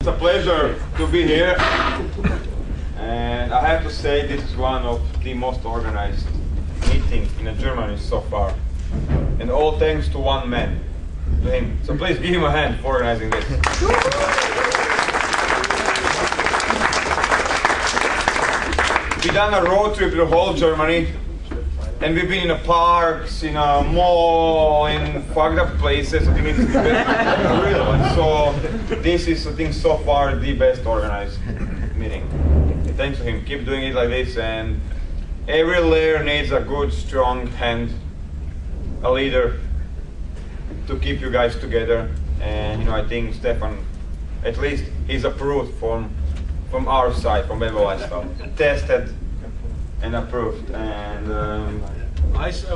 It's a pleasure to be here, and I have to say this is one of the most organized meetings in Germany so far, and all thanks to one man, to him. So please give him a hand for organizing this. We've done a road trip through whole Germany, and we've been in the parks, in a mall, in fucked up places. I think it's a real one. So this is, I think, so far the best organized meeting. Thanks to him. Keep doing it like this, and every layer needs a good, strong hand, a leader to keep you guys together. And I think Stefan, at least, he's approved from our side, from BadBoy stuff, tested and approved, and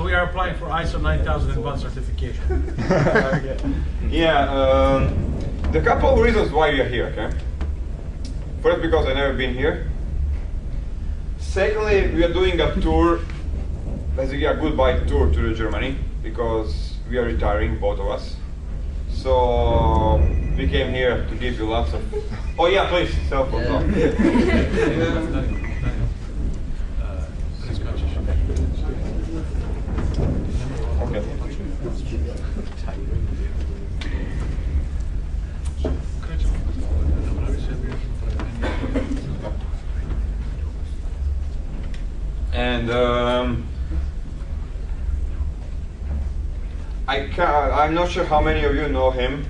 we are applying for ISO 9001 certification. Yeah, the couple of reasons why we are here. Okay, first, because I've never been here. Secondly, we are doing a tour, basically a goodbye tour to Germany, because we are retiring, both of us. So we came here to give you lots of. Oh yeah, please, cell phone. Okay. And I'm not sure how many of you know him.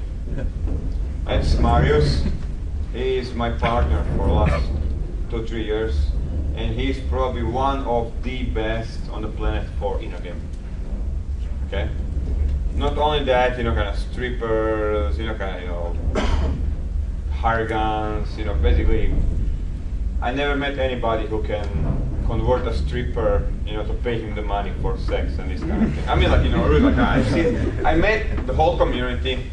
It's Marius. He is my partner for the last 2-3 years, and he's probably one of the best on the planet for game. Okay. Not only that, kind of strippers, kind of, hire guns, basically. I never met anybody who can convert a stripper, to pay him the money for sex and this kind of thing. I mean, really, I met the whole community,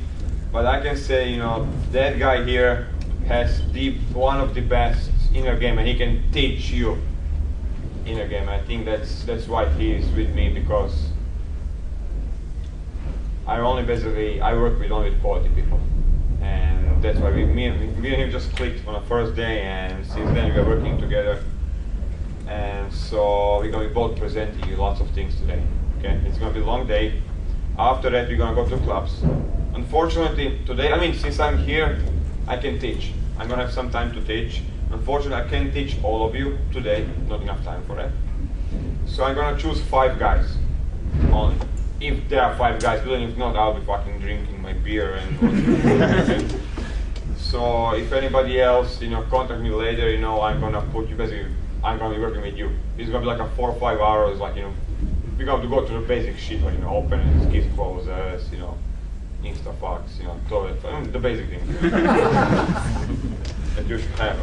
but I can say, that guy here has one of the best inner game, and he can teach you inner game. I think that's why he is with me, because I work with only quality people, and that's why me and him just clicked on the first day, and since then we are working together. And so we're going to be both presenting you lots of things today. Okay, it's going to be a long day. After that, we're going to go to clubs. Unfortunately, today, since I'm here, I can teach. I'm going to have some time to teach. Unfortunately, I can't teach all of you today. Not enough time for that. So I'm going to choose 5 guys only. If there are 5 guys, but if not, I'll be fucking drinking my beer and. So if anybody else, contact me later. I'm going to put you basically. I'm going to be working with you. It's going to be like a 4 or 5 hours, we're going to go to the basic shit, open and kiss closes, Instafox, toilet, the basic things that you should have.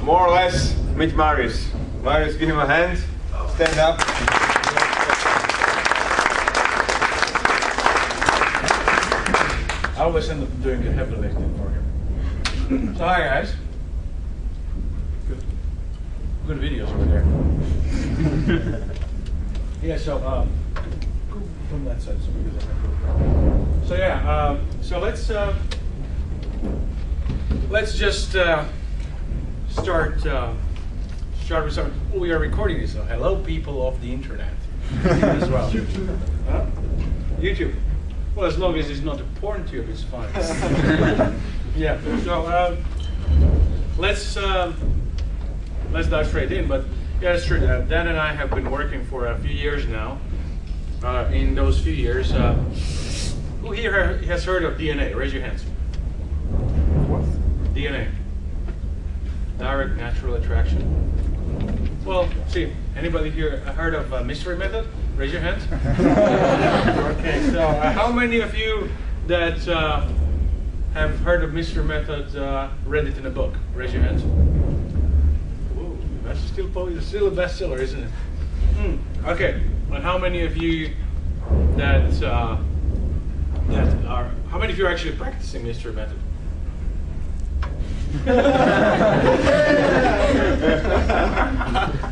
More or less, meet Marius. Marius, give him a hand. Stand up. I always end up doing the heavy lifting for him. So hi guys. Good videos over there. Yeah, so go from that side. So yeah, so let's just start with something. Oh, we are recording this, so hello people of the internet as well. YouTube. YouTube. Well, as long as it's not a porn tube, it's fine. Yeah. So let's dive straight in. But yeah, it's true. Dan and I have been working for a few years now. In those few years, who here has heard of DNA? Raise your hands. What? DNA. Direct natural attraction. Well, see, anybody here heard of mystery method? Raise your hands. Okay, so how many of you that have heard of mystery method read it in a book? Raise your hands. Whoa, that's still a bestseller, isn't it? Okay, and how many of you how many of you are actually practicing mystery method?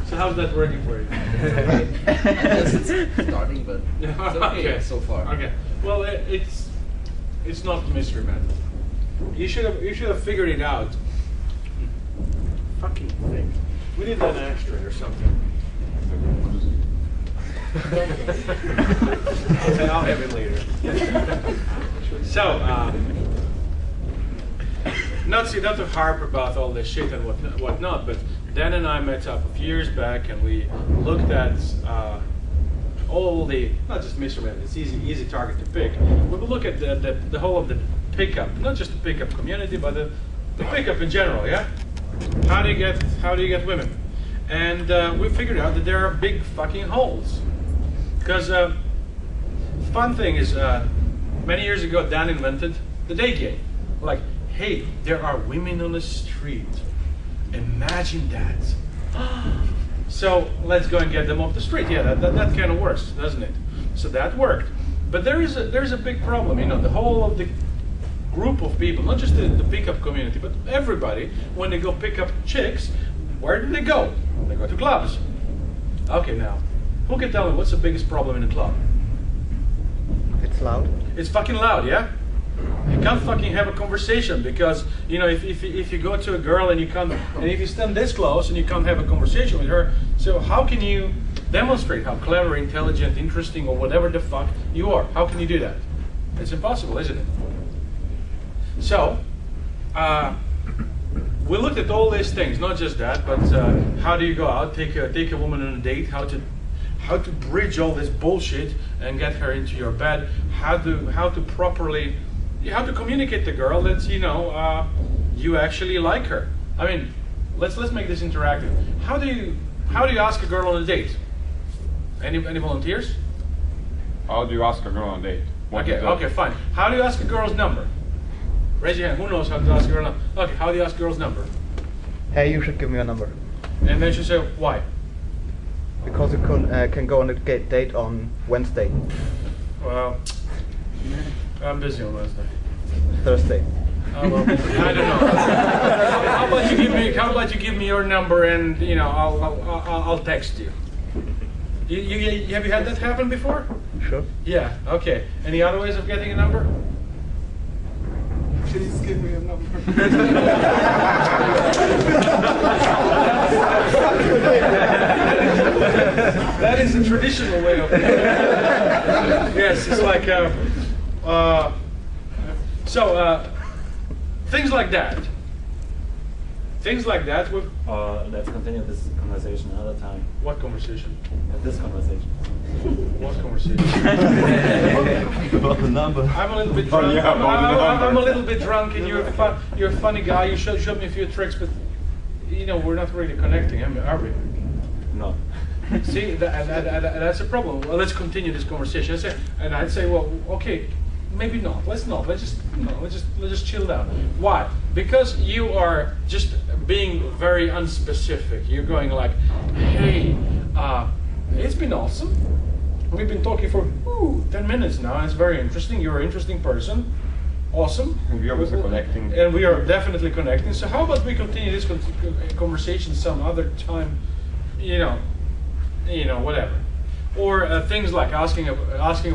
So how's that working for you? It's starting, but it's okay so far. Okay. Well, it's not mystery method. You should have figured it out. Fucking thing. We need an ashtray or something. And I'll have it later. So, not to harp about all this shit and whatnot, but Dan and I met up a few years back, and we looked at all the, not just mystery method, it's easy target to pick. We will look at the whole of the pickup, not just the pickup community, but the pickup in general. Yeah, how do you get women? And we figured out that there are big fucking holes. Because fun thing is, many years ago, Dan invented the date game. Like, hey, there are women on the street. Imagine that. So let's go and get them off the street. Yeah, that kind of works, doesn't it? So that worked. But there's a big problem. You know, the whole of the group of people, not just the pickup community, but everybody, when they go pick up chicks, where do they go? They go to clubs. Okay, now, who can tell me what's the biggest problem in a club? It's loud. It's fucking loud, yeah? You can't fucking have a conversation because, you know, if you go to a girl and you can't, and if you stand this close and you can't have a conversation with her, so how can you demonstrate how clever, intelligent, interesting, or whatever the fuck you are? How can you do that? It's impossible, isn't it? So, we looked at all these things, not just that, but how do you go out, take a woman on a date, how to bridge all this bullshit and get her into your bed, how to properly, how to communicate to the girl that, you know, you actually like her. I mean, let's make this interactive. How do you ask a girl on a date? Any volunteers? How do you ask a girl on a date? Okay, fine. How do you ask a girl's number? Raise your hand. Who knows how to ask a girl number? Okay, how do you ask a girl's number? Hey, you should give me a number. And then she say, why? Because you can go on a date on Wednesday. Well, I'm busy on Wednesday. Thursday. Oh, well, I don't know. How about you give me your number, and you know, I'll text you. Have you had that happen before? Sure. Yeah. Okay. Any other ways of getting a number? Please give me a number. That is the traditional way of yes, it's like things like that. Things like that with Let's continue this conversation another time. what conversation? This conversation. What conversation? About the number. I'm a little bit drunk. yeah, I'm a little bit drunk, and you're a funny guy. You showed me a few tricks, but you know we're not really connecting, are we? No. See, that's a problem. Well, let's continue this conversation. I'd say, well, okay, maybe not. Let's not. Let's just chill down. Why? Because you are just being very unspecific. You're going like, hey, it's been awesome. We've been talking for 10 minutes now, and it's very interesting. You're an interesting person. Awesome. And we are also connecting. And we are definitely connecting. So how about we continue this conversation some other time? You know, whatever. Or things like asking a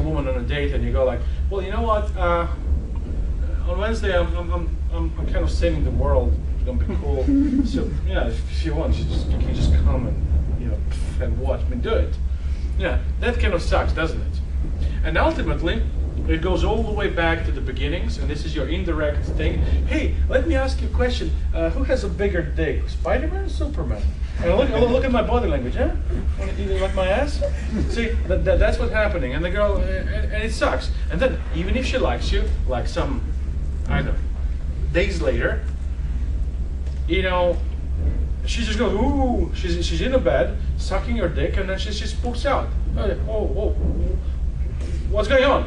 woman on a date, and you go like, well, you know what? On Wednesday, I'm kind of saving the world. It's gonna be cool. So yeah, if you want, you can just come and and watch me do it. Yeah, that kind of sucks, doesn't it? And ultimately, it goes all the way back to the beginnings, and this is your indirect thing. Hey, let me ask you a question. Who has a bigger dick, Spider-Man or Superman? And look at my body language, huh? Want to like my ass? See, that's what's happening, and the girl, and it sucks. And then, even if she likes you, like some, I don't know, days later, you know, she just goes, ooh, she's in a bed, sucking her dick, and then she spooks out. Oh, what's going on?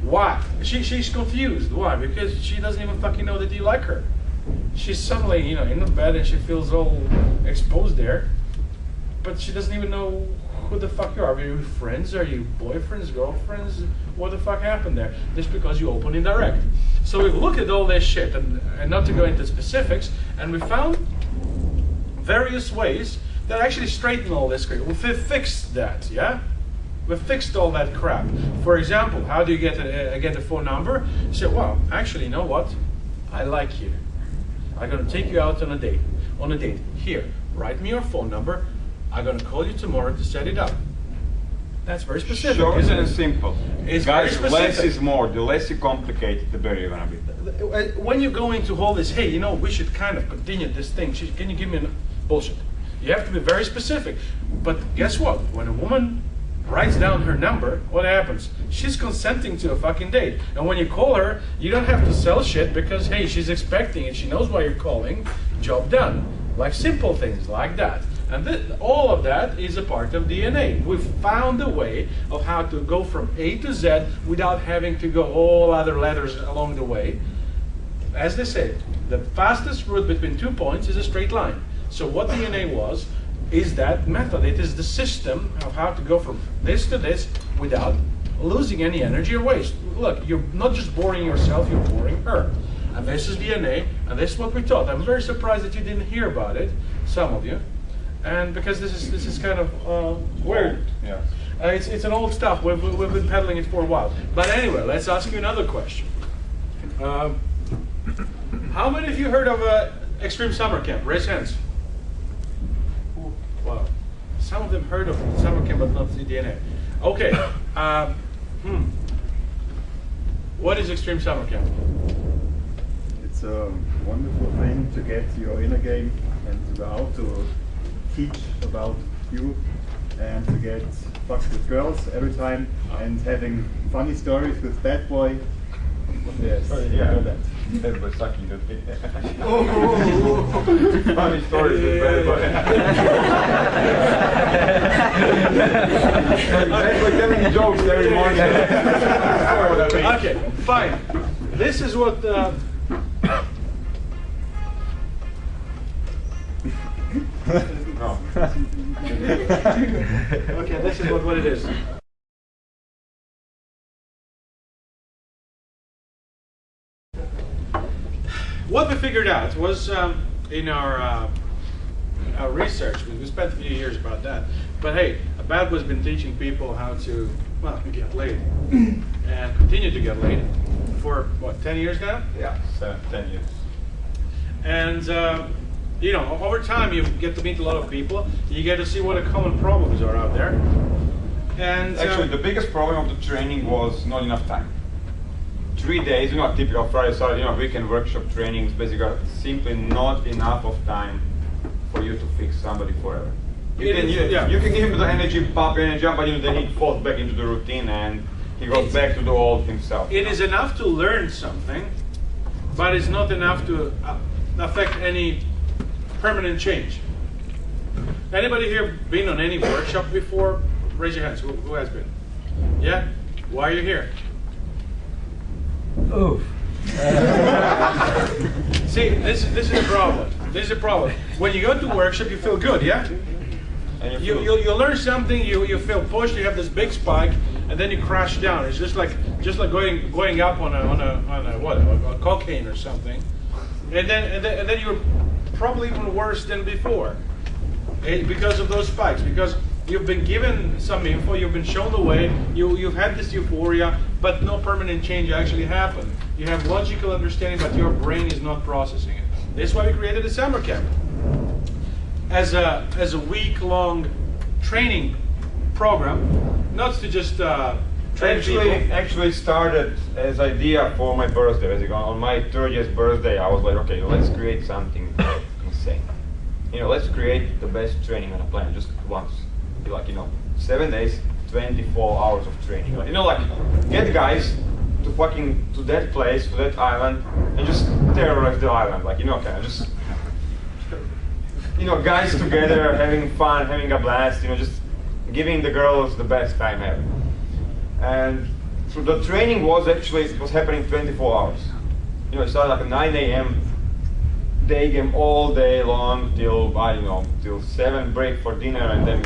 Why? She's confused. Why? Because she doesn't even fucking know that you like her. She's suddenly, in the bed, and she feels all exposed there, but she doesn't even know who the fuck you are. Are you friends? Are you boyfriends, girlfriends? What the fuck happened there? Just because you open indirect. So we've looked at all this shit, and not to go into specifics, and we found various ways that actually straighten all this. We fixed that, yeah? We fixed all that crap. For example, how do you get a phone number? You say, well, actually, you know what? I like you. I'm gonna take you out on a date. Here, write me your phone number. I'm gonna call you tomorrow to set it up. That's very specific. Short isn't and it? simple. It's Guys, very less specific. is more. The less you complicate, the better you're gonna be. When you go into all this, hey, you know, we should kind of continue this thing. Can you give me bullshit? You have to be very specific. But guess what? When a woman writes down her number, what happens? She's consenting to a fucking date. And when you call her, you don't have to sell shit because, hey, she's expecting it. She knows why you're calling. Job done. Like simple things like that. And all of that is a part of DNA. We've found a way of how to go from A to Z without having to go all other letters along the way. As they say, the fastest route between 2 points is a straight line. So what DNA was is that method. It is the system of how to go from this to this without losing any energy or waste. Look, you're not just boring yourself, you're boring her. And this is DNA, and this is what we taught. I'm very surprised that you didn't hear about it, some of you. And because this is kind of weird. Yeah. It's an old stuff. We've been peddling it for a while. But anyway, let's ask you another question. How many of you heard of Extreme Summer Camp? Raise hands. Wow. Some of them heard of summer camp, but not the DNA. Okay. What is Extreme Summer Camp? It's a wonderful thing to get your inner game and to go out to teach about you and to get fucked with girls every time and having funny stories with BadBoy. Yes, Yeah. all that. That was sucking the dick. Funny stories with BadBoy. That's like telling jokes every morning. Okay, fine. This is what. No. Okay, this is what it is. What we figured out was in our research, we spent a few years about that. But hey, BadBoy's been teaching people how to, well, get laid and continue to get laid for what, 10 years now? Yeah, 10 years. And you know, over time you get to meet a lot of people. You get to see what the common problems are out there. And Actually, the biggest problem of the training was not enough time. 3 days, typical Friday, Saturday, weekend workshop trainings, basically simply not enough of time for you to fix somebody forever. You can give him the energy, pump energy, but then he falls back into the routine and he goes back to the old himself. it is enough to learn something, but it's not enough to affect any permanent change. Anybody here been on any workshop before? Raise your hands. Who has been? Yeah? Why are you here? Oof. See, this is a problem. This is a problem. When you go to workshop, you feel good, yeah? And You learn something, you feel pushed, you have this big spike, and then you crash down. It's just like going up on a cocaine or something, and then you're probably even worse than before, because of those spikes. Because you've been given some info, you've been shown the way, you've had this euphoria, but no permanent change actually happened. You have logical understanding, but your brain is not processing it. That's why we created a summer camp as a week-long training program, not to just train people. Actually started as idea for my birthday. Basically, on my 30th birthday, I was like, okay, let's create something insane. Let's create the best training on the planet just once. 7 days, 24 hours of training. Get guys to that place, to that island, and just terrorize the island. Guys together, having fun, having a blast, just giving the girls the best time ever. And so the training was happening 24 hours. It started like at 9 a.m. day game all day long till 7, break for dinner, and then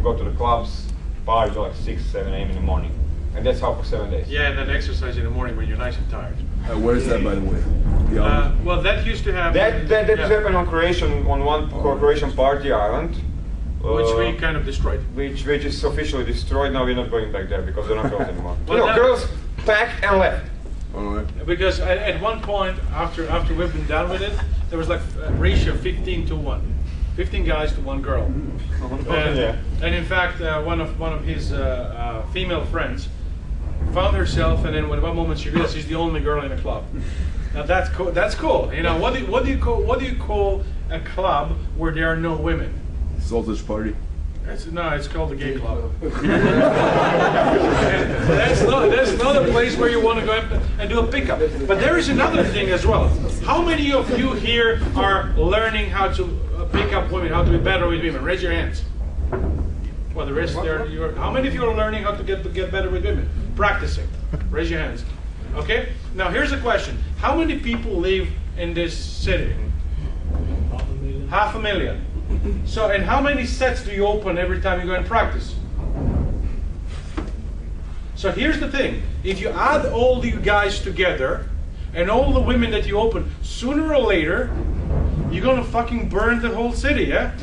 go to the clubs, party till like 6, 7 a.m. in the morning. And that's how for 7 days. Yeah, and then exercise in the morning when you're nice and tired. Where is that, by the way? Well, that used to happen. That used to happen on one Croatian party island, which we kind of destroyed. which is officially destroyed. Now we're not going back there because they're not girls anymore. Well, You know, that- girls packed and left. Because at one point, after we've been done with it, there was like a ratio 15 to 1. 15 guys to 1 girl. And, Yeah. and in fact, one of his female friends found herself, and then at one moment she realized she's the only girl in the club. Now that's cool. That's cool. You know, what do you call a club where there are no women? Sausage party. It's called the gay club. that's not a place where you want to go and do a pickup. But there is another thing as well. How many of you here are learning how to pick up women, how to be better with women? Raise your hands. Well, the rest there. How many of you are learning how to get better with women? Practicing. Raise your hands. Okay. Now here's a question: how many people live in this city? 500,000. So, and how many sets do you open every time you go and practice? So here's the thing. If you add all you guys together and all the women that you open, sooner or later, you're gonna fucking burn the whole city, yeah?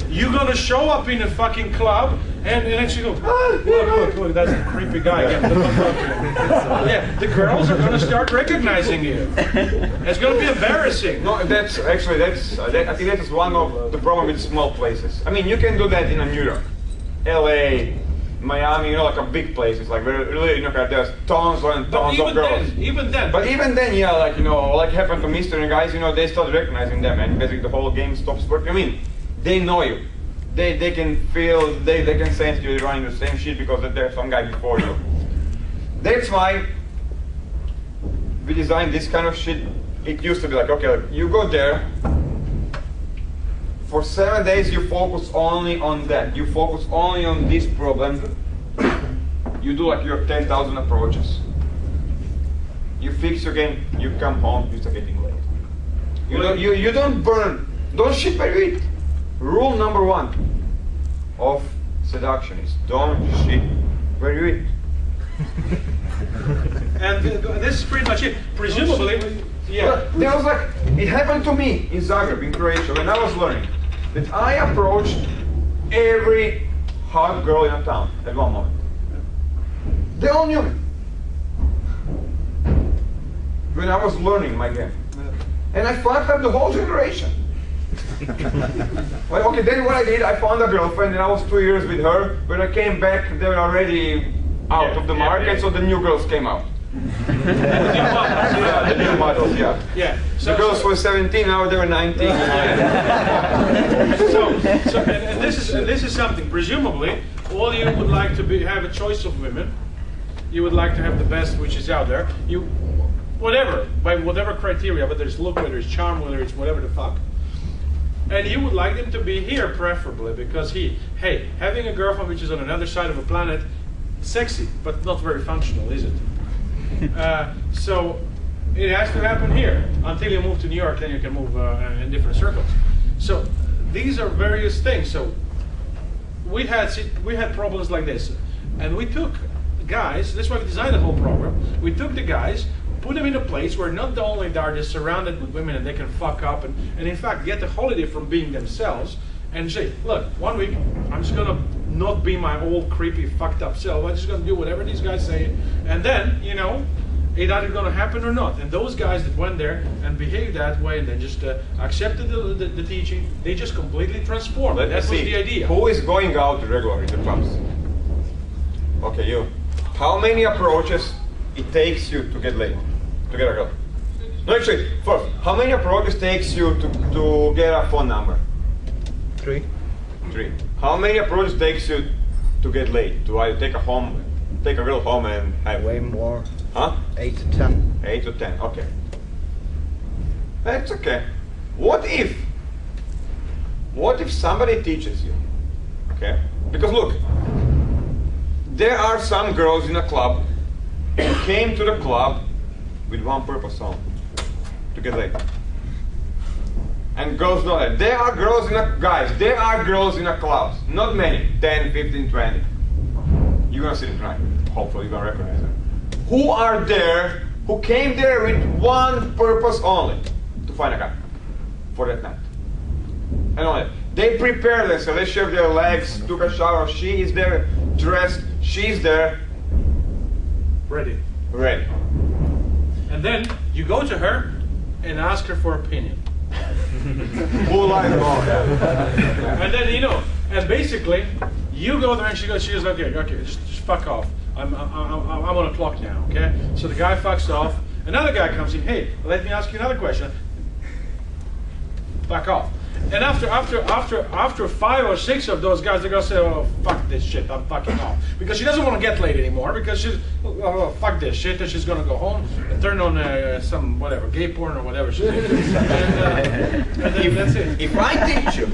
You're gonna show up in a fucking club and actually go, look, that's a creepy guy again. Yeah, the girls are gonna start recognizing you. It's gonna be embarrassing. No, that's actually I think that is one of the problem with small places. I mean, you can do that in New York, LA, Miami, you know, like a big places, like where really, you know, there's tons and tons of girls. Even then. But even then, yeah, like, you know, like happened to Mr. and guys, you know, they start recognizing them, and basically the whole game stops working. I mean, they know you. They can feel, they can sense you're running the same shit because there's some guy before you. That's why we designed this kind of shit. It used to be like, okay, you go there, for 7 days you focus only on that. You focus only on this problem. You do like your 10,000 approaches. You fix your game, you come home, you start getting late. You don't burn, don't shit by it. Rule number 1 of seduction is don't shit where you eat. And this is pretty much it. Presumably, yeah. There was like, it happened to me in Zagreb, in Croatia, when I was learning, that I approached every hot girl in a town at one moment. They all knew me. When I was learning my game. And I fucked up the whole generation. Well, okay, then what I did, I found a girlfriend and I was 2 years with her. When I came back, they were already out of the market, so the new girls came out. Yeah, the new models, yeah. Yeah. The girls were 17, now they were 19. And this is something. Presumably, all you would like to have a choice of women. You would like to have the best which is out there. By whatever criteria, whether it's look, whether it's charm, whether it's whatever the fuck. And you would like them to be here, preferably, because having a girlfriend which is on another side of a planet, sexy, but not very functional, is it? So it has to happen here. Until you move to New York, then you can move in different circles. So these are various things. So we had problems like this, and we took guys. That's why we designed the whole program. We took the guys, put them in a place where not only are they surrounded with women and they can fuck up and in fact get a holiday from being themselves and say, look, 1 week I'm just gonna not be my old creepy fucked up self. I'm just gonna do whatever these guys say, and then it's either gonna happen or not. And those guys that went there and behaved that way and then just accepted the teaching, they just completely transformed. That was the idea. Who is going out regularly in the clubs? Okay, you. How many approaches it takes you to get laid? To get a girl? No, actually, first, how many approaches takes you to get a phone number? 3. 3. How many approaches takes you to get laid? To either take a girl home and have? Way more. Huh? 8 to 10. 8 to 10, okay. That's okay. What if somebody teaches you? Okay? Because look, there are some girls in a club who came to the club with one purpose only, to get laid. And girls know that. There are girls there are girls in a clubs. Not many, 10, 15, 20. You're gonna see them tonight. Hopefully you're gonna recognize them. Who are there, who came there with one purpose only, to find a guy for that night. And only They prepare themselves, they shave their legs, took a shower, she is there, dressed, she's there, Ready. ready. And then you go to her and ask her for opinion. Who lies about that? And then and basically you go there and she goes, okay, just fuck off. I'm on a clock now, okay? So the guy fucks off. Another guy comes in, hey, let me ask you another question. Fuck off. And after 5 or 6 of those guys, they're gonna say, oh, fuck this shit, I'm fucking off. Because she doesn't want to get laid anymore, because she's, oh, fuck this shit, and she's gonna go home and turn on some, whatever, gay porn or whatever she's into. And then that's it. If I teach you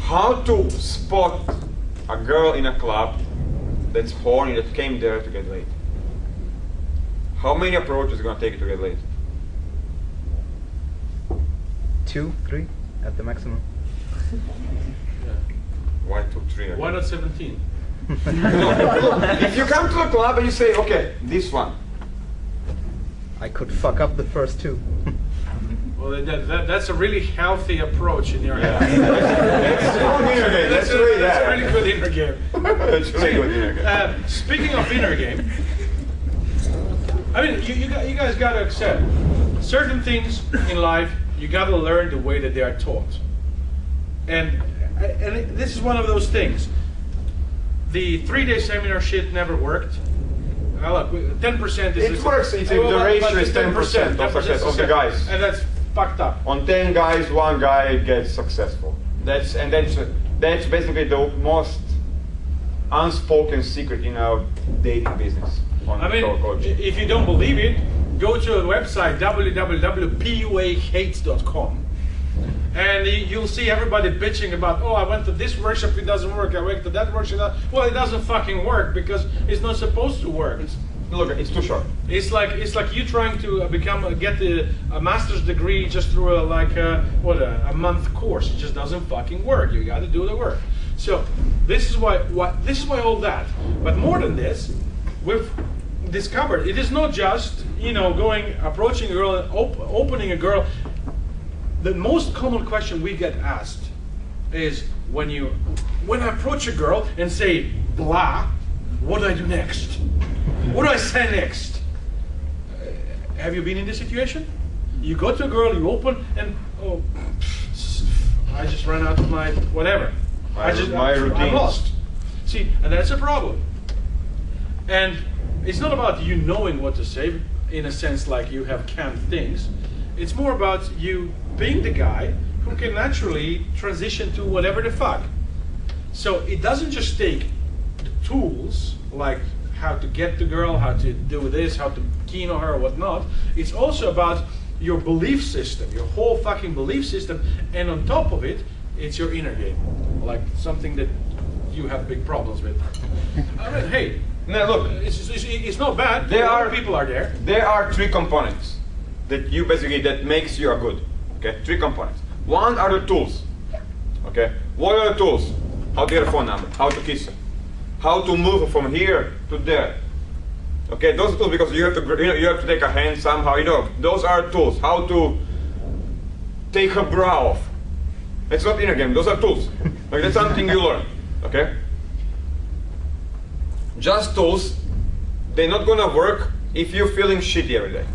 how to spot a girl in a club that's horny, that came there to get laid, how many approaches is it gonna take you to get laid? 2, 3 at the maximum. 1, 2, 3. Why not 17? No, look, if you come to the club and you say, okay, this one, I could fuck up the first 2. Well, that's a really healthy approach in your head. that's That's a really good inner game. That's really good inner game. Speaking of inner game, I mean, you guys got to accept certain things in life. You got to learn the way that they are taught, and this is one of those things. The 3-day seminar shit never worked. Look, 10% is. It works if the ratio is 10% of success of the guys. And that's fucked up. On 10 guys, 1 guy gets successful. That's basically the most unspoken secret in our dating business. I mean, if you don't believe it, go to the website www.puahates.com, and you'll see everybody bitching about, oh, I went to this workshop, it doesn't work. I went to that workshop. Well, it doesn't fucking work because it's not supposed to work. Look, it's too short. It's like you trying to get a master's degree just through a month course. It just doesn't fucking work. You got to do the work. So this is why all that. But more than this, we've discovered it is not just approaching a girl and opening a girl. The most common question we get asked is when I approach a girl and say blah, what do I do next? What do I say next? Have you been in this situation? You go to a girl, you open, and I just ran out of my whatever. My routine. I'm lost. See, and that's a problem. And it's not about you knowing what to say, in a sense like you have canned things. It's more about you being the guy who can naturally transition to whatever the fuck. So it doesn't just take the tools like how to get the girl, how to do this, how to keen on her or whatnot. It's also about your belief system, your whole fucking belief system, and on top of it, it's your inner game, like something that you have big problems with. I mean, hey, now look, it's not bad. People are there. There are 3 components that makes you a good. Okay, 3 components. 1 are the tools. Okay, what are the tools? How to get a phone number, how to kiss her, how to move from here to there. Okay, those are tools because you have to take a hand somehow. Those are tools. How to take her bra off. It's not inner game. Those are tools. Like that's something you learn. Okay. Just tools. They're not gonna work if you're feeling shitty every day.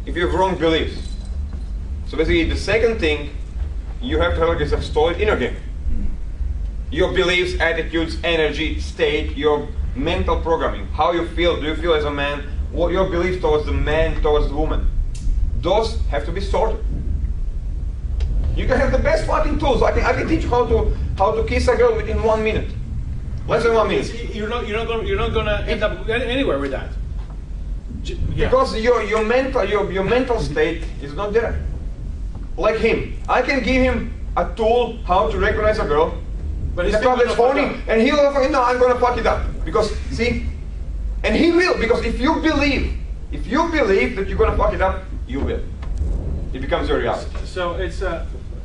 If you have wrong beliefs. So basically, the second thing you have to have is a solid inner game. Your beliefs, attitudes, energy, state, your mental programming, how you feel, do you feel as a man, what your beliefs towards the man, towards the woman. Those have to be sorted. You can have the best fucking tools. I can teach you how to kiss a girl within 1 minute. Less than 1 minute. You're not gonna end up anywhere with that. Yeah. Because your mental state is not there. Like him. I can give him a tool how to recognize a girl. But he's that's phony, and he'll go, no, I'm gonna fuck it up. Because see, and he will, because if you believe that you're gonna fuck it up, you will. It becomes your reality. So it's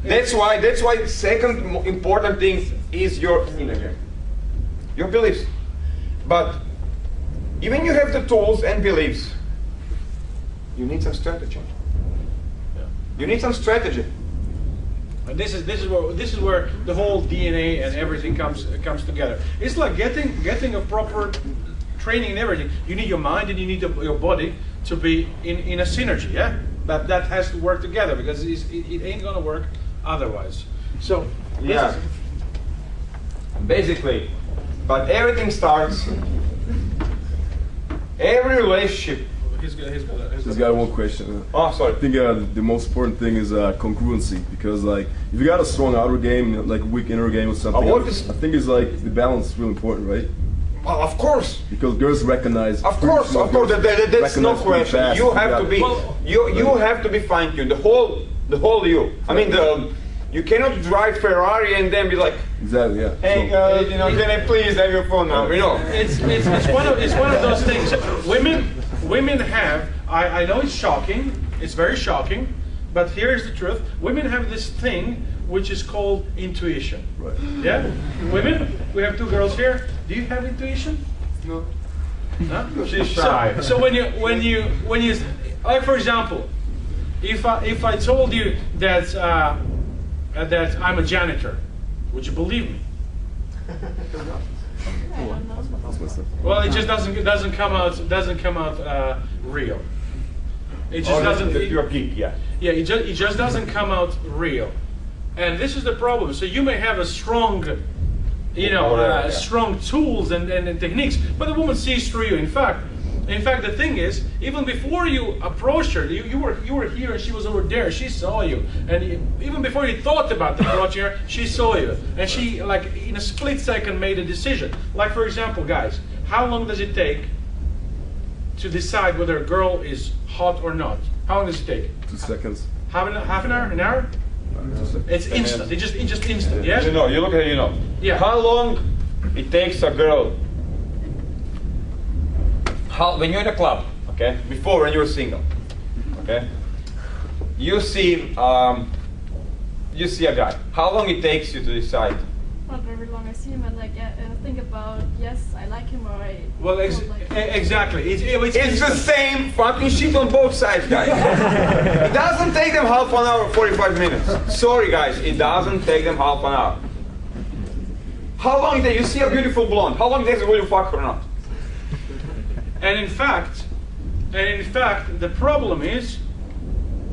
that's why the second important thing is your inner game. Your beliefs. But even you have the tools and beliefs, you need some strategy. Yeah. You need some strategy. And this is where the whole DNA and everything comes together. It's like getting a proper training and everything. You need your mind and you need your body to be in a synergy. Yeah, that has to work together because it ain't gonna work otherwise. So Yeah. Basically, but everything starts. Every relationship. He's Just got one question. Oh, sorry. I think the most important thing is congruency, because like if you got a strong outer game, like a weak inner game or something, what is- I think it's like the balance is really important, right? Well, of course. Because girls recognize. Of course, that's no recognize pretty question. fast. You have to be, Well, you have to be fine-tuned. The whole you. I mean, you cannot drive Ferrari and then be like, Exactly, yeah. hey, So- can I please have your phone now? You know. it's one of those things. Women have. I know it's shocking. It's very shocking, but here is the truth. Women have this thing which is called intuition. Right. Yeah, women. We have two girls here. Do you have intuition? No. No? She's shy. So when you like, for example, if I told you that that I'm a janitor, would you believe me? Well, it just doesn't come out real. It just doesn't. You're a geek, yeah. Yeah, it just doesn't come out real, and this is the problem. So you may have a strong, strong tools and techniques, but the woman sees through you. In fact, the thing is, even before you approached her, you were here and she was over there. She saw you, and even before you thought about approaching her, she saw you, and she, like, in a split second made a decision. Like, for example, guys, how long does it take to decide whether a girl is hot or not? How long does it take? 2 seconds. Half an hour? An hour? 2 seconds. It's instant. It's just instant. Yeah. You know, you look at it, you know. Yeah. How long it takes a girl? When you're in a club, okay? Before, when you were single, okay? You see a guy. How long it takes you to decide? Not very long. I see him and think about, yes, I like him or I Well, don't like him. exactly. It's It's the same fucking shit on both sides, guys. It doesn't take them half an hour, 45 minutes. Sorry, guys, it doesn't take them half an hour. How long it takes? You see a beautiful blonde. How long it takes will you fuck her or not? And in fact, the problem is,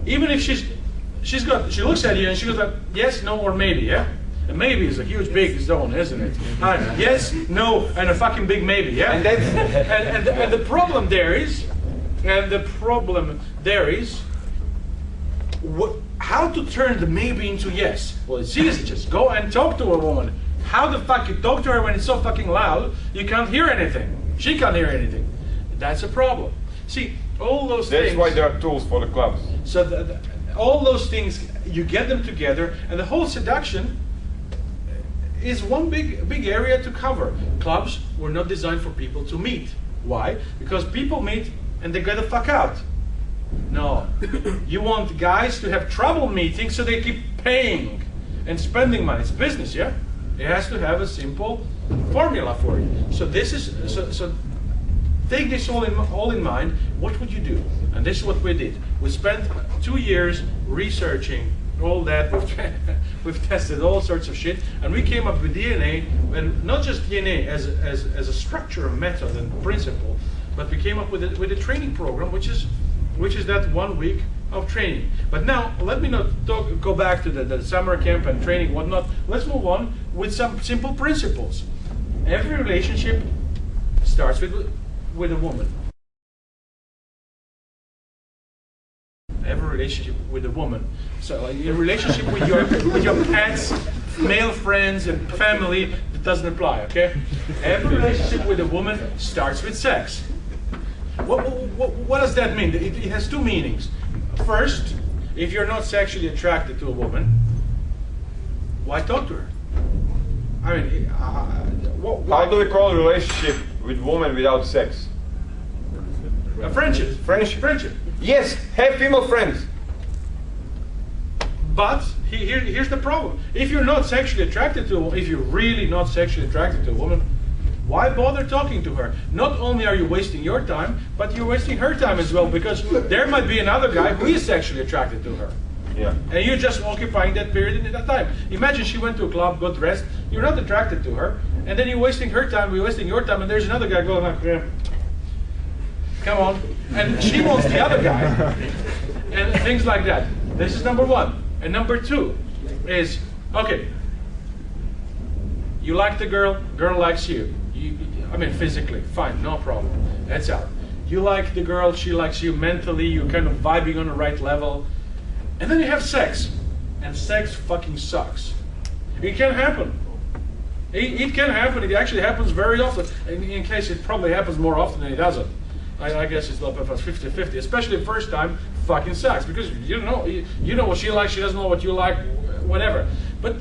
even if she looks at you and she goes like, yes, no, or maybe, yeah? And maybe is a huge big zone, isn't it? Yes, no, and a fucking big maybe, yeah? And that's and the problem there is, how to turn the maybe into yes. Well, it's easy. Just go and talk to a woman. How the fuck you talk to her when it's so fucking loud, you can't hear anything. She can't hear anything. That's a problem. See, all those things. That's why there are tools for the clubs. So all those things, you get them together, and the whole seduction is one big area to cover. Clubs were not designed for people to meet. Why? Because people meet and they get the fuck out. No. You want guys to have trouble meeting so they keep paying and spending money. It's business, yeah? It has to have a simple formula for you. So this is so take this all in mind. What would you do? And this is what we did. We spent 2 years researching all that. We've tested all sorts of shit, and we came up with DNA, and not just DNA as a structure, a method, and principle, but we came up with a training program, which is that 1 week of training. But now let me not go back to the summer camp and training, whatnot. Let's move on with some simple principles. Every relationship starts with a woman. Every relationship with a woman. So a relationship with your pets, male friends, and family, that doesn't apply. Okay. Every relationship with a woman starts with sex. What does that mean? It has two meanings. First, if you're not sexually attracted to a woman, why talk to her? I mean, How do we call a relationship with women without sex? a friendship? Friendship. Yes, have female friends. But here's the problem. If you're not sexually attracted to a woman, if you're really not sexually attracted to a woman, why bother talking to her? Not only are you wasting your time, but you're wasting her time as well, because there might be another guy who is sexually attracted to her. Yeah. And you're just occupying that period in that time. Imagine she went to a club, got dressed, you're not attracted to her, and then you're wasting her time, we're wasting your time, and there's another guy going like, yeah, come on. And she wants the other guy. And things like that. This is number one. And number two is, okay, you like the girl, girl likes you. I mean, physically, fine, no problem. That's out. You like the girl, she likes you mentally, you're kind of vibing on the right level. And then you have sex. And sex fucking sucks. It can happen. It can happen. It actually happens very often. In case it probably happens more often than it doesn't. I guess it's about 50-50, especially the first time fucking sucks. Because you know what she likes, she doesn't know what you like, whatever. But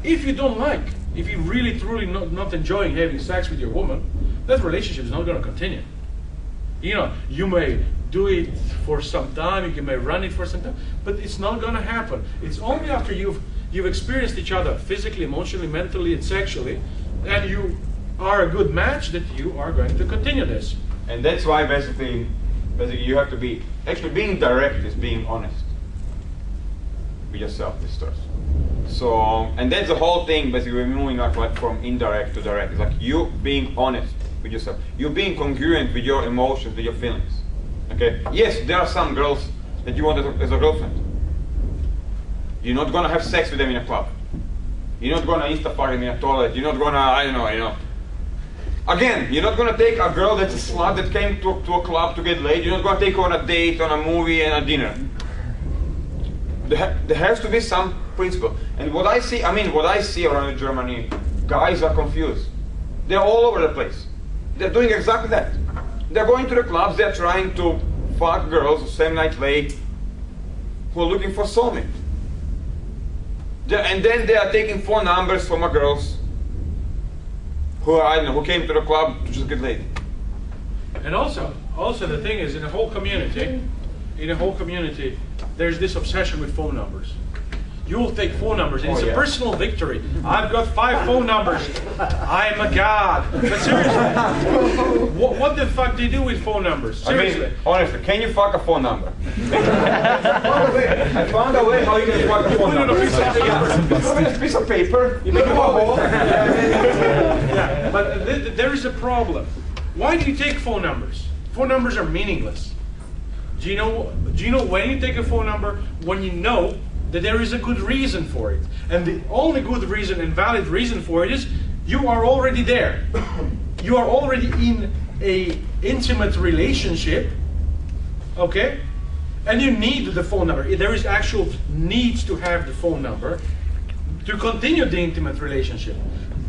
if you don't like, if you're really truly not enjoying having sex with your woman, that relationship is not going to continue. You know, you may do it for some time, you may run it for some time, but it's not going to happen. It's only after you've experienced each other physically, emotionally, mentally, and sexually, and you are a good match that you are going to continue this. And that's why basically you have to be, actually being direct is being honest with yourself, this starts. So, and that's the whole thing, basically we're moving like from indirect to direct. It's like you being honest with yourself. You being congruent with your emotions, with your feelings. Okay? Yes, there are some girls that you want as a girlfriend. You're not gonna have sex with them in a club. You're not gonna insta-fuck them in a toilet. You're not gonna, I don't know, you know. Again, you're not gonna take a girl that's a slut that came to a club to get laid. You're not gonna take her on a date, on a movie, and a dinner. There has to be some principle. And what I see around Germany, guys are confused. They're all over the place. They're doing exactly that. They're going to the clubs, they're trying to fuck girls, same night late, who are looking for soulmate. And then they are taking phone numbers from girls who are, I don't know, who came to the club to just get laid. And also the thing is, in the whole community, there's this obsession with phone numbers. You will take phone numbers, and it's a personal victory. I've got 5 phone numbers. I am a god. But seriously, what the fuck do you do with phone numbers? Seriously. I mean, honestly, can you fuck a phone number? I found a way how you can fuck a phone number. Put it on a piece of paper. You put a piece of paper, you make a hole. Yeah, but there is a problem. Why do you take phone numbers? Phone numbers are meaningless. Do you know when you take a phone number? When you know that there is a good reason for it. And the only good reason and valid reason for it is you are already there. You are already in a intimate relationship, okay? And you need the phone number. There is actual need to have the phone number to continue the intimate relationship.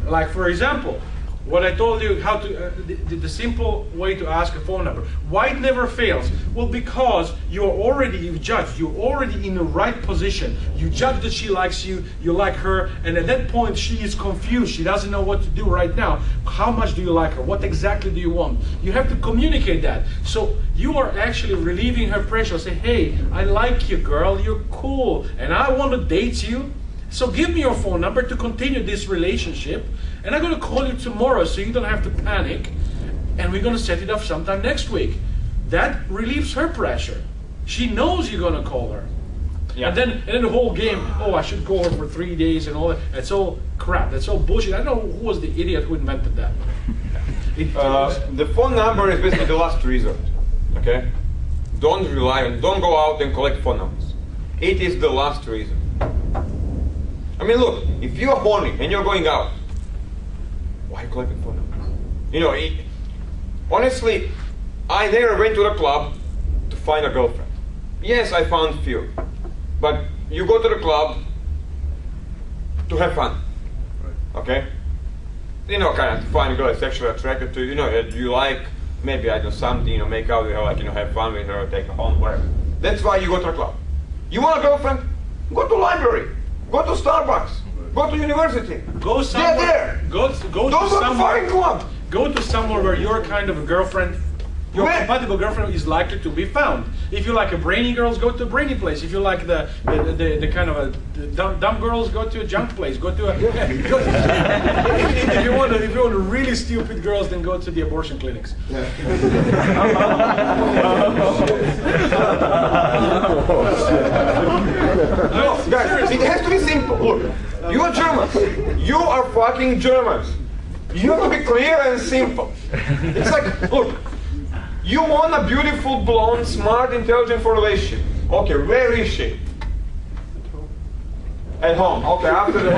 Like, for example, what I told you, how to the simple way to ask a phone number. Why it never fails? Well, because you've judged, you're already in the right position. You judge that she likes you, you like her, and at that point she is confused. She doesn't know what to do right now. How much do you like her? What exactly do you want? You have to communicate that. So you are actually relieving her pressure. Say, hey, I like you, girl, you're cool, and I want to date you. So give me your phone number to continue this relationship, and I'm going to call you tomorrow so you don't have to panic, and we're going to set it up sometime next week. That relieves her pressure. She knows you're going to call her. Yeah. And then the whole game, oh, I should call her for 3 days and all that. That's all crap. That's all bullshit. I don't know who was the idiot who invented that. The phone number is basically the last resort. Okay? Don't go out and collect phone numbers. It is the last resort. I mean, look, if you're horny and you're going out, why are you collecting phone numbers? You know, honestly, I never went to the club to find a girlfriend. Yes, I found few. But you go to the club to have fun. Okay? You know, kind of to find a girl that's sexually attracted to, you know, you like, maybe I do something, you know, make out with her, like, you know, have fun with her, take her home, whatever. That's why you go to the club. You want a girlfriend? Go to library. Go to Starbucks. Go to university. Go somewhere. They're there. Go Don't go to fucking club. Go to somewhere where you're kind of a girlfriend, Your Where? compatible girlfriend is likely to be found. If you like a brainy girls, go to a brainy place. If you like the kind of a dumb girls, go to a junk place. Go to a if you want really stupid girls, then go to the abortion clinics. No, guys, it has to be simple. Look, you are Germans. You are fucking Germans. You have to be clear and simple. It's like, look, you want a beautiful, blonde, smart, intelligent for relationship. Okay, where is she? At home. Okay, after the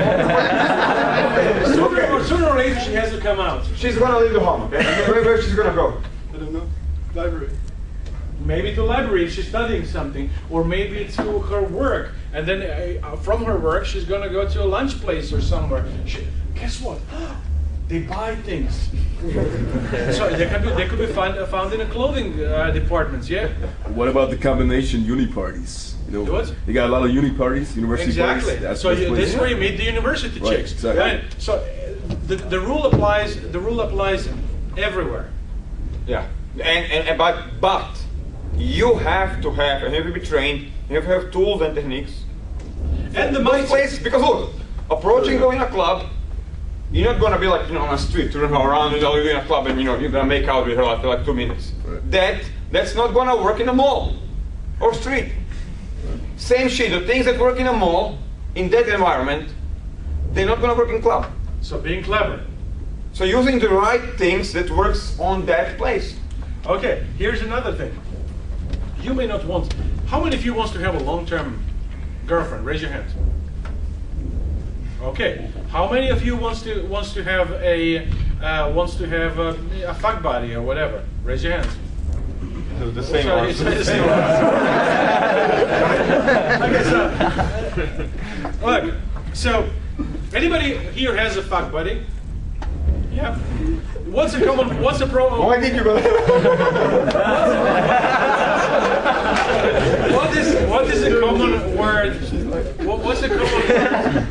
home. Sooner or later, she has to come out. She's gonna leave the home, okay? Where she's gonna go? I don't know. Library. Maybe to library if she's studying something, or maybe to her work, and then from her work she's gonna go to a lunch place or somewhere. Guess what? They buy things. So they could be found in the clothing departments. Yeah. What about the combination uni parties? You know, What? you got a lot of uni parties, university Exactly. parties. That's So the place. this is where you meet the university Right, chicks. exactly. Right? So the rule applies. The rule applies everywhere. Yeah. But you have to have, and you have to be trained, you have to have tools and techniques. And the Those mindset. places, because look, approaching going a club, you're not gonna be like, on a street, turn her around, and you're in a club, and you're gonna make out with her after like 2 minutes. Right. That's not gonna work in a mall or street. Same shit. The things that work in a mall, in that environment, they're not gonna work in club. So being clever. So using the right things that works on that place. Okay, here's another thing. You may not want. How many of you wants to have a long-term girlfriend? Raise your hand. Okay. How many of you wants to have a fuck buddy or whatever? Raise your hands. The same Sorry, answer. it's the same Okay, so look. So anybody here has a fuck buddy? Yeah. What's the problem? Why did you go there? What is a common word? What's a common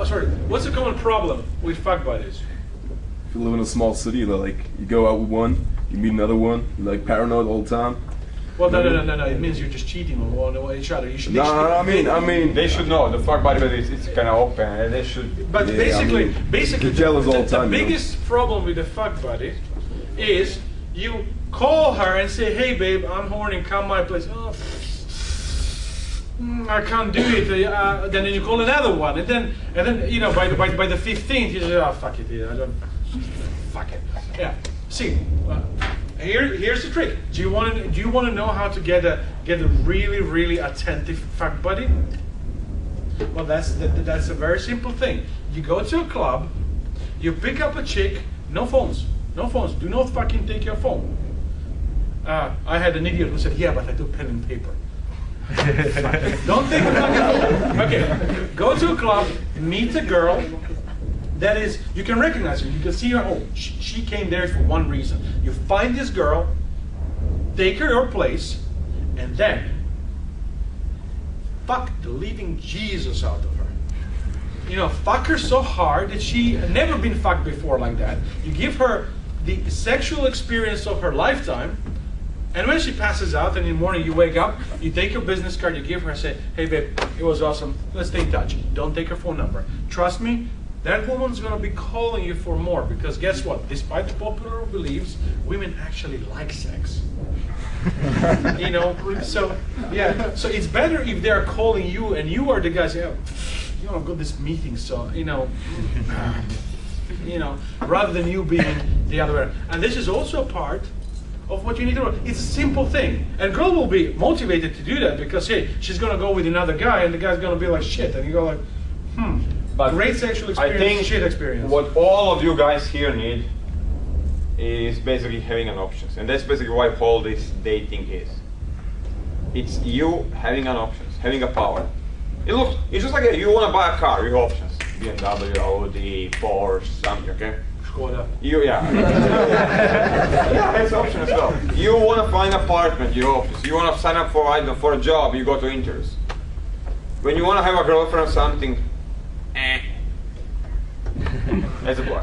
word? What's a common problem with fuck buddies? If you live in a small city, like you go out with one, you meet another one, you're like paranoid all the time. Well, no. It means you're just cheating on each other. You should. No, I mean, They should know the fuck body, but it's kind of open. And they should. But Yeah, basically, I mean, basically, you're jealous all the time, you know. biggest problem with the fuck buddy is you call her and say, "Hey, babe, I'm horny. Come my place." Oh, I can't do it. Then you call another one, and then by the 15th you say, "Oh, fuck it. I don't. Fuck it." Yeah. See. Here's the trick. Do you want to know how to get a really attentive fuck buddy? Well, that's a very simple thing. You go to a club, you pick up a chick. No phones. Do not fucking take your phone. I had an idiot who said, "Yeah, but I do pen and paper." Don't take a fucking phone. Okay, go to a club, meet a girl. That is, you can recognize her. You can see her. Oh, she came there for one reason. You find this girl, take her to her place, and then fuck the living Jesus out of her. Fuck her so hard that she never been fucked before like that. You give her the sexual experience of her lifetime, and when she passes out and in the morning you wake up, you take your business card, you give her and say, "Hey babe, it was awesome. Let's stay in touch." Don't take her phone number. Trust me, that woman's going to be calling you for more, because guess what? Despite the popular beliefs, women actually like sex. So yeah, so it's better if they're calling you and you are the guys. Yeah, I've got this meeting, so rather than you being the other way. And this is also a part of what you need to do. It's a simple thing, and girl will be motivated to do that because hey, she's going to go with another guy, and the guy's going to be like shit, and you go like, But great sexual experience, I think shit experience. what all of you guys here need is basically having an options, and that's basically why all this dating is. It's you having an options, having a power. It's just like you want to buy a car, you have options: BMW, Audi, Porsche, something. Okay. Skoda. Yeah, that's option as well. You want to find an apartment, you have options. You want to sign up for a job, you go to interviews. When you want to have a girlfriend or something. That's a boy.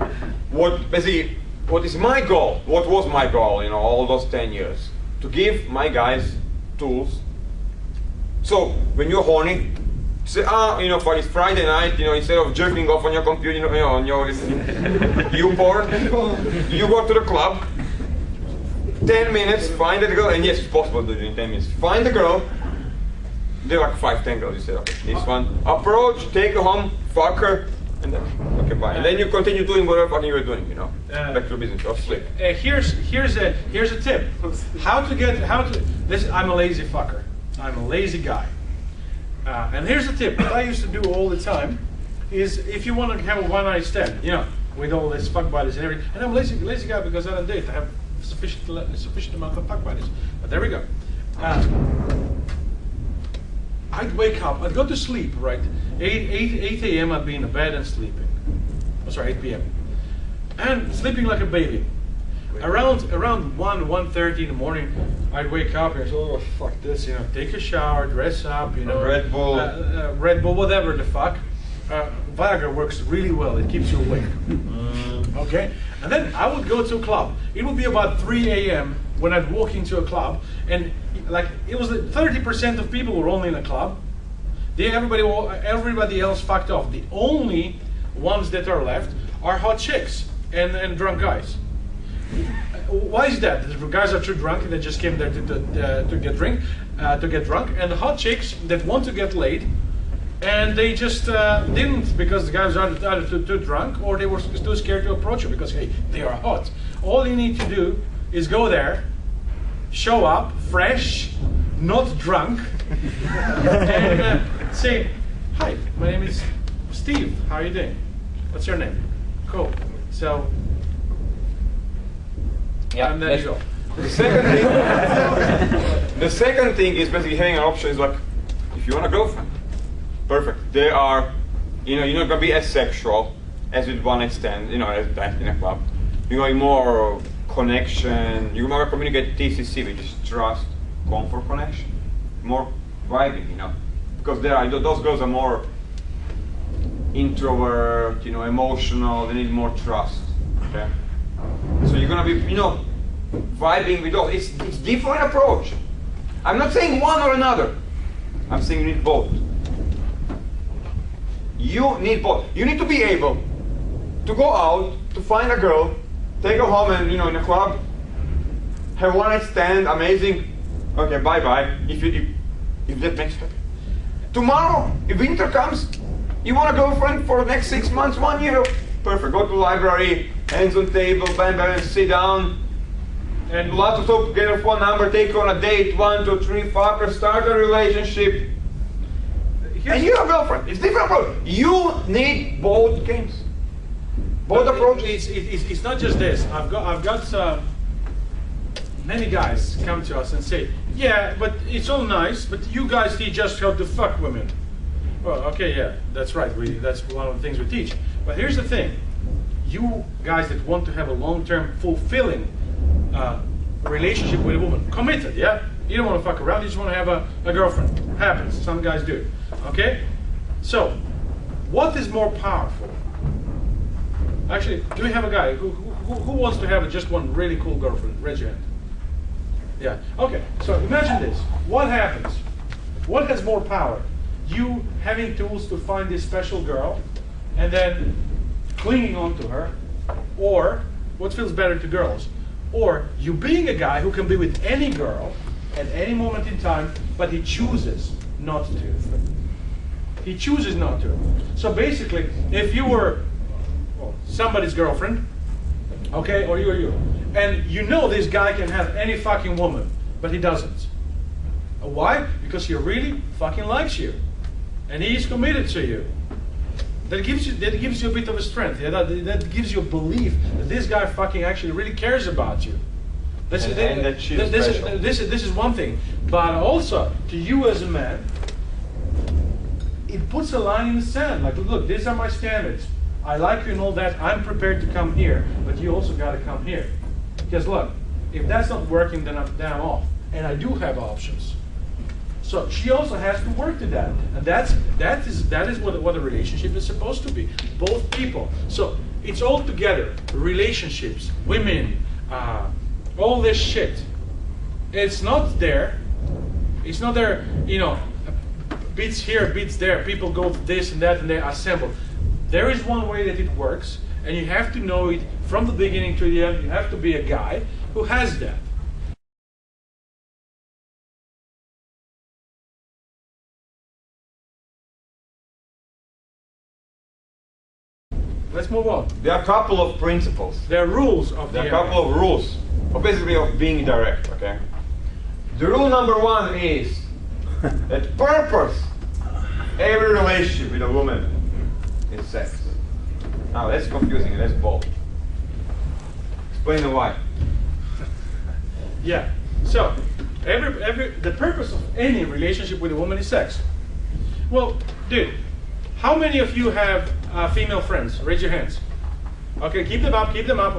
What basically what is my goal? What was my goal? You know, all those 10 years, to give my guys tools. So when you're horny, say, you know, for it's Friday night, you know, instead of jerking off on your computer, you know, on your YouPorn, you go to the club. 10 minutes, find the girl, and yes, it's possible to do it in 10 minutes. Find the girl. There are like 5, 10 girls. You say, okay, this one. Approach, take her home, fuck her, and then okay, bye. And then you continue doing whatever fucking you're doing, you know. Back to business or sleep. Here's a tip. How to this? I'm a lazy fucker. I'm a lazy guy. And here's a tip. What I used to do all the time is, if you want to have a one-night stand, you know, with all this fuck buddies and everything. And I'm a lazy guy because I don't date. I have sufficient amount of fuck buddies. But there we go. I'd wake up. I'd go to sleep. Right, 8 a.m. I'd be in the bed and sleeping. Oh, sorry, 8 p.m. And sleeping like a baby. Around 1:30 in the morning, I'd wake up and say, oh fuck this, you know, take a shower, dress up, you know, Red Bull, whatever the fuck. Viagra works really well. It keeps you awake. Okay, and then I would go to a club. It would be about 3 a.m. when I'd walk into a club, and like it was 30% of people were only in a club. Everybody else fucked off. The only ones that are left are hot chicks and drunk guys. Why is that? The guys are too drunk and they just came there to get drunk, and the hot chicks that want to get laid, and they just didn't, because the guys are either too drunk or they were too scared to approach you because, hey, they are hot. All you need to do is go there, show up fresh, not drunk, and say, hi, my name is Steve. How are you doing? What's your name? Cool. So. Yeah, and there you go. The second thing is basically having an option is like, if you want a girlfriend, perfect. They are, you know, you're not gonna be as sexual as with one night stand, you know, as that in a club. You're going more connection. You're more communicate TCC, which is trust, comfort, connection, more vibing, you know, because those girls are more introvert, you know, emotional. They need more trust. Okay. So you're gonna be, you know, vibing with all. It's different approach. I'm not saying one or another. I'm saying you need both. You need both. You need to be able to go out to find a girl, take her home, and, you know, in a club, have one night stand, amazing. Okay, bye bye. If that makes you happy. Tomorrow, if winter comes, you want a girlfriend for the next 6 months, 1 year. Perfect. Go to the library, hands on table, bam, bam, sit down, and lots of talk together, phone number, take her on a date, 1, 2, 3, 4, start a relationship. And you have a girlfriend. It's different approach. You need both games, both approaches. It's not just this. I've got many guys come to us and say, yeah, but it's all nice, but you guys teach us how to fuck women. Well, okay, yeah, that's right. That's one of the things we teach. But here's the thing. You guys that want to have a long-term, fulfilling relationship with a woman, committed, yeah? You don't want to fuck around, you just want to have a girlfriend. Happens, some guys do. Okay? So, what is more powerful? Actually, do we have a guy who wants to have just one really cool girlfriend? Raise your hand. Yeah, okay, so imagine this. What happens? What has more power? You having tools to find this special girl and then clinging on to her, or what feels better to girls? Or you being a guy who can be with any girl at any moment in time, but he chooses not to. He chooses not to. So basically, if you were somebody's girlfriend, okay, or you, and you know this guy can have any fucking woman, but he doesn't. Why? Because he really fucking likes you, and he's committed to you. That gives you a bit of a strength. Yeah? That gives you a belief that this guy fucking actually really cares about you. This is one thing. But also, to you as a man, it puts a line in the sand. Like, look, these are my standards. I like you and all that. I'm prepared to come here, but you also got to come here. Because look, if that's not working, then I'm off. And I do have options. So she also has to work to that, and that is what a relationship is supposed to be. Both people. So it's all together. Relationships, women, all this shit. It's not there. It's not there, you know, beats here, beats there. People go to this and that and they assemble. There is one way that it works, and you have to know it from the beginning to the end. You have to be a guy who has that. Let's move on. There are a couple of principles. There are rules of the There are a couple of rules, or basically of being direct, okay? The rule number one is that purpose every relationship with a woman is sex. Now that's confusing and that's bold. Explain why. Yeah. So, the purpose of any relationship with a woman is sex. Well, dude, how many of you have female friends? Raise your hands. Okay, keep them up,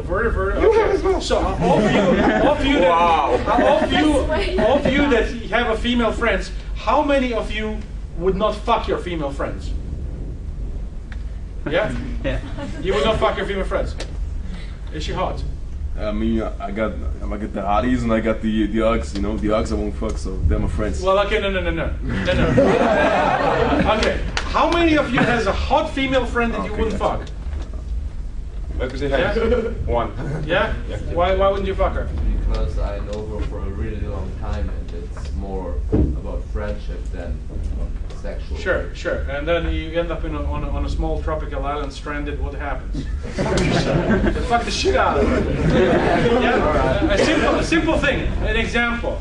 further. Okay. So all of you that have a female friends, how many of you would not fuck your female friends? Yeah? Yeah. You would not fuck your female friends. Is she hot? I mean, I got the hotties and I got the Uggs, you know, the Uggs I won't fuck, so they're my friends. Well, okay, no. Okay, how many of you has a hot female friend that you wouldn't fuck? Let me see hands. One. Yeah? Why wouldn't you fuck her? Because I know her for a really long time and it's more about friendship than sexual. Sure. And then you end up on a small tropical island stranded, what happens? Fuck the shit out of her. Yeah? A simple thing. An example.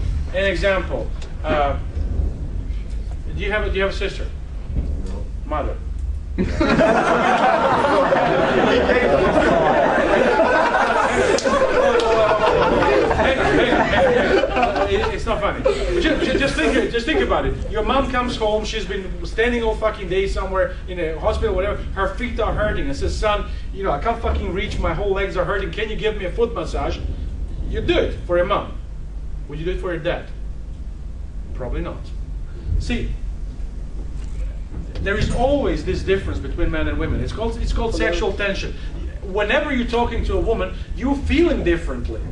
Do you have a sister? No. Mother. It's not funny. Just think about it. Your mom comes home. She's been standing all fucking day somewhere in a hospital, whatever. Her feet are hurting, and says, "Son, you know I can't fucking reach. My whole legs are hurting. Can you give me a foot massage?" You do it for your mom. Would you do it for your dad? Probably not. See, there is always this difference between men and women. It's called sexual tension. Whenever you're talking to a woman, you're feeling differently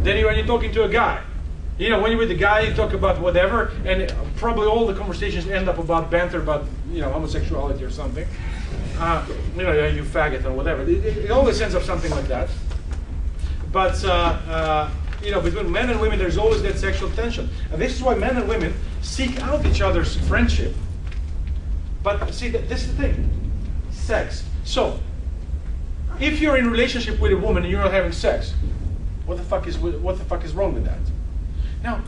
than when you're talking to a guy. You know, when you're with a guy, you talk about whatever, and probably all the conversations end up about banter about, you know, homosexuality or something. You know, you faggot or whatever. It always ends up something like that. But you know, between men and women, there's always that sexual tension, and this is why men and women seek out each other's friendship. But see, this is the thing: sex. So, if you're in a relationship with a woman and you're not having sex, what the fuck is wrong with that? Now,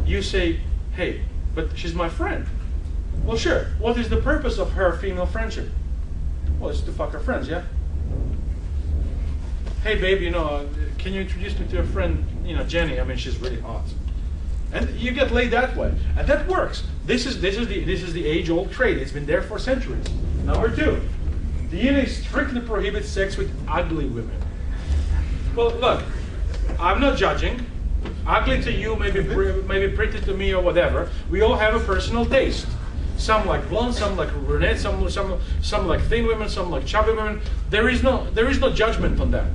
you say, "Hey, but she's my friend." Well, sure. What is the purpose of her female friendship? Well, it's to fuck her friends, yeah. Hey, babe, you know, can you introduce me to a friend? You know, Jenny. I mean, she's really hot. And you get laid that way, and that works. This is the age-old trait. It's been there for centuries. Number two, DNA strictly prohibits sex with ugly women. Well, look, I'm not judging. Ugly to you, maybe pretty to me, or whatever. We all have a personal taste. Some like blonde, some like brunette, some like thin women, some like chubby women. There is no judgment on that.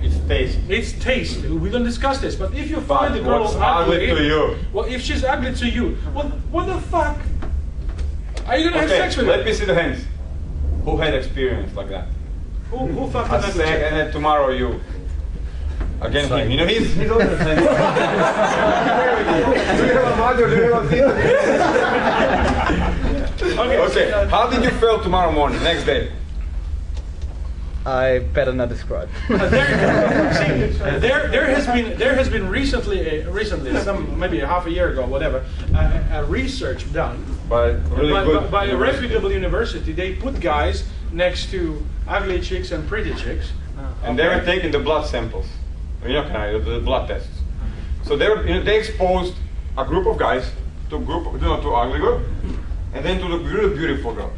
It's taste. It's taste. We don't discuss this, but if you find a girl ugly to you, well, if she's ugly to you, well, what the fuck? Are you gonna have sex with her? Let me see the hands. Who had experience like that? Who fucked an A ugly sec, chick? and then tomorrow you. Again him. You know, he's always the same. Do you have a mother? Do you have a sister? Okay. How did you feel tomorrow morning, next day? I better not describe. There has been recently, some maybe a half a year ago, whatever, a research done by a reputable university. They put guys next to ugly chicks and pretty chicks, and they were taking the blood samples. You know, the blood tests. So they exposed a group of guys to ugly girl, and then to the really beautiful girl,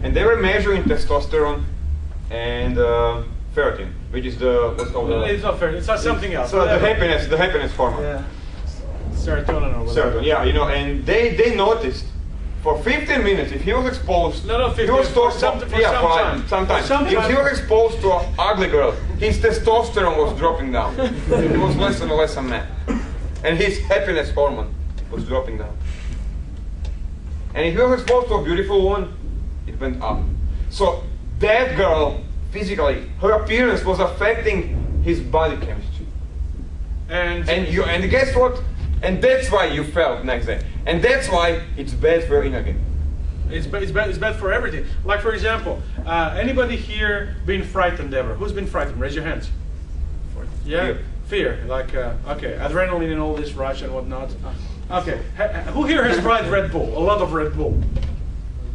and they were measuring testosterone and ferritin, which is what's called it's not ferritin. It's something else. So the happiness hormone. Yeah. Serotonin or whatever. Serotonin, yeah, you know, and they noticed for 15 minutes, if he was exposed, No, 15 he was for exposed some sometimes. time. If he was exposed to an ugly girl, his testosterone was dropping down. He was less and less a man, and his happiness hormone was dropping down. And if he was exposed to a beautiful woman, it went up. So that girl, physically, her appearance was affecting his body chemistry. And guess what? And that's why you felt next day. And that's why it's bad for your inner game. It's bad for everything. Like for example, anybody here been frightened ever? Who's been frightened? Raise your hands. Yeah, fear. Like okay, adrenaline and all this rush and whatnot. Okay, who here has tried Red Bull? A lot of Red Bull.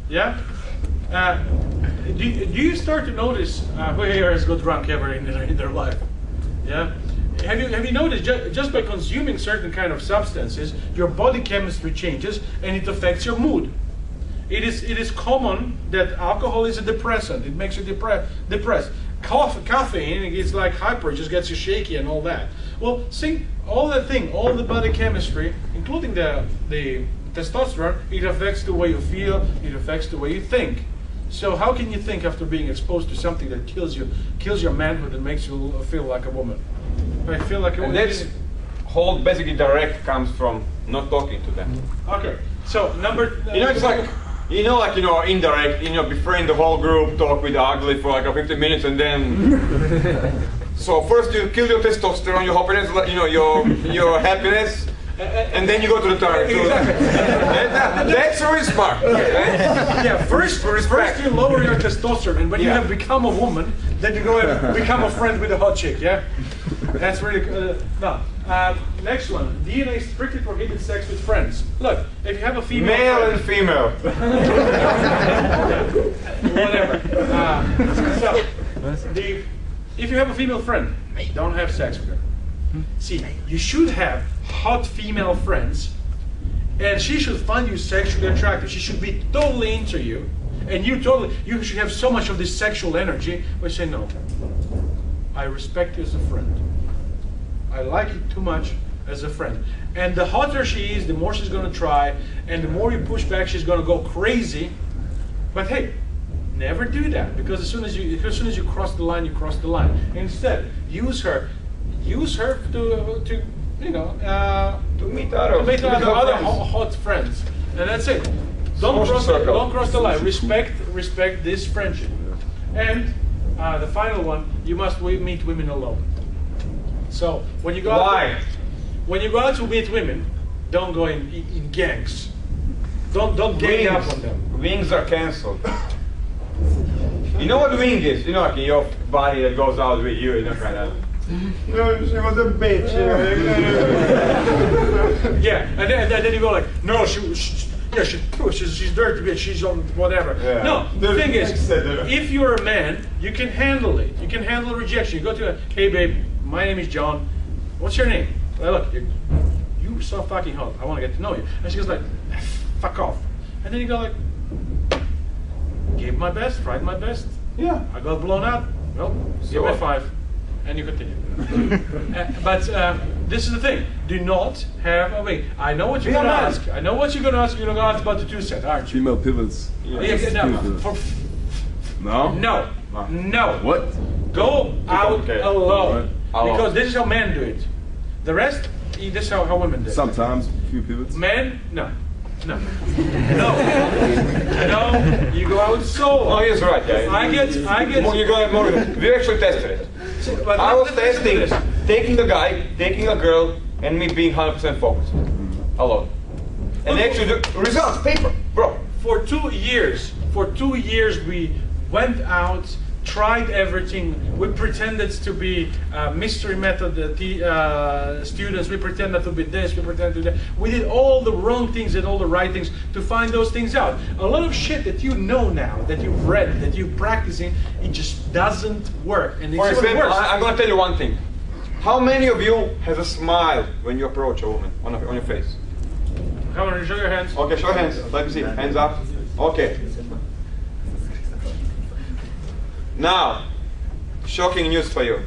Yeah. Do you start to notice who here has got drunk ever in their life? Yeah. Have you noticed just by consuming certain kind of substances, your body chemistry changes and it affects your mood. It is common that alcohol is a depressant. It makes you depressed. Caffeine is like hyper, it just gets you shaky and all that. Well, see, all the body chemistry, including the testosterone, it affects the way you feel, it affects the way you think. So how can you think after being exposed to something that kills your manhood and makes you feel like a woman? I feel like a woman. And that's whole basically direct comes from not talking to them. Okay, so it's like indirect, befriend the whole group, talk with the ugly for like 15 minutes and then so first you kill your testosterone, your happiness, your happiness, and then you go to the target. That's really smart. Yeah, first you lower your testosterone, and when you have become a woman, then you go and become a friend with a hot chick, yeah? That's really good. Next one. DNA strictly prohibits sex with friends. Look, if you have a female Male and female. Whatever. If you have a female friend, don't have sex with her. See, you should have hot female friends, and she should find you sexually attractive. She should be totally into you, and you should have so much of this sexual energy. But say no. I respect you as a friend. I like you too much as a friend. And the hotter she is, the more she's going to try, and the more you push back, she's going to go crazy. But hey, never do that, because as soon as you cross the line, you cross the line. Instead, use her to meet other hot friends, and that's it. Don't cross the line. Respect this friendship. And the final one, you must meet women alone. So when you go out, to meet women, don't go in gangs. Don't gang up on them. Wings are cancelled. You know what wing is? Like in your body that goes out with you, kind of. No, she was a bitch. Yeah, and then you go like, no, she's dirty bitch, she's on whatever. Yeah. No, the thing is, if you're a man, you can handle it. You can handle rejection. You go to hey babe, my name is John. What's your name? Well, look, you're so fucking hot. I want to get to know you. And she goes like, fuck off. And then you go like, gave my best, tried my best. Yeah. I got blown out. Well, give me 5. And you continue. But this is the thing. Do not have a wing. I know what you're going to ask. You're going to ask about the 2-set, aren't you? Female pivots. No. No. What? Go out alone. Because this is how men do it. The rest, this is how women do it. Sometimes, a few pivots. Men, no. No, you go out solo. Oh, he's right. Yeah. I get. You go out more. We actually tested it. But I was testing taking a guy, taking a girl, and me being 100% focused, alone. And actually, the results, paper, bro. For 2 years, we went out, tried everything. We pretended to be mystery method students. We pretended to be this. We pretended to that. We did all the wrong things and all the right things to find those things out. A lot of shit that you know now, that you've read, that you're practicing, it just doesn't work. And it's For example, worse. I'm going to tell you one thing. How many of you has a smile when you approach a woman on your face? Come on, show your hands. Okay, show your hands. Let me see. Hands up. Okay. Now, shocking news for you.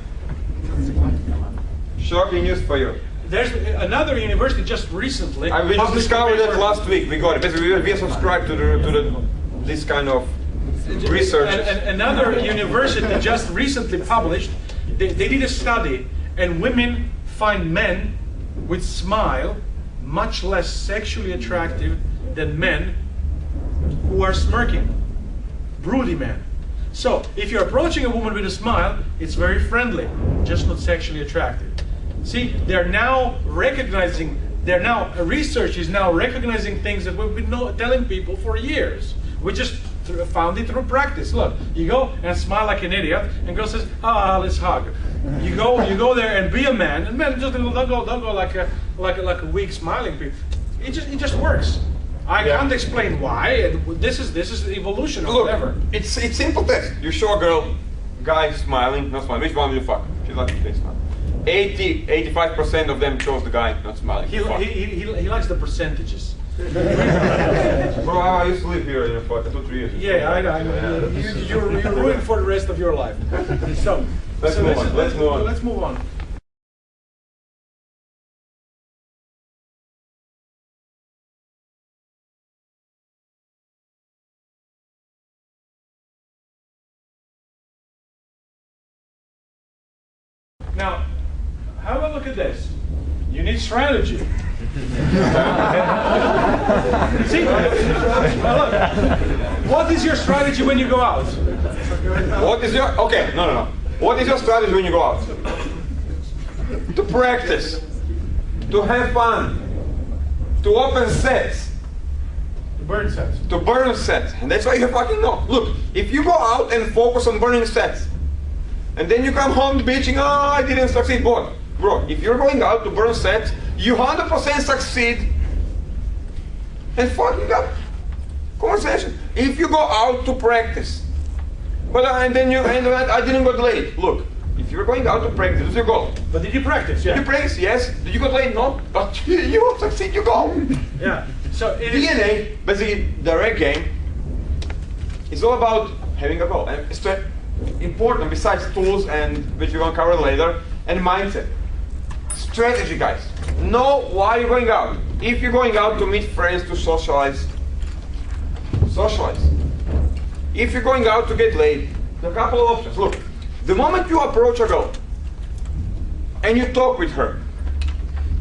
Shocking news for you. there's another university just recently. We just published a discovered that paper- last week. We got it. Basically, we subscribed to this kind of research. Another university just recently published, they did a study, and women find men with smile much less sexually attractive than men who are smirking, broody men. So if you're approaching a woman with a smile, it's very friendly, just not sexually attractive. See, they're now recognizing, research is now recognizing things that we've been telling people for years. We just found it through practice. Look, you go and smile like an idiot, and girl says, "Ah, let's hug." You go there and be a man, and men just don't go like a weak smiling people. It just works. I can't explain why. This is the evolution or Look, whatever. it's simple test. You show a girl, guy smiling, not smiling. Which one will you fuck? She's like, this one. 85% of them chose the guy not smiling. He likes the percentages. Bro, I used to live here in for 2-3 years. Yeah, I know. You're ruined for the rest of your life. So Let's move on. Let's move on. Now, have a look at this. You need strategy. See? Now look. What is your strategy when you go out? What is your no. What is your strategy when you go out? To practice, to have fun, to open sets, Burn sets. to burn sets, and that's why you fucking know. Look, if you go out and focus on burning sets, and then you come home bitching, "Oh, I didn't succeed," bro. If you're going out to burn sets, you 100% succeed, and fucking up conversation. If you go out to practice, but I didn't get late. Look, if you're going out to practice, that's your goal. But did you practice? Yeah. You practice, yes. Did you get late? No. But you will succeed. You go. Yeah. So it is. DNA, basically, the reg game, is all about having a goal, and it's important besides tools, and which we're gonna cover later, and mindset. Strategy, guys. Know why you're going out. If you're going out to meet friends to socialize. If you're going out to get laid, there are a couple of options. Look, the moment you approach a girl and you talk with her,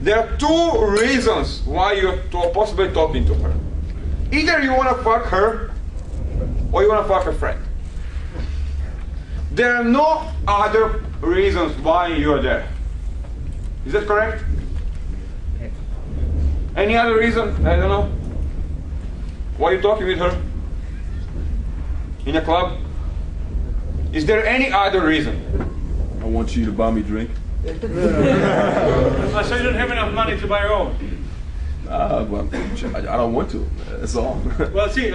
there are two reasons why you're possibly talking to her. Either you want to fuck her or you want to fuck a friend. There are no other reasons why you're there. Is that correct? Any other reason? I don't know. Why are you talking with her? In a club? Is there any other reason? I want you to buy me a drink. So you don't have enough money to buy your own. Well, I don't want to. That's all. Well, see,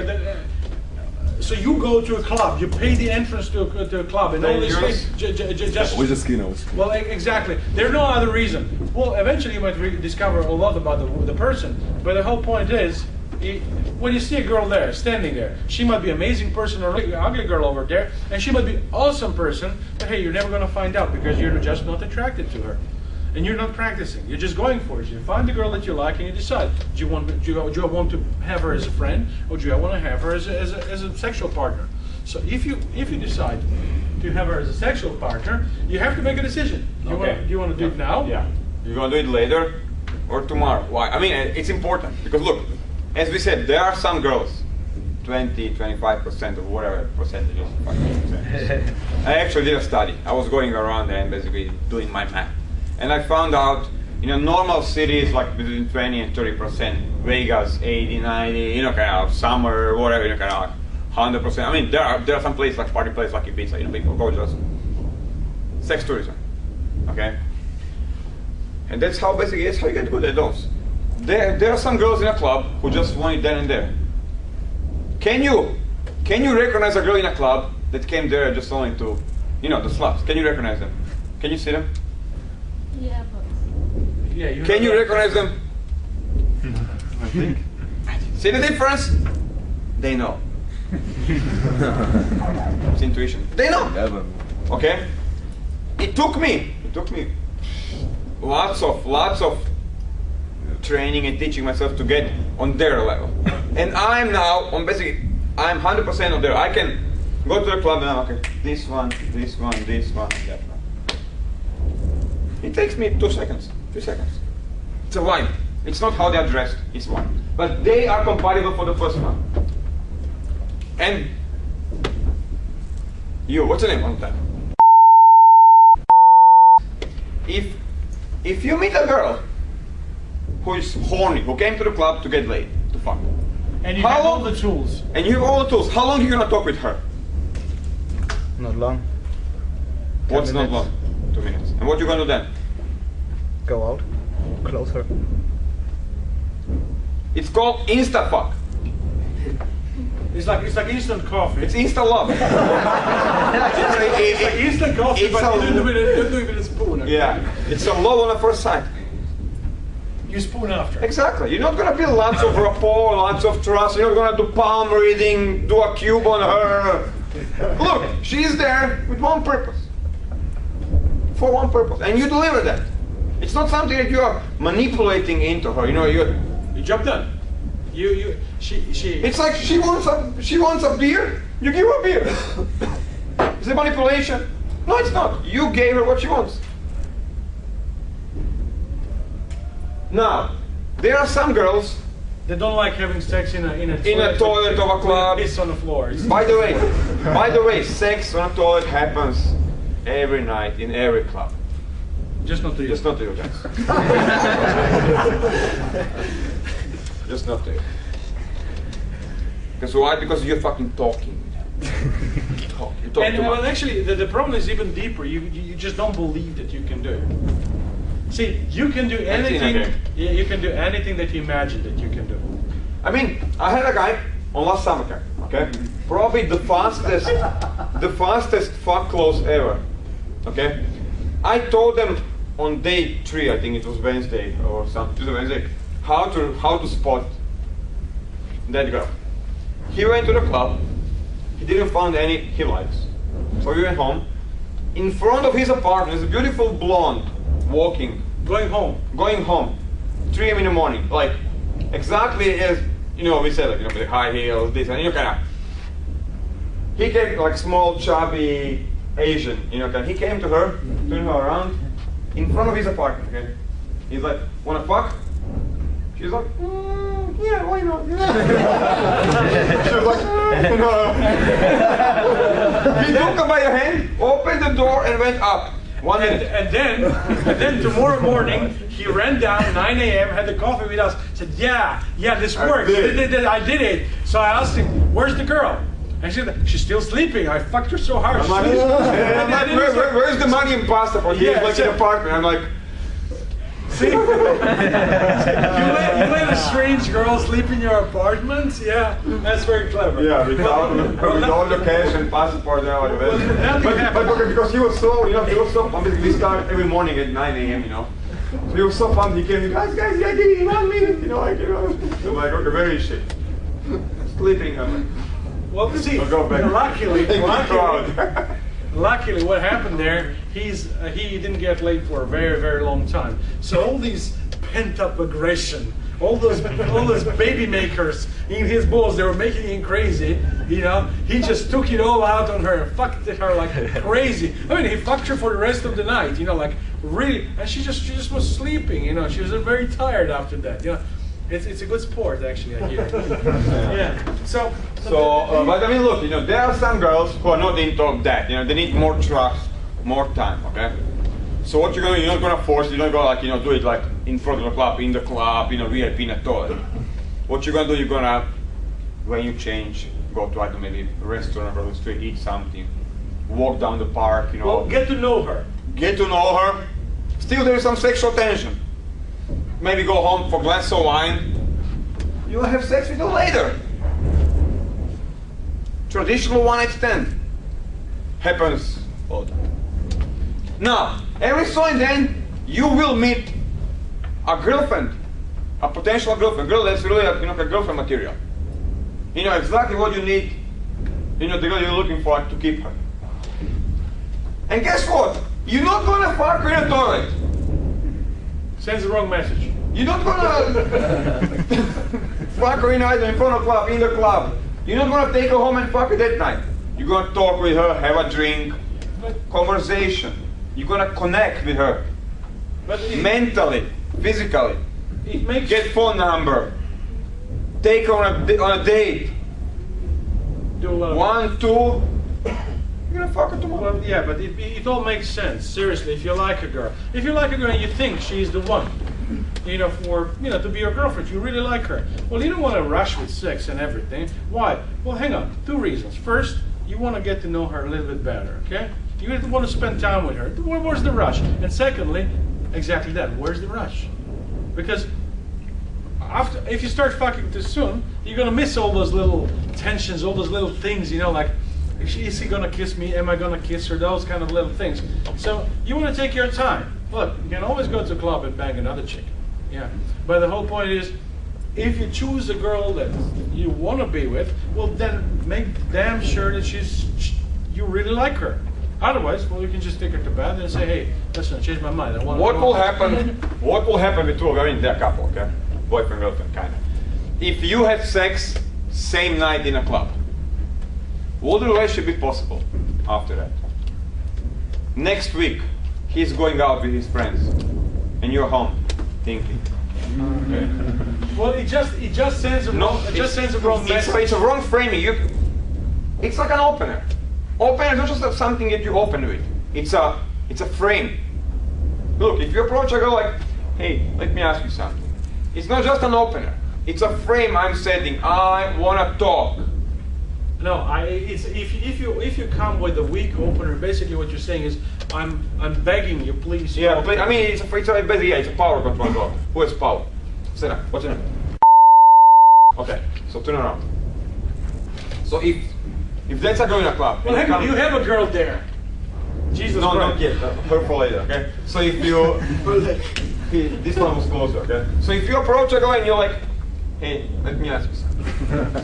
so you go to a club, you pay the entrance to a club, and all these things. Just We're just kidding. well, exactly. There's no other reason. Well, eventually you might discover a lot about the person, but the whole point is, when you see a girl there, standing there, she might be an amazing person or an ugly girl over there, and she might be an awesome person, but hey, you're never going to find out because you're just not attracted to her. And you're not practicing. You're just going for it. You find the girl that you like, and you decide: do I want to have her as a friend, or do I want to have her as a sexual partner? So if you decide to have her as a sexual partner, you have to make a decision. Do you want to do it now? Yeah. You're gonna do it later or tomorrow. Why? I mean, it's important because look, as we said, there are some girls, 20-25% or whatever percentages. I actually did a study. I was going around and basically doing my math. And I found out, normal cities like between 20 and 30%, Vegas 80, 90, kind of summer, whatever, kind of 100%. I mean, there are some places like party places like Ibiza, people go just sex tourism, okay? And that's how basically you get good at those. There are some girls in a club who just want it then and there. Can you recognize a girl in a club that came there just only to, the sluts? Can you recognize them? Can you see them? Yeah, but Yeah. Can you recognize them? I think. See the difference? They know. It's intuition. They know. Never. Okay? It took me lots of training and teaching myself to get on their level. And I'm now on basically, I'm 100% on there. I can go to the club and I'm okay, this one, that one. It takes me 2 seconds, 3 seconds. It's a vibe. It's not how they are dressed, it's one. But they are compatible for the first one. And you, what's your name on that? If you meet a girl who is horny, who came to the club to get laid, to fuck, And you have all the tools. and you have all the tools, how long are you gonna talk with her? Not long. What's not minutes. long? 2 minutes. And what you gonna do then? Go out. Close her. It's called insta fuck. It's like instant coffee. It's insta love. It's like instant coffee, it's but a- you don't do it with a spoon. Okay? Yeah, it's a love on the first sight. You spoon after. Exactly. You're not gonna build lots of rapport, lots of trust. You're not gonna do palm reading, do a cube on her. Look, she's there with one purpose. For one purpose, and you deliver that. It's not something that you are manipulating into her. You know, You job done. She. It's like she wants a beer. You give her a beer. Is it manipulation? No, it's not. You gave her what she wants. Now, there are some girls. They don't like having sex in a toilet of a club. Piss on the floor. It's- By the way, sex on a toilet happens every night in every club. Just not to you. Just not to you guys. Just not to you. Because why? Because you're fucking talking. You talk And too well, much. actually, the problem is even deeper. You just don't believe that you can do it. See, you can do anything. okay. Yeah, you can do anything that you imagine that you can do. I mean, I had a guy on last summer camp, okay? Probably the fastest fuck close ever, okay? I told them on day 3, I think it was Wednesday or something, Tuesday, Wednesday, how to spot that girl. He went to the club, he didn't find any he likes. So he went home. In front of his apartment is a beautiful blonde walking, Going home. 3 a.m. in the morning, like exactly as we said, like with the high heels, this, and he came like small, chubby Asian, he came to her, turned her around, in front of his apartment. Okay, he's like, "Wanna fuck?" She's like, "Yeah, why not?" She was like, "No." He took her by the hand, opened the door, and went up. 1 minute. And then tomorrow morning he ran down 9 a.m. had the coffee with us. Said, "Yeah, this works. I did it." So I asked him, "Where's the girl?" And she said, "She's still sleeping. I fucked her so hard." I'm like, where's the money in pasta for you? Yeah, Like in the apartment. I'm like, See? you let a strange girl sleep in your apartment? Yeah, that's very clever. yeah, with all the cash and passport and all of it. But okay, because he was so, pumped. We start every morning at 9 a.m. So he was so pumped. He came, guys, yeah, give me 1 minute. I'm like, okay, where is she? Sleeping. I'm like, Well, see, I'll go back. luckily, what happened there, he didn't get laid for a very, very long time. So all these pent-up aggression, all those baby makers in his balls, they were making him crazy. He just took it all out on her and fucked her like crazy. I mean, he fucked her for the rest of the night. Like really, and she just was sleeping. She was very tired after that. It's a good sport, actually, I hear. Yeah. So, but I mean, look, there are some girls who are not into that. They need more trust, more time. Okay. So what you're not gonna force. You're not gonna do it like in front of the club, in the club, VIP in a toilet. What you're gonna do? You're gonna, when you change, go to maybe a restaurant or the street, eat something, walk down the park. well, get to know her. Get to know her. Still, there is some sexual tension. Maybe go home for a glass of wine. You'll have sex with her later. Traditional one-night stand happens all the time. Now, every so and then, you will meet a girlfriend, a potential girlfriend, girl that's really a girlfriend material. Exactly what you need. The girl you're looking for to keep her. And guess what? You're not gonna fuck her in a toilet. Sends the wrong message. You're not gonna fuck her in front of club, in the club. You're not gonna take her home and fuck her that night. You're gonna talk with her, have a drink, conversation. You're gonna connect with her. But Mentally, physically. it makes Get phone number. Take her on a date. do a lot of 1, 2. You're gonna fuck her tomorrow. Well, yeah, but it all makes sense. Seriously, if you like a girl, and you think she's the one, to be your girlfriend, you really like her. Well, you don't want to rush with sex and everything. Why? Well, hang on. 2 reasons. First, you want to get to know her a little bit better. Okay? You want to spend time with her. Where's the rush? And secondly, exactly that. Where's the rush? Because if you start fucking too soon, you're gonna miss all those little tensions, all those little things, like, is he gonna kiss me? Am I gonna kiss her? Those kind of little things. So you want to take your time. Look, you can always go to a club and bang another chick. Yeah. But the whole point is, if you choose a girl that you want to be with, well, then make damn sure that you really like her. Otherwise, well, you can just take her to bed and say, hey, listen, I changed my mind. What will happen with two of them in their couple, okay? Boyfriend, girlfriend, kind of. If you have sex same night in a club, will the relationship be possible after that? Next week, he's going out with his friends, and you're home thinking. Okay. Well, it just sends a wrong message. It's a wrong framing. It's like an opener. Opener is not just something that you open with. It's a frame. Look, if you approach a girl like, hey, let me ask you something. It's not just an opener. It's a frame I'm setting. I wanna talk. No, if you come with a weak opener, basically what you're saying is, I'm begging you, please. Yeah, please. I mean, it's a power control girl. Who has power? Sit down. What's your name? Okay, so turn around. So if that's a girl in a club, Well, you have a girl there. Jesus no, Christ. not yet. Her for later. Okay. So if you, this one was closer. Okay. So if you approach a girl and you're like, hey, let me ask you something.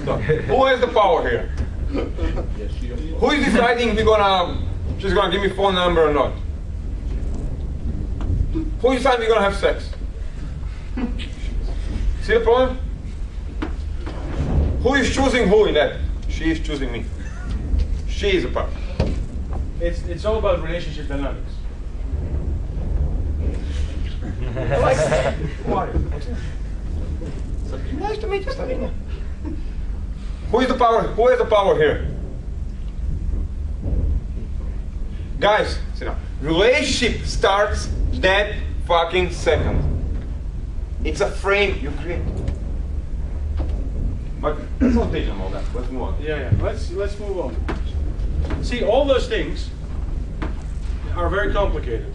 Stop. Who has the power here? Who is deciding if she's gonna give me phone number or not? Who is deciding we're gonna have sex? See the problem? Who is choosing who in that? She is choosing me. She is a part. It's all about relationship dynamics. Nice to meet you, Slavina. Who is the power? Who has the power here? Guys, sit down. Relationship starts that fucking second. It's a frame you create. But let's not teach them all that. Let's move on. Yeah. Let's move on. See, all those things are very complicated.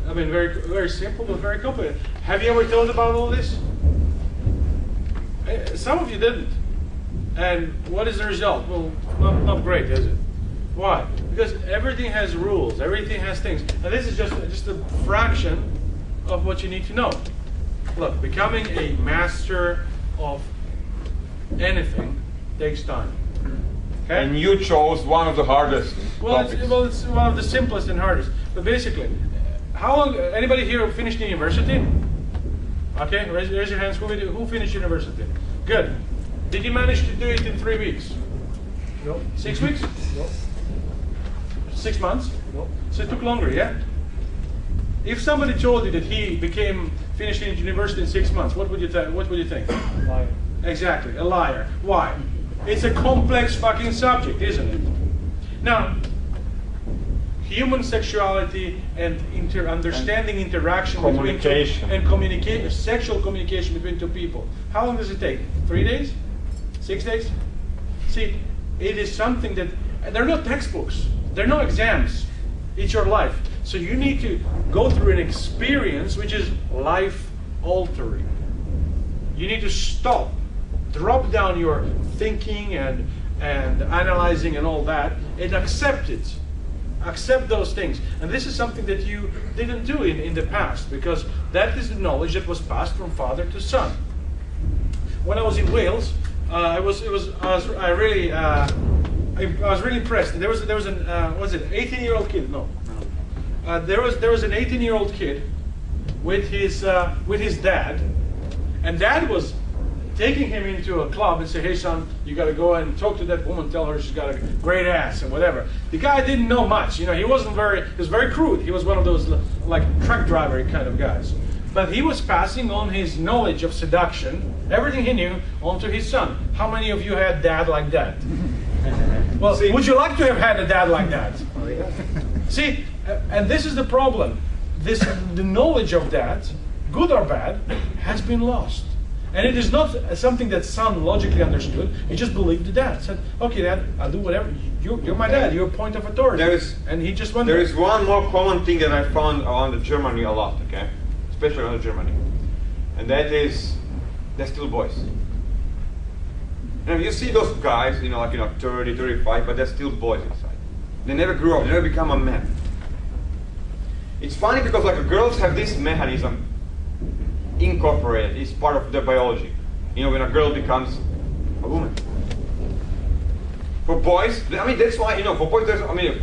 I mean, very, very simple, but very complicated. Have you ever thought about all this? Some of you didn't. And what is the result? Well, not great, is it? Why? Because everything has rules, everything has things. And this is just a fraction of what you need to know. Look, becoming a master of anything takes time. Okay? And you chose one of the hardest topics. It's one of the simplest and hardest. But basically, how long? Anybody here finished university? Okay, raise your hands. Who finished university? Good. Did you manage to do it in 3 weeks? No. 6 weeks? No. 6 months? No. So it took longer, yeah? If somebody told you that he finished in university in 6 months, what would you think? Liar. Exactly, a liar. Why? It's a complex fucking subject, isn't it? Now, human sexuality and understanding interaction Communication. between sexual communication between two people. How long does it take? 3 days? 6 days? See, it is something that they're not textbooks. They're not exams. It's your life. So you need to go through an experience which is life altering. You need to stop, drop down your thinking and analyzing and all that, and accept it. Accept those things. And this is something that you didn't do in the past, because that is the knowledge that was passed from father to son. When I was in Wales, I was really impressed. There was an 18-year-old kid. No, there was an 18-year-old kid with his dad, and dad was taking him into a club and say, "Hey son, you got to go and talk to that woman, tell her she's got a great ass and whatever." The guy didn't know much, he was very crude. He was one of those like truck driver kind of guys. But he was passing on his knowledge of seduction, everything he knew, onto his son. How many of you had dad like that? Well, would you like to have had a dad like that? See, and this is the problem. The knowledge of that, good or bad, has been lost. And it is not something that son logically understood. He just believed the dad. Said, "Okay, Dad, I'll do whatever. You're my dad. You're a point of authority." And he just went there is one more common thing that I found around Germany a lot, okay? Especially around Germany. And that is, they're still boys. You see those guys, 30, 35, but they're still boys inside. They never grew up, they never become a man. It's funny because girls have this mechanism incorporated, it's part of their biology. When a girl becomes a woman. For boys, that's why, for boys,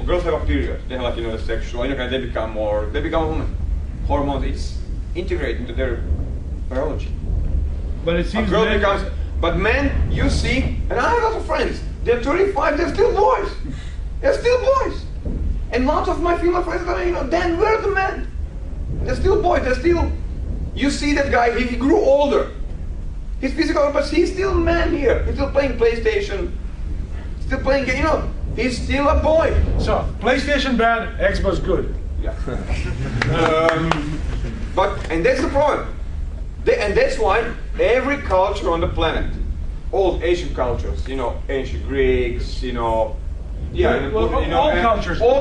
girls have a period. They have the sexual, they become a woman. Hormones, it's integrated into their biology. But it seems a girl becomes, but men, you see, and I have lots of friends, they're 35, they're still boys. They're still boys. And lots of my female friends are, Dan, where are the men? They're still boys, they're still, you see that guy, he grew older. He's physical, but he's still a man here. He's still playing PlayStation, still playing, he's still a boy. So, PlayStation bad, Xbox good. Yeah. And that's the problem. And that's why every culture on the planet, all Asian cultures, ancient Greeks, all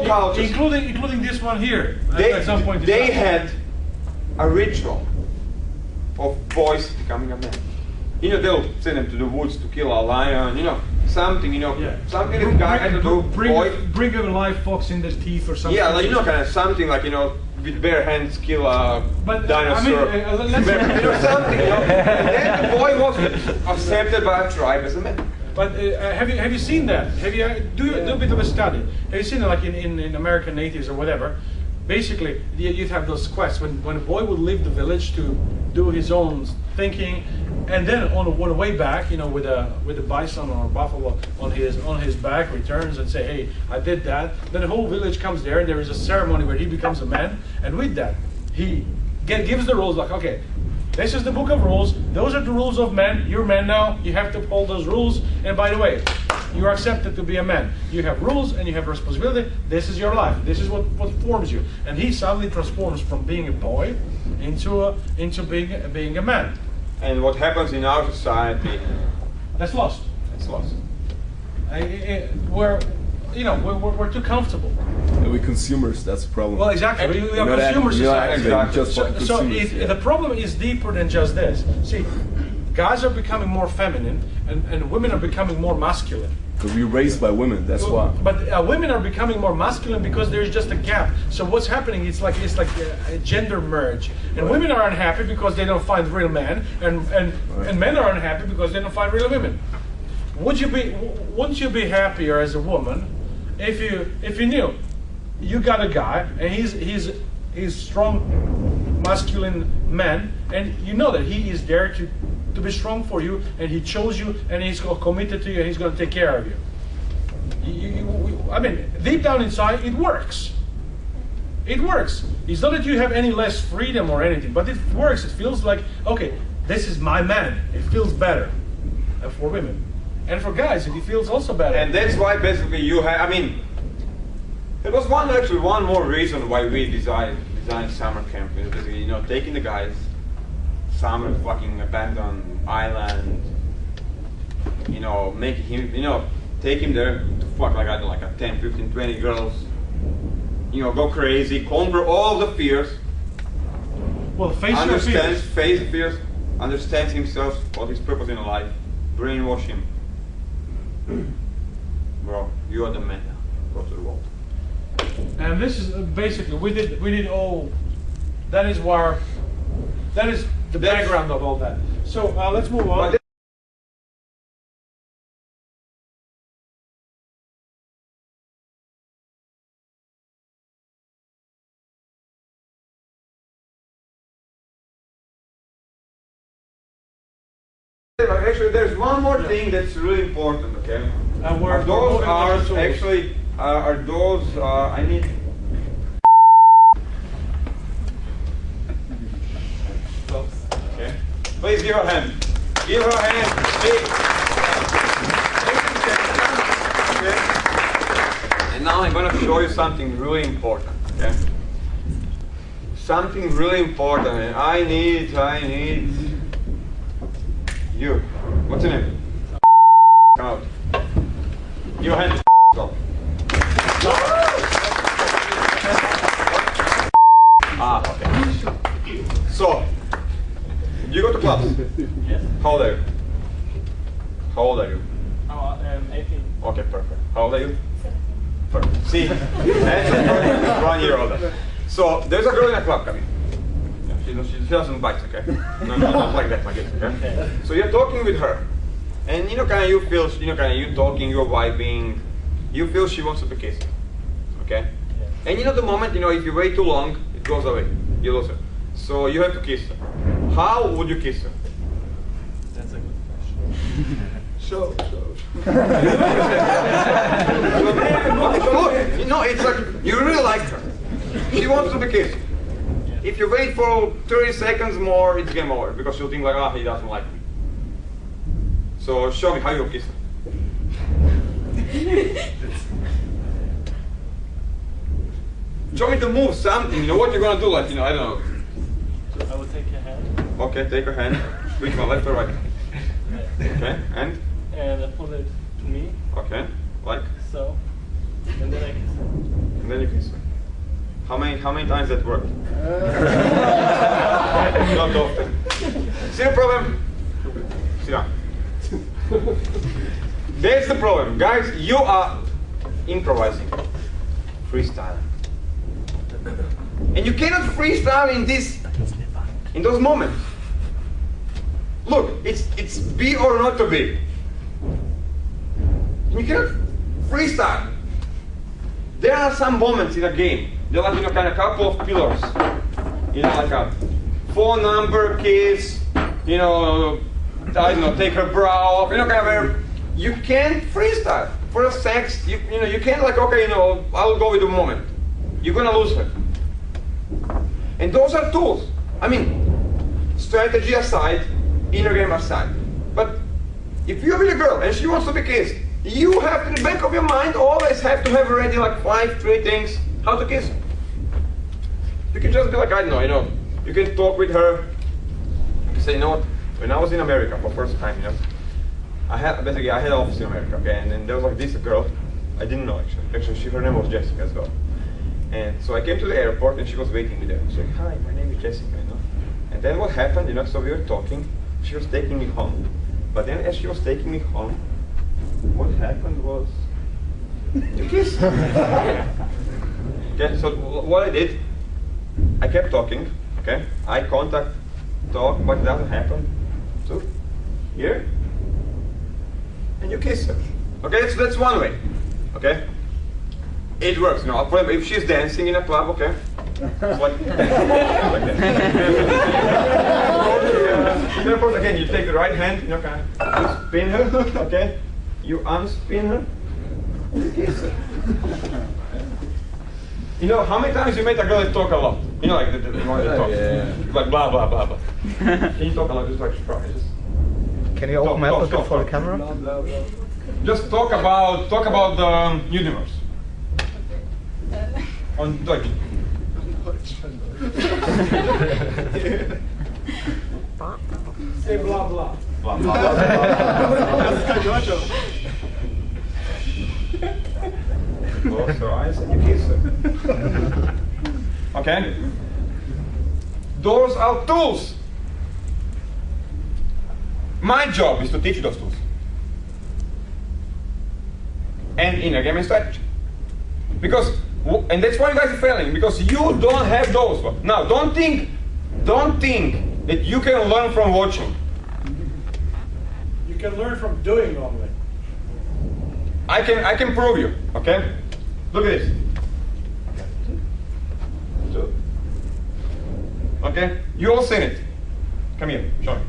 cultures, including this one here. At some point they had a ritual of boys becoming a man. They'll send them to the woods to kill a lion, something, something that guy had to do. Bring a live fox in the teeth or something. Yeah, kind of something with bare hands kill a dinosaur. Something, and then the boy was accepted by a tribe as a man. But have you seen that? Do a bit of a study? Have you seen it in American natives or whatever? Basically, you'd have those quests when a boy would leave the village to do his own thinking, and then on the way back, with a bison or a buffalo on his back, returns and say, "Hey, I did that." Then the whole village comes there, and there is a ceremony where he becomes a man, and with that, he gives the rules okay. This is the book of rules. Those are the rules of men. You're men now. You have to uphold those rules. And by the way, you are accepted to be a man. You have rules and you have responsibility. This is your life. This is what forms you. And he suddenly transforms from being a boy into being a man. And what happens in our society? That's lost. It's lost. We're too comfortable. And we consumers, that's the problem. Well, exactly. We are consumer society. Exactly. The problem is deeper than just this. See, guys are becoming more feminine, and women are becoming more masculine. Because we're raised by women, that's why. But women are becoming more masculine because there's just a gap. So what's happening? It's like a gender merge, and women are unhappy because they don't find real men, and men are unhappy because they don't find real women. Wouldn't you be happier as a woman if you knew you got a guy and he's strong, masculine man, and you know that he is there to be strong for you, and he chose you, and he's committed to you, and he's going to take care of you. Deep down inside, it works. It works. It's not that you have any less freedom or anything, but it works. It feels like, okay, this is my man. It feels better for women. And for guys, it feels also better. And that's why basically you have, there was one more reason why we designed summer camp. Is basically, taking the guys, summer fucking abandoned island, making him, take him there to fuck like 10, 15, 20 girls, go crazy, conquer all the fears. Well, face the fears, understands himself, what his purpose in life, brainwash him. Bro, you are the man now. Go to the world. And this is basically we did all. That is the background of all that. So let's move on. there, but actually there's one more thing that's really important, okay? Those are actually, I need... Okay. Please give her a hand. Give her a hand. Hey. Okay. And now I'm going to show you something really important, okay? Something really important, and I need you. What's your name? Come out. Give a hand. Go. Okay. So, you go to clubs? Yes. How old are you? How old are you? Oh, 18. Okay, perfect. How old are you? 17. Perfect. See? That's 1 year older. So, there's a girl in a club coming. Yeah, she doesn't bite, okay? No, not like that, like this, okay? So you're talking with her. And you feel, you talking, you're vibing. You feel she wants to be kissed. Okay? Yeah. And the moment, if you wait too long, it goes away. You lose her. So you have to kiss her. How would you kiss her? That's a good question. So look, it's like you really like her. She wants to be kissed. If you wait for 30 seconds more, it's game over because she'll think like, he doesn't like me. So show me how you'll kiss her. Show me to move something. What you're gonna do? Like, I don't know. I will take your hand. Okay, take her hand. Which one, left or right? Okay, and pull it to me. Okay, like so. And then I kiss her. And then you kiss her. How many times that worked? Not often. See the problem? Sit down. That's the problem, guys. You are improvising, freestyling, and you cannot freestyle in those moments. Look, it's be or not to be. You cannot freestyle. There are some moments in a game. They're like kind of couple of pillars. Like a phone number, kiss. I don't know, take her brow off. Kind of where you can't freestyle for a sex. You can't like I'll go with the moment. You're gonna lose her. And those are tools. I mean, strategy aside, inner game aside. But if you're with a girl and she wants to be kissed, you have in the back of your mind always have to have ready like 3 things how to kiss her. You can just be like, I don't know, you can talk with her. You can say, you know what? When I was in America for the first time, I had an office in America, okay, and then there was like this girl, I didn't know actually. Actually, her name was Jessica as well. And so I came to the airport and she was waiting me there. She's like, hi, my name is Jessica, And then what happened, so we were talking, she was taking me home. But then as she was taking me home, what happened was, you kissed. Okay, so what I did, I kept talking, okay, eye contact, talk, but it doesn't happen. So, here, and you kiss her. Okay, so that's one way, okay? It works, if she's dancing in a club, okay? It's like that. Again, you take the right hand, you spin her, okay? You unspin her, and you kiss her. How many times you made a girl talk a lot? Like the one that talks. Like blah, blah, blah, blah. Can you talk a lot? Just like surprise. Can you open my up for the camera? Blah, blah, blah. Just talk about the universe. On Deutsch. Say blah blah. Blah, blah, blah, blah. Close her eyes and you kiss her. Okay? Those are tools. My job is to teach you those tools. And inner game and strategy. And that's why you guys are failing, because you don't have those. Now, don't think that you can learn from watching. You can learn from doing only. I can prove you, okay? Look at this. Okay? You all seen it. Come here, show me.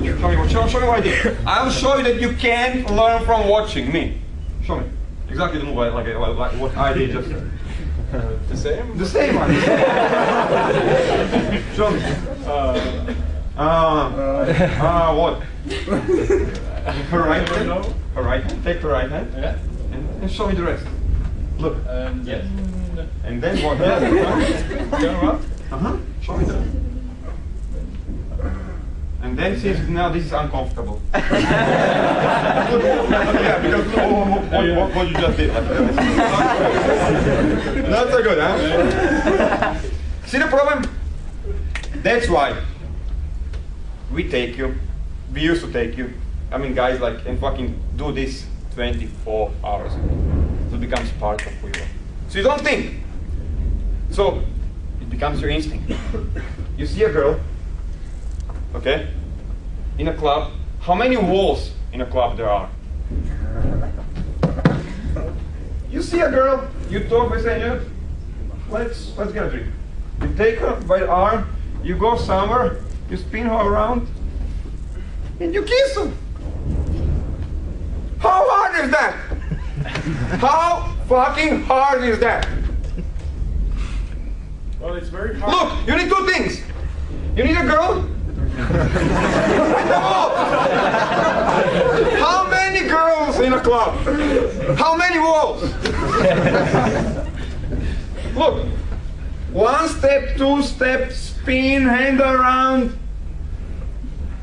Show me what I did. I'll show you that you can't learn from watching me. Show me. Exactly the move like what I did just. The same? The same one. Show me. What? Her right hand. Her right hand. Take her right hand. Yeah. And show me the rest. Look. Yes. And then what? Turn around. Show me the rest. And then since now this is uncomfortable. Yeah, because what you just did. Not so good, huh? See the problem? That's why we take you. We used to take you. I mean, guys like and fucking do this 24 hours. So it becomes part of who you are. So you don't think. So it becomes your instinct. You see a girl. Okay? In a club, how many walls in a club there are? You see a girl, you talk with her, let's get a drink. You take her by the arm, you go somewhere, you spin her around, and you kiss her. How hard is that? How fucking hard is that? Well, it's very hard. Look, you need two things. You need a girl. How many girls in a club? How many walls? Look, 1 step, 2 step, spin, hand around.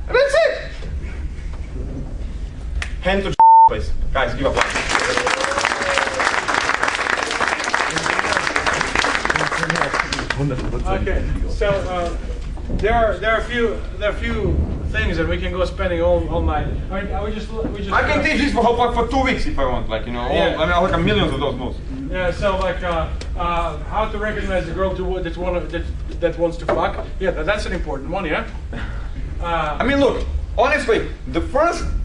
And that's it. Hand to please. Guys, give applause. Okay, so there are a few things that we can go spending all night. I mean, we just. I can teach this for 2 weeks if I want, like you know. Yeah. I mean, like millions of those moves. Yeah, so like how to recognize a girl that wants to fuck. Yeah, that's an important one. Yeah. I mean, look, honestly,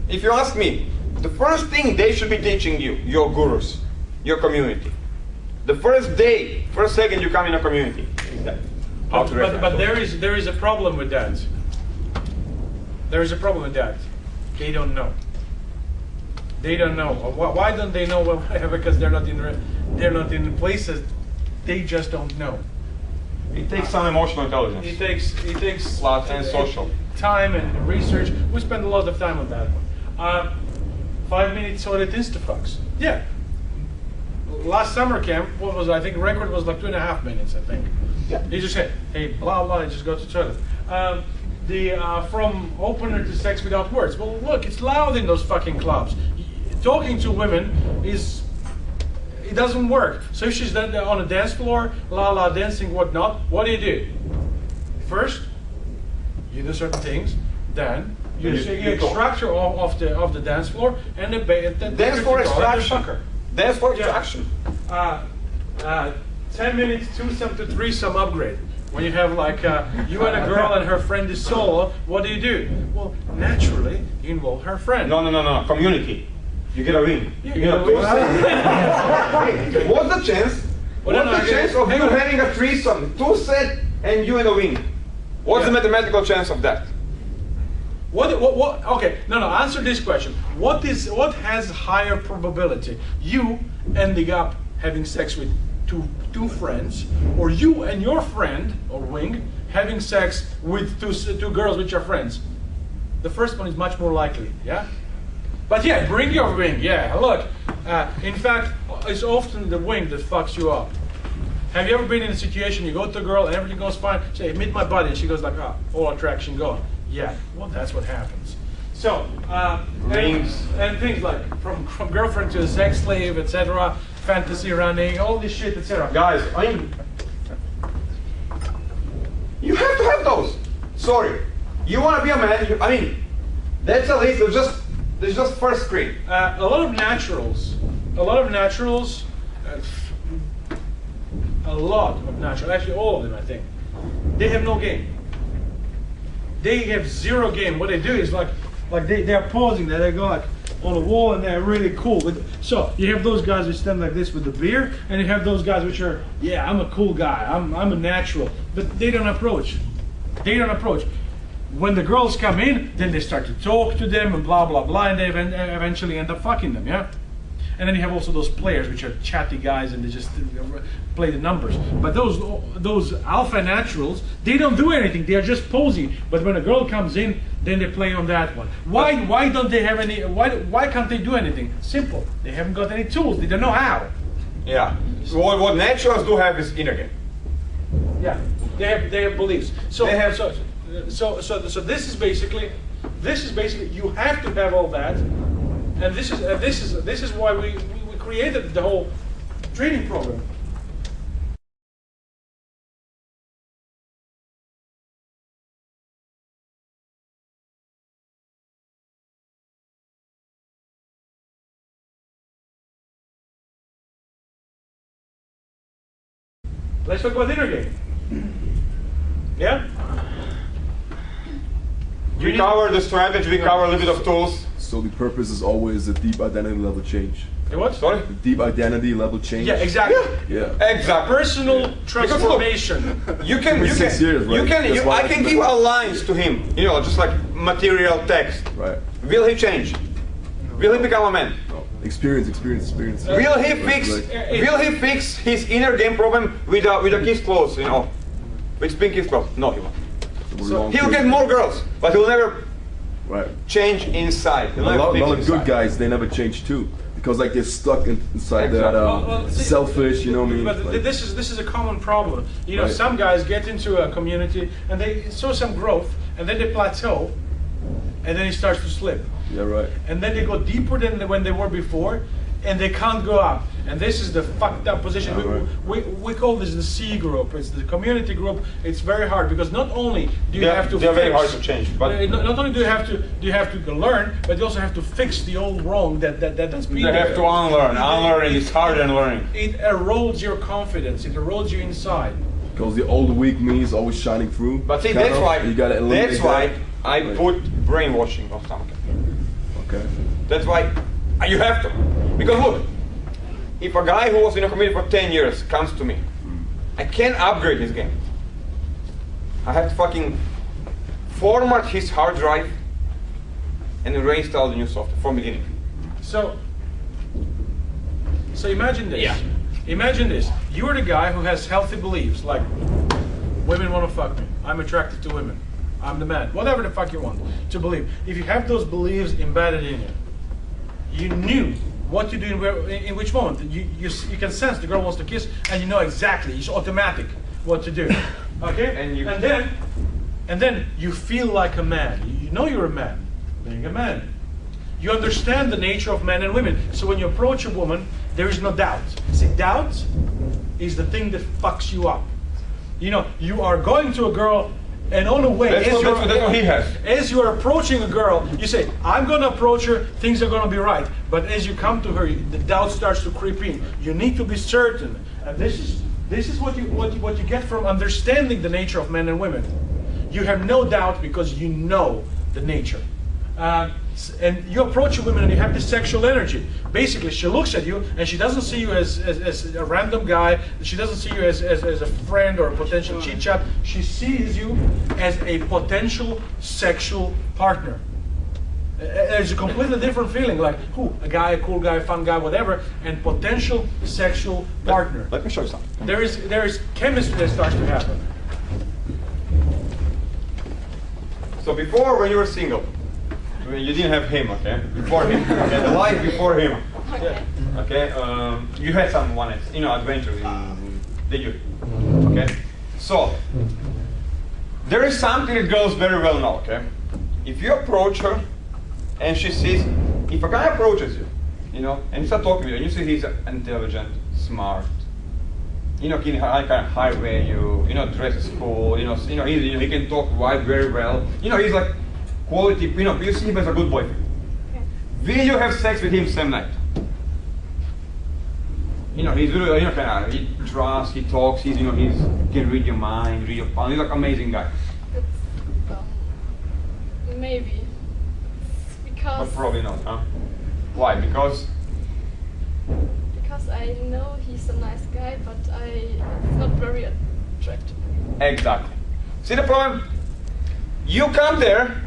if you ask me, the first thing they should be teaching you, your gurus, your community. The first second you come in a community is that. But there is a problem with that. There is a problem with that. They don't know. They don't know. Why don't they know? Well, because they're not in places. They just don't know. It takes some emotional intelligence. It takes lot and social time and research. We spend a lot of time on that one. 5 minutes what it is to fucks. Yeah. Last summer camp, what was I think record was like 2.5 minutes. I think. Yeah. He just said, "Hey, blah blah," I just go to the toilet. From opener to sex without words. Well, look, it's loud in those fucking clubs. Talking to women it doesn't work. So if she's on a dance floor, la dancing, whatnot, what do? First, you do certain things, then you extract her off the dance floor, and the dance floor extraction. Dance floor extraction. 10 minutes twosome to threesome upgrade. When you have like you and a girl and her friend is solo, what do? Well, naturally, you involve her friend. No. Community. You get a ring. Yeah, you get a ring. Hey, what's the chance? Well, what's the chance of you having a threesome, 2 set, and you in a ring? What's the mathematical chance of that? What? Okay, no. Answer this question. What has higher probability? You ending up having sex with two friends, or you and your friend or wing having sex with two girls which are friends? The first one is much more likely. Yeah. But yeah, bring your wing. Yeah. Look. In fact, it's often the wing that fucks you up. Have you ever been in a situation you go to a girl and everything goes fine? Say, meet my buddy, and she goes like, all attraction gone. Yeah, well, that's what happens. So, rings and things like from girlfriend to a sex slave, etc., fantasy running, all this shit, etc. Guys, I mean, you have to have those. Sorry, you want to be a man? I mean, that's a list. There's just first screen. A lot of naturals, actually all of them, I think, they have no game. They have zero game. What they do is like they're posing there. They go like on the wall and they're really cool. So you have those guys who stand like this with the beer, and you have those guys which are, yeah, I'm a cool guy. I'm a natural, but they don't approach. when the girls come in, then they start to talk to them and blah blah blah, and they eventually end up fucking them, yeah. And then you have also those players which are chatty guys and they just play the numbers. But those alpha naturals, they don't do anything. They are just posing. But when a girl comes in, then they play on that one. Why don't they have any? Why can't they do anything? Simple. They haven't got any tools. They don't know how. Yeah. What naturals do have is inner game. Yeah. They have beliefs. So They have- so this is basically you have to have all that. And this is why we created the whole training program. Let's talk about inner game. Yeah? We cover the strategy, we cover a little bit of tools. So the purpose is always a deep identity level change. The what? Sorry? The deep identity level change. Yeah, exactly. Yeah. Exactly. Personal transformation. You can, Every 6 years, right? That's why I can give a lines to him, you know, just like material text. Right. Will he change? Will he become a man? Experience. Will he fix his inner game problem with a kiss clothes, you know, with pink kiss clothes? No, he won't. So He'll get more girls, but he'll never right. change inside. He'll A never lot fix of good inside. guys, they never change too, because like they're stuck inside that Exactly. See, selfish, you know what I mean? But Like, this is a common problem. You know, Right. some guys get into a community and they show some growth, and then they plateau, and then it starts to slip, yeah, right. and then they go deeper than when they were before, and they can't go up. And this is the fucked up position. Yeah, We call this the C group. It's the community group. It's very hard because not only do you have to they're very hard fix, to change, but not only do you have to learn, but you also have to fix the old wrong that's been they there. have to unlearn. Unlearning is harder than learning. It erodes your confidence. It erodes you inside. Because the old weak me is always shining through. But see, kind that's of. why. You gotta eliminate That's why that. I Right. put brainwashing on stomach. Okay. That's why you have to. Because look, if a guy who was in a community for 10 years comes to me, I can't upgrade his game. I have to fucking format his hard drive and reinstall the new software from beginning. So imagine this. Yeah. Imagine this. You're the guy who has healthy beliefs, like women want to fuck me. I'm attracted to women. I'm the man. Whatever the fuck you want to believe. If you have those beliefs embedded in you, you knew what to do in which moment. You can sense the girl wants to kiss, and you know exactly. It's automatic what to do. Okay. And then you feel like a man. You know you're a man, being a man. You understand the nature of men and women. So when you approach a woman, there is no doubt. See, doubt is the thing that fucks you up. You know, you are going to a girl, and on the way, That's what he has. as you are approaching a girl, you say, I'm going to approach her, things are going to be right. But as you come to her, the doubt starts to creep in. You need to be certain. And this is what you get from understanding the nature of men and women. You have no doubt because you know the nature. And you approach a woman and you have this sexual energy. Basically, she looks at you and she doesn't see you as a random guy. She doesn't see you as a friend or a potential chit chat. She sees you as a potential sexual partner. It's a completely different feeling, like a guy, a cool guy, fun guy, whatever, and potential sexual partner. Let me show you something. There is chemistry that starts to happen. So before, when you were single, when you didn't have him, okay? Before him, okay? The life before him, Okay. okay? You had some adventures, did you? Okay? So, there is something that goes very well now, okay? If you approach her, and she sees, if a guy approaches you, and you start talking with you, and you see he's intelligent, smart, he can high value, dresses cool, he can talk very well, he's like quality, you see him as a good boyfriend. Okay. Will you have sex with him same night? He's really, he trusts, he talks, he can read your mind, read your palm, he's like amazing guy. Maybe. But probably not, huh? Why? Because I know he's a nice guy, but it's not very attractive. exactly. See the problem? You come there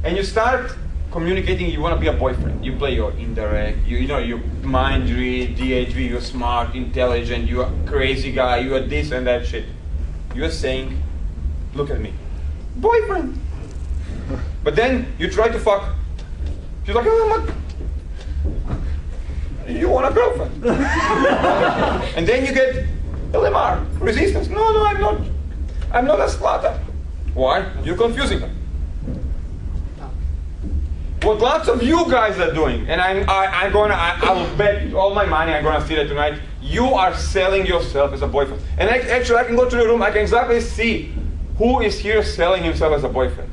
and you start communicating. You want to be a boyfriend. You play your indirect. You know, you mind read, DHV. You're smart, intelligent. You're a crazy guy. You are this and that shit. You are saying, look at me, boyfriend. But then you try to fuck. She's like, oh, I'm not. You want a girlfriend. And then you get LMR, resistance. No, I'm not. I'm not a slut. Why? You're confusing her. What lots of you guys are doing, and I will bet all my money I'm gonna see that tonight. You are selling yourself as a boyfriend. And actually, I can go to the room. I can exactly see who is here selling himself as a boyfriend.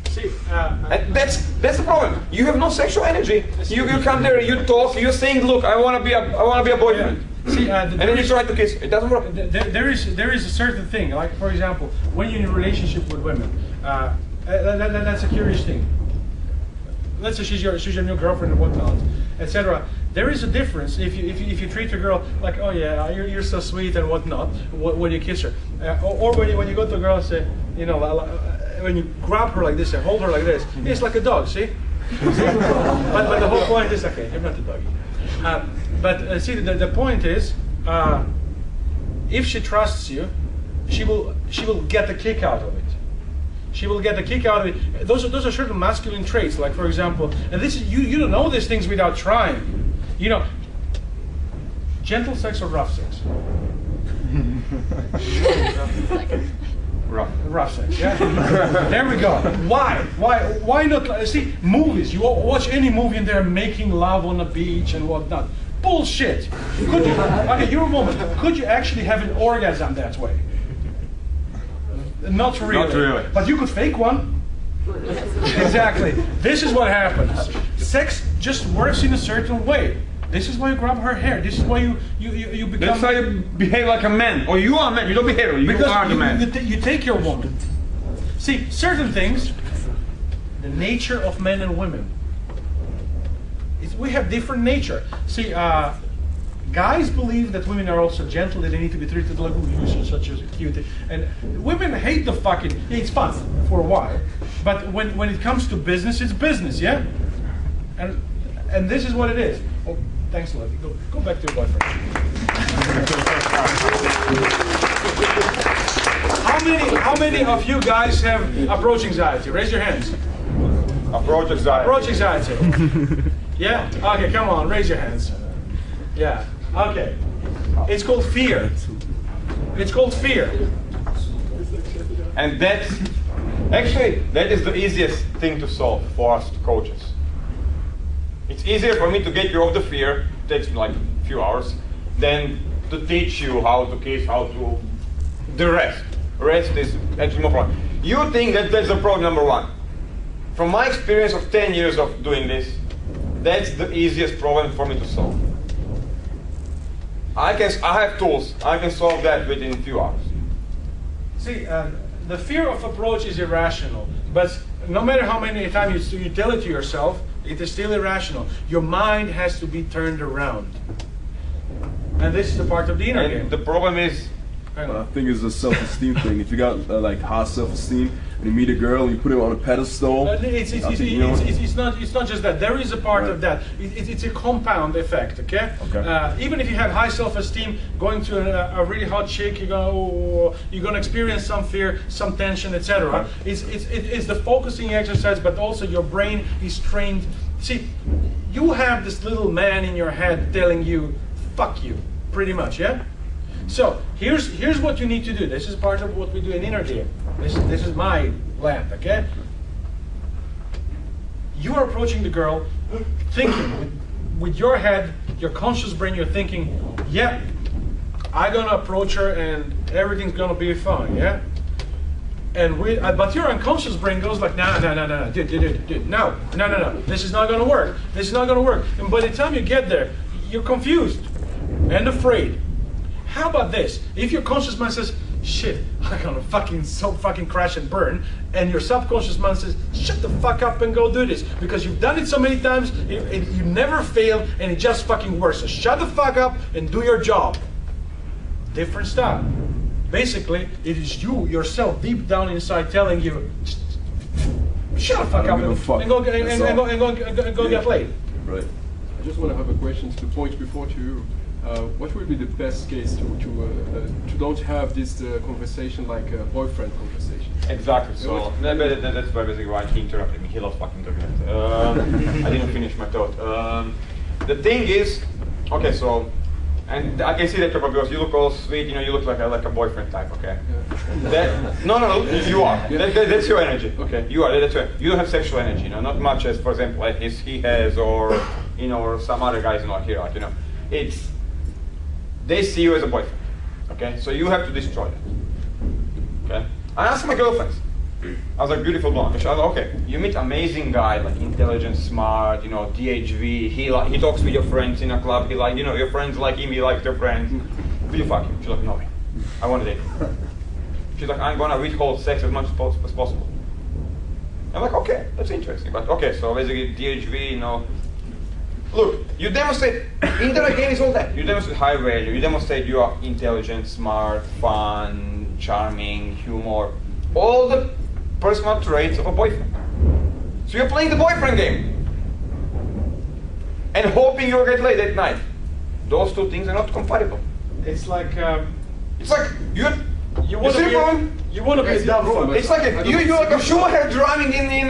See, and that's the problem. You have no sexual energy. You come there, you talk, you're saying, look, I wanna be a boyfriend. See, and then you try to kiss. It doesn't work. There is a certain thing, like for example, when you're in a relationship with women, that's a curious thing. Let's say she's your new girlfriend and whatnot, etc. There is a difference if you treat a girl like, oh yeah, you're so sweet and whatnot when you kiss her, or when you go to a girl and say, you know, when you grab her like this and hold her like this, it's like a dog, see? but the whole point is, okay, you're not a doggy. But see, the point is, if she trusts you, she will get a kick out of it. She will get a kick out of it. Those are certain masculine traits, like for example, and this is you don't know these things without trying. You know, gentle sex or rough sex? Rough sex, yeah. There we go. Why not? See, movies. You watch any movie and they're making love on the beach and whatnot. Bullshit. Could you? Okay, you're a woman. Could you actually have an orgasm that way? Not really. Not really. But you could fake one. Exactly. This is what happens. Sex just works in a certain way. This is why you grab her hair. This is why you become. That's how you behave like a man. Or you are a man. You don't behave. You are the man. You take your woman. See, certain things, the nature of men and women. We have different nature. See, guys believe that women are also gentle, that they need to be treated like you're such a cutie. And women hate the fucking. It's fun for a while, but when it comes to business, it's business, yeah. And this is what it is. Oh, thanks, love. Go back to your boyfriend. How many of you guys have approach anxiety? Raise your hands. Approach anxiety. Approach anxiety. Yeah? Okay, come on, raise your hands. Yeah. Okay. It's called fear. It's called fear. And that is the easiest thing to solve for us coaches. It's easier for me to get you off the fear, it takes me like a few hours, than to teach you how to kiss, how to the rest. Rest is actually more fun. You think that that's the problem number one. From my experience of 10 years of doing this, that's the easiest problem for me to solve. I have tools. I can solve that within a few hours. See, the fear of approach is irrational, but no matter how many times you tell it to yourself, it is still irrational. Your mind has to be turned around. And this is the part of the inner game. The problem is, I think it's a self-esteem thing. If you got like high self-esteem and you meet a girl and you put her on a pedestal, it's not just that. There is a part of that. It's a compound effect. Okay. Even if you have high self-esteem, going to a really hot chick, you're gonna experience some fear, some tension, etc. It's the focusing exercise, but also your brain is trained. See, you have this little man in your head telling you, "Fuck you," pretty much, yeah. So here's what you need to do. This is part of what we do in inner game. This is my land, okay? You are approaching the girl, thinking with your head, your conscious brain. You're thinking, yeah, I'm gonna approach her and everything's gonna be fine, yeah. And but your unconscious brain goes like, no, dude, no. This is not gonna work. This is not gonna work. And by the time you get there, you're confused and afraid. How about this? If your conscious mind says, shit, I'm gonna fucking crash and burn, and your subconscious mind says, shut the fuck up and go do this, because you've done it so many times, you never fail, and it just fucking works. So shut the fuck up and do your job. Different style. basically it is you yourself deep down inside telling you, shut the fuck up and go get laid. Right. I just want to have a question to the point before to you. What would be the best case to don't have this conversation like a boyfriend conversation? Exactly. So that's basically why he interrupted me. He loves fucking internet. I didn't finish my thought. The thing is, okay, so, and I can see that because you look all sweet, you know, you look like a boyfriend type, okay? Yeah. No, you are. Yeah. That's your energy. Okay. You are. That's right. You don't have sexual energy, you know, not much as, for example, as he has, or you know, or some other guys not here, you know. It's they see you as a boyfriend, okay? So you have to destroy that, okay? I asked my girlfriends. I was like, beautiful blonde. I was like, okay, you meet amazing guy, like intelligent, smart, you know, DHV. He talks with your friends in a club. He like, you know, your friends like him. He likes your friends. Will you fuck him? She's like, no way. I want to date him. She's like, I'm gonna withhold sex as much as possible. I'm like, okay, that's interesting. But okay, so basically DHV, you know. Look, you demonstrate, internet game is all that. You demonstrate high value. You demonstrate you are intelligent, smart, fun, charming, humor. All the personal traits of a boyfriend. So you're playing the boyfriend game and hoping you'll get laid at night. Those two things are not compatible. It's like you want to be a dumb. It's like you're like a Schumacher driving in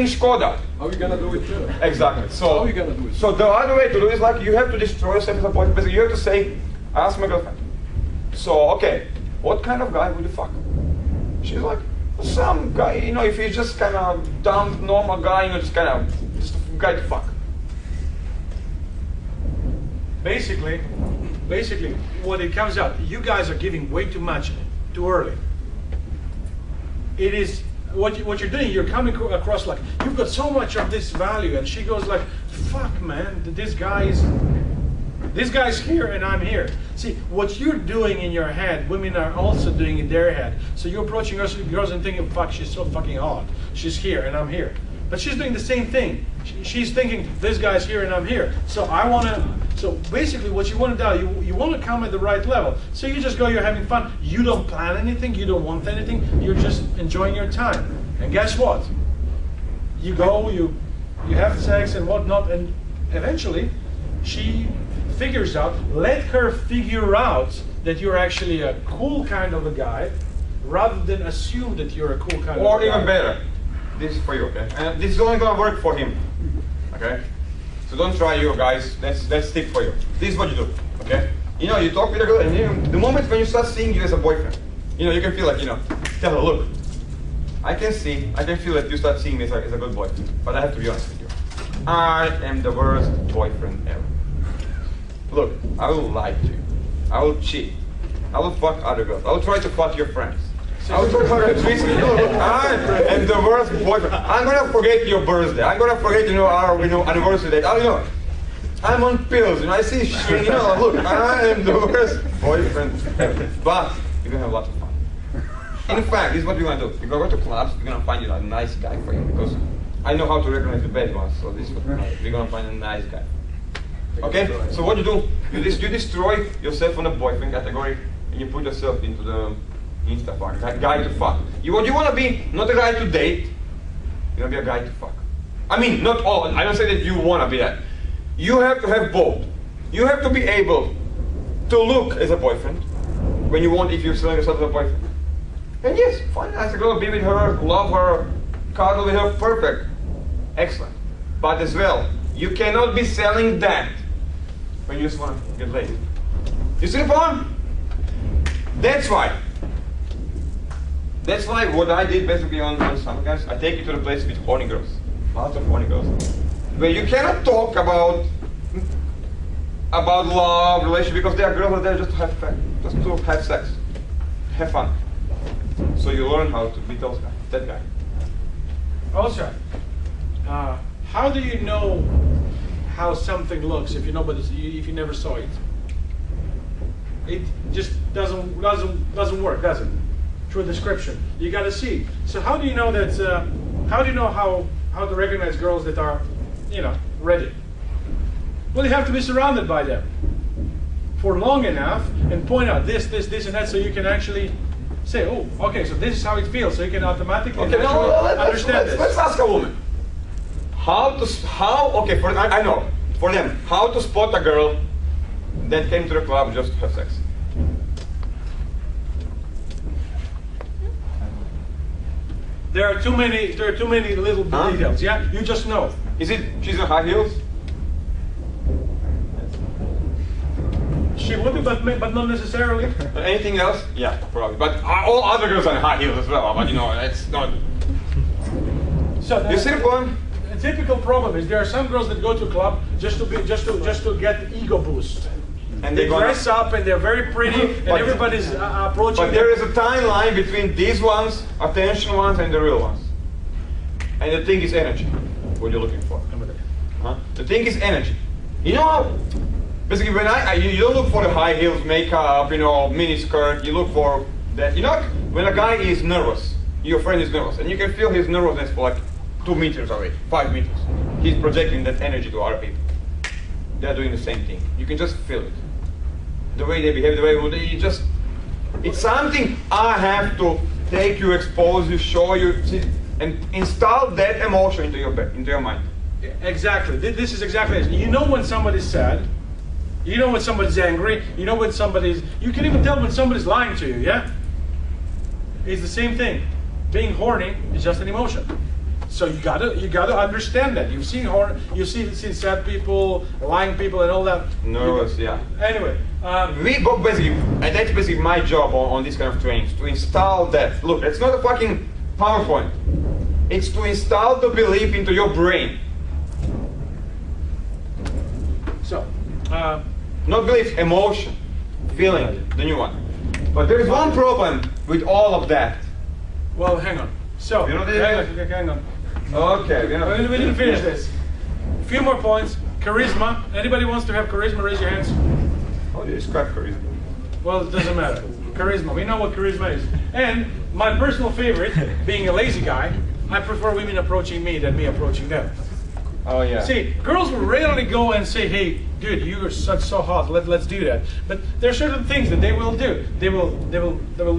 Skoda. How are you gonna do it too? Exactly. So how are you gonna do it? So the other way to do it is like you have to destroy yourself as a boyfriend. Basically, you have to say, I asked my girlfriend. So okay, what kind of guy would you fuck? She's like, some guy, you know, if he's just kind of dumb, normal guy, you know, just a guy to fuck. Basically, what it comes out, you guys are giving way too much too early. It is what you're doing. You're coming across like you've got so much of this value, and she goes like, "Fuck, man, this guy's here and I'm here." See, what you're doing in your head, women are also doing in their head. So you're approaching girls and thinking, "Fuck, she's so fucking hot. She's here and I'm here." But she's doing the same thing. She's thinking, "This guy's here and I'm here." So So basically, what you want to do, you want to come at the right level. So you just go, you're having fun. You don't plan anything. You don't want anything. You're just enjoying your time. And guess what? You go, you have sex and whatnot, and eventually, she figures out. Let her figure out that you're actually a cool kind of a guy, rather than assume that you're a cool kind of a guy. Or even better, this is for you, okay? And this is only gonna work for him, okay? So don't try you guys, that's tip for you. This is what you do, okay? You know, you talk with a girl, and the moment when you start seeing you as a boyfriend, you know, you can feel like, you know, tell her, look, I can feel that you start seeing me as a good boyfriend, but I have to be honest with you. I am the worst boyfriend ever. Look, I will lie to you. I will cheat. I will fuck other girls. I will try to fuck your friends. I will try to twist you. I am the worst boyfriend. I'm gonna forget your birthday. I'm gonna forget, our anniversary date. I'm on pills. I see shit. Look, I am the worst boyfriend ever. But you're gonna have lots of fun. In fact, this is what we're gonna do. We're gonna go to clubs. We're gonna find a nice guy for you because I know how to recognize the bad ones. So this is what we're gonna do. We're gonna find a nice guy. Okay? So what you do? You destroy yourself on the boyfriend category, and you put yourself into the Insta fuck, guy to fuck. You want to be not a guy to date, you want to be a guy to fuck. I mean, not all, I don't say that you want to be that. You have to have both. You have to be able to look as a boyfriend when you want, if you're selling yourself as a boyfriend. And yes, find a nice girl, be with her, love her, cuddle with her, perfect. Excellent. But as well, you cannot be selling that when you just want to get laid. You see the problem? That's why what I did basically on summer camps, I take you to the place with horny girls. Lots of horny girls. Where you cannot talk about love, relationship, because there are girls out there just to have sex. Have fun. So you learn how to be that guy. Also, how do you know how something looks if you never saw it? It just doesn't work, does it? Through a description, you got to see. So how do you know that? How do you know how to recognize girls that are, ready? Well, you have to be surrounded by them. for long enough and point out this, and that, so you can actually say, oh, okay, so this is how it feels, so you can automatically Okay, understand this. let's ask a woman. Okay, I know, for them, how to spot a girl that came to the club just to have sex. There are too many little details, yeah? You just know. Is it she's in high heels? She would be, but not necessarily. Anything else? Yeah, probably. But all other girls are in high heels as well. But you know, that's not. So You see the point? a typical problem is there are some girls that go to a club just to get the ego boost. And They gonna- dress up and they're very pretty, and But- everybody's approaching But there is a timeline between these ones, attention ones, and the real ones. And the thing is energy. What you're looking for. Huh? The thing is energy. You know how? Basically, when you don't look for the high heels, makeup, you know, mini skirt. You look for that. You know, when a guy is nervous, your friend is nervous, and you can feel his nervousness for like 2 meters away, 5 meters. He's projecting that energy to other people. They're doing the same thing. You can just feel it. The way they behave, the way you just. It's something I have to take you, expose you, show you, and install that emotion into your mind. Exactly. This is exactly it. You know when somebody's sad. You know when somebody's angry. You know when somebody's. You can even tell when somebody's lying to you. Yeah. It's the same thing. Being horny is just an emotion. So you gotta understand that. You've seen seen sad people, lying people, and all that. Nervous, yeah. Anyway, We both basically, and that's basically my job on this kind of trainings, to install that. Look, it's not a fucking PowerPoint. It's to install the belief into your brain. so Not belief, emotion, feeling, the new one. But there is one problem with all of that. well, hang on. So You know the- hang on. Okay, We didn't finish this. A few more points. Charisma. Anybody wants to have charisma? Raise your hands. How do you describe charisma? Well, it doesn't matter. Charisma. We know what charisma is. And my personal favorite, being a lazy guy, I prefer women approaching me than me approaching them. Oh yeah. See, girls will rarely go and say, "Hey, dude, you are so hot. Let's do that." But there are certain things that they will do. They will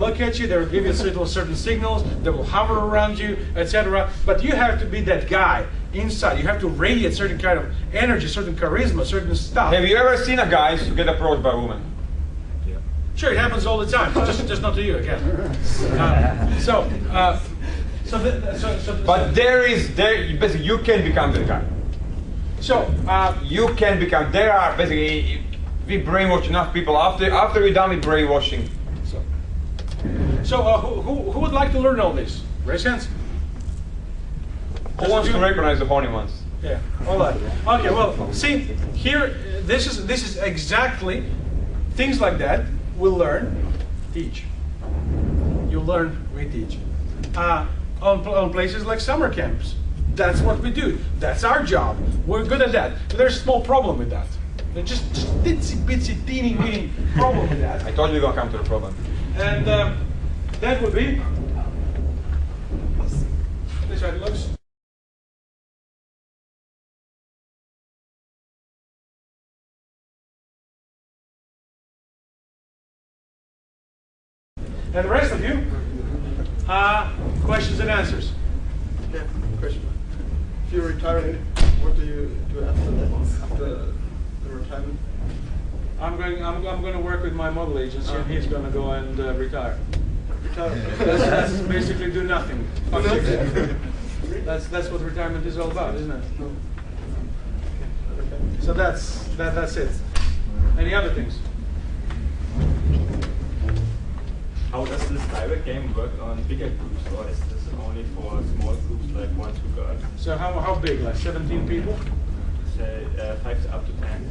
look at you. They will give you certain signals. They will hover around you, etc. But you have to be that guy inside. You have to radiate certain kind of energy, certain charisma, certain stuff. Have you ever seen a guy get approached by a woman? Sure, it happens all the time. Just not to you again. But basically you can become the guy. You can become. There are basically we brainwash enough people after we're done with brainwashing. Who would like to learn all this? Raise hands. Who wants to recognize the horny ones? Yeah. All right. Okay. Well, see here. This is exactly things like that. We'll learn, teach. You learn, we teach. On places like summer camps. That's what we do. That's our job. We're good at that. But there's a small problem with that. There's just itsy bitsy teeny weeny problem with that. I told you we're gonna come to the problem. And that would be. This how it looks. And the rest of you, questions and answers. Yeah, question. If you're retiring, what do you do after that? After the retirement? I'm going to work with my model agency, and he's going to go and retire. Retire. That's basically do nothing. That's what retirement is all about, isn't it? So that's it. Any other things? How does this direct game work on bigger groups, or is this only for small groups like 1, 2 girls? So how big? Like 17 people? Say 5 up to 10.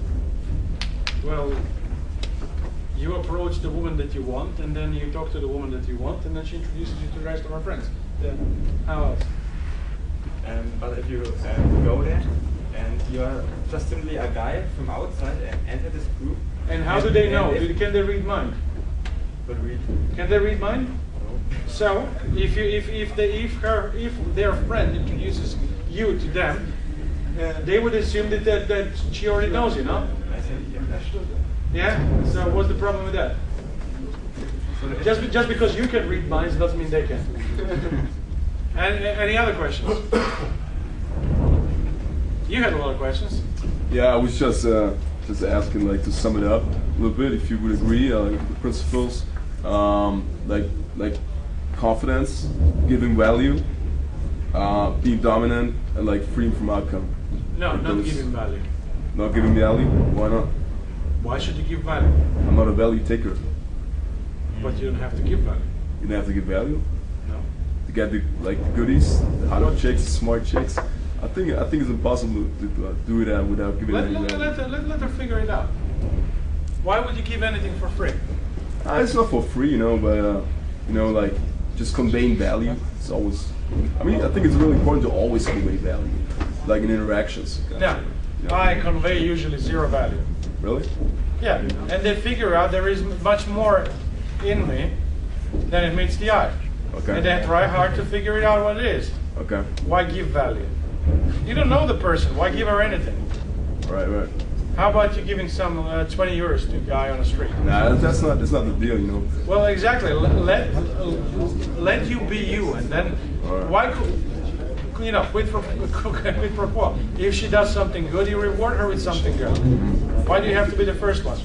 Well, you approach the woman that you want, and then you talk to the woman that you want, and then she introduces you to the rest of her friends. Yeah. How else? But if you go there and you're just simply a guy from outside and enter this group. And how do they know? If, Can they read mind? but read. Can they read mind? No. So if their friend introduces you to them, they would assume that she already knows you, no? I said, yeah. Yeah? So what's the problem with that? Just because you can read minds doesn't mean they can. And any other questions? You had a lot of questions. Yeah, I was just asking, like, to sum it up a little bit, if you would agree, like the principles, like confidence, giving value, being dominant, and like freedom from outcome. No, Like not those- giving value. Not giving value? Why not? Why should you give value? I'm not a value taker. But you don't have to give value. You don't have to give value No. to get the like the goodies, the hot chicks, the smart chicks. I think it's impossible to do that without giving any value. Let her figure it out. Why would you give anything for free? It's not for free, you know, but like just conveying value. It's always. I mean, I think it's really important to always convey value, like in interactions. No. Yeah. I convey usually zero value. Really? Yeah. And they figure out there is much more in me than it meets the eye. Okay. And they try hard to figure it out what it is. Okay. Why give value? You don't know the person. Why give her anything? Right. How about you giving some 20 euros to a guy on the street? Nah, that's not the deal, you know. Well, exactly. Let you be you, and then Alright. why could quid pro quo? If she does something good, you reward her with something good. Why do you have to be the first one?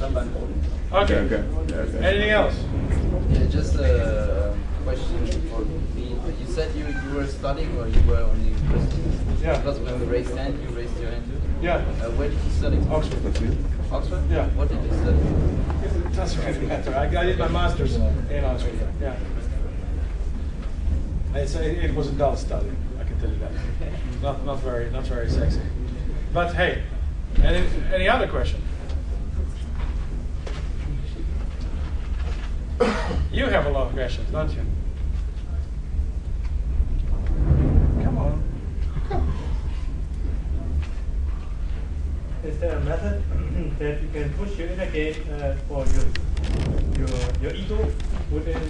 Okay. Okay. Yeah, okay. Anything else? Yeah, just a question for me. You said you were studying or you were on the university? Yeah. Because when we raised hand, you raised your hand too? Yeah. Where did you study? Oxford. Oxford? Yeah. What did you study? That's right. I did my master's in Oxford. Yeah. It was a dull study. I can tell you that. Not very sexy. But hey, any other question? You have a lot of questions, don't you? Come on. Is there a method that you can push your inner game for your ego within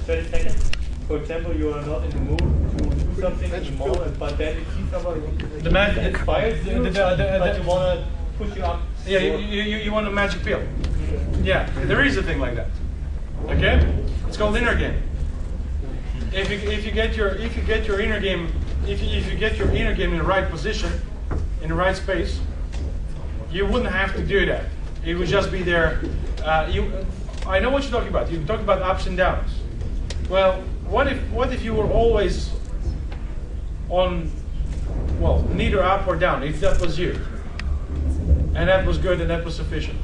30 seconds? For example, you are not in the mood to do something anymore, but then you see someone The magic inspires you, but you want to push you up. Yeah, you want a magic pill. Yeah, there is a thing like that. Okay, it's called inner game. If you get your inner game, if you get your inner game in the right position, in the right space, you wouldn't have to do that. It would just be there. I know what you're talking about. You talk about ups and downs. Well, what if you were always on, well, neither up or down? If that was you, and that was good and that was sufficient.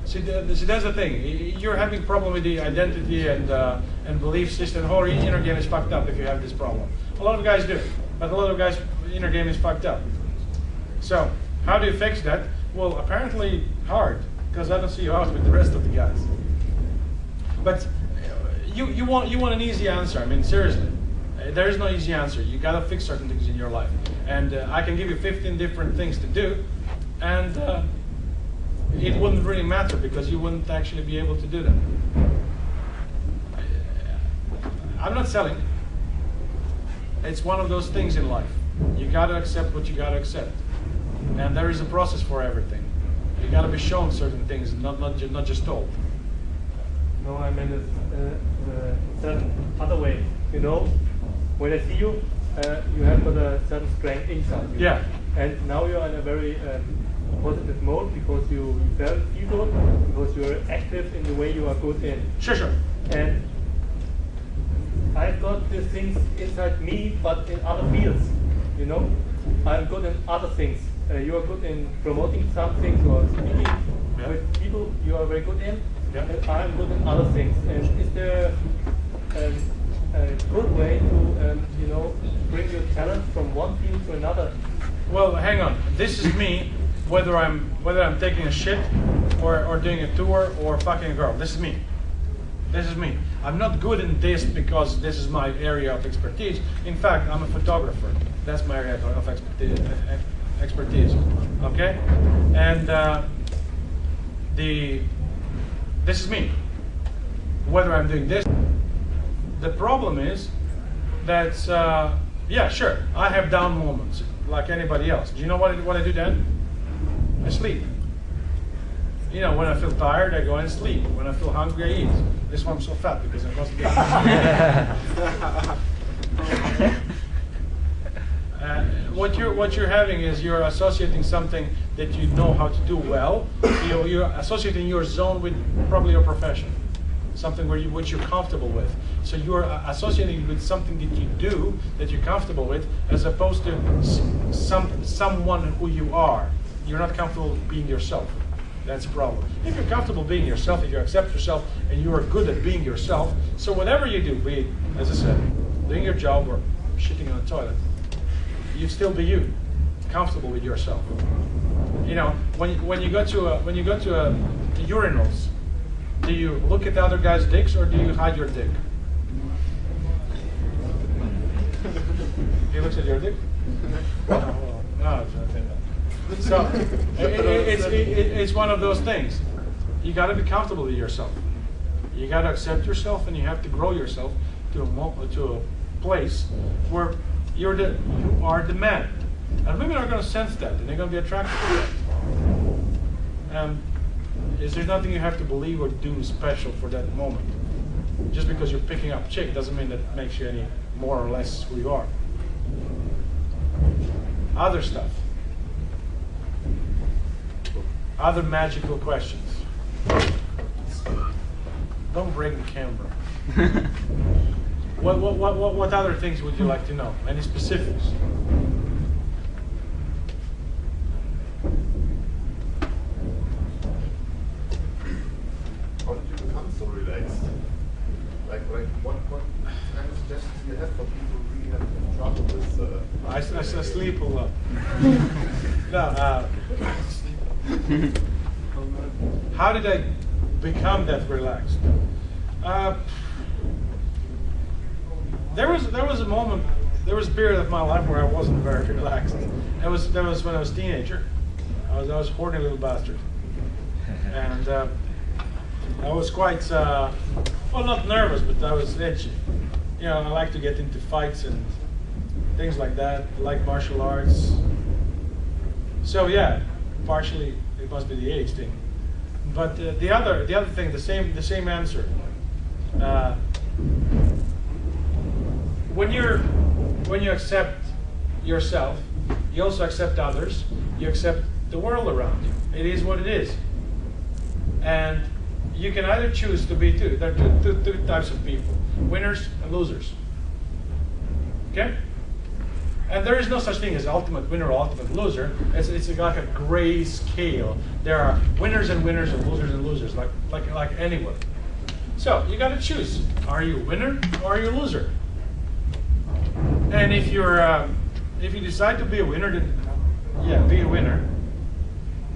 See, that's the thing. You're having a problem with the identity and belief system. The whole inner game is fucked up if you have this problem. A lot of guys do, but a lot of guys' inner game is fucked up. So, how do you fix that? Well, apparently hard, because I don't see you out with the rest of the guys. But you want an easy answer. I mean, seriously, there is no easy answer. You gotta fix certain things in your life, and I can give you 15 different things to do, and it wouldn't really matter because you wouldn't actually be able to do them. I'm not selling. It's one of those things in life. You gotta accept what you gotta accept, and there is a process for everything. You gotta be shown certain things, not just told. No, I meant it certain other way. You know, when I see you, you have got a certain strength inside you. Yeah. And now you are in a very positive mode because you feel good, because you are active in the way you are good in. Sure. And I've got these things inside me, but in other fields. You know, I'm good in other things. You are good in promoting some things or speaking with people. You are very good in. Yeah. And I'm good in other things. And is there a good way to, bring your talent from one field to another? Well, hang on. This is me, whether I'm taking a shit or doing a tour or fucking a girl. This is me. This is me. I'm not good in this because this is my area of expertise. In fact, I'm a photographer. That's my area of expertise. Okay? And this is me. Whether I'm doing this. The problem is that, yeah, sure, I have down moments like anybody else. Do you know what I do then? I sleep. You know, when I feel tired, I go and sleep. When I feel hungry, I eat. This is why I'm so fat, because I must be. What you're having is you're associating something that you know how to do well. You're associating your zone with probably your profession, something which you're comfortable with. So you're associating with something that you do that you're comfortable with, as opposed to someone who you are. You're not comfortable being yourself. That's a problem. If you're comfortable being yourself, if you accept yourself, and you are good at being yourself, so whatever you do, be it, as I said, doing your job or shitting on the toilet, you still be you, comfortable with yourself. You know, when you go to urinals, do you look at the other guy's dicks or do you hide your dick? He looks at your dick? No, it's nothing. So it's one of those things. You got to be comfortable with yourself. You got to accept yourself, and you have to grow yourself to a place where you are the man. And women are going to sense that, and they're going to be attracted to that. There's nothing you have to believe or do special for that moment. Just because you're picking up chick doesn't mean that makes you any more or less who you are. Other stuff. Other magical questions. Don't break the camera. What other things would you like to know? Any specifics? How did you become so relaxed? Like what kind of suggestions do you have for people who really have trouble with? I sleep a lot. No. How did I become that relaxed? There was a moment, there was a period of my life where I wasn't very relaxed. That was when I was a teenager. I was a horny little bastard, and I was quite well, not nervous, but I was edgy. You know, I like to get into fights and things like that. I like martial arts. So yeah, partially it must be the age thing, but the other thing, the same answer. When you accept yourself, you also accept others. You accept the world around you. It is what it is, and you can either choose to be two. There are two types of people: winners and losers. Okay. And there is no such thing as ultimate winner or ultimate loser. It's like a gray scale. There are winners and winners and losers, like anyone. So you got to choose: are you a winner or are you a loser? And if you decide to be a winner, then yeah, be a winner.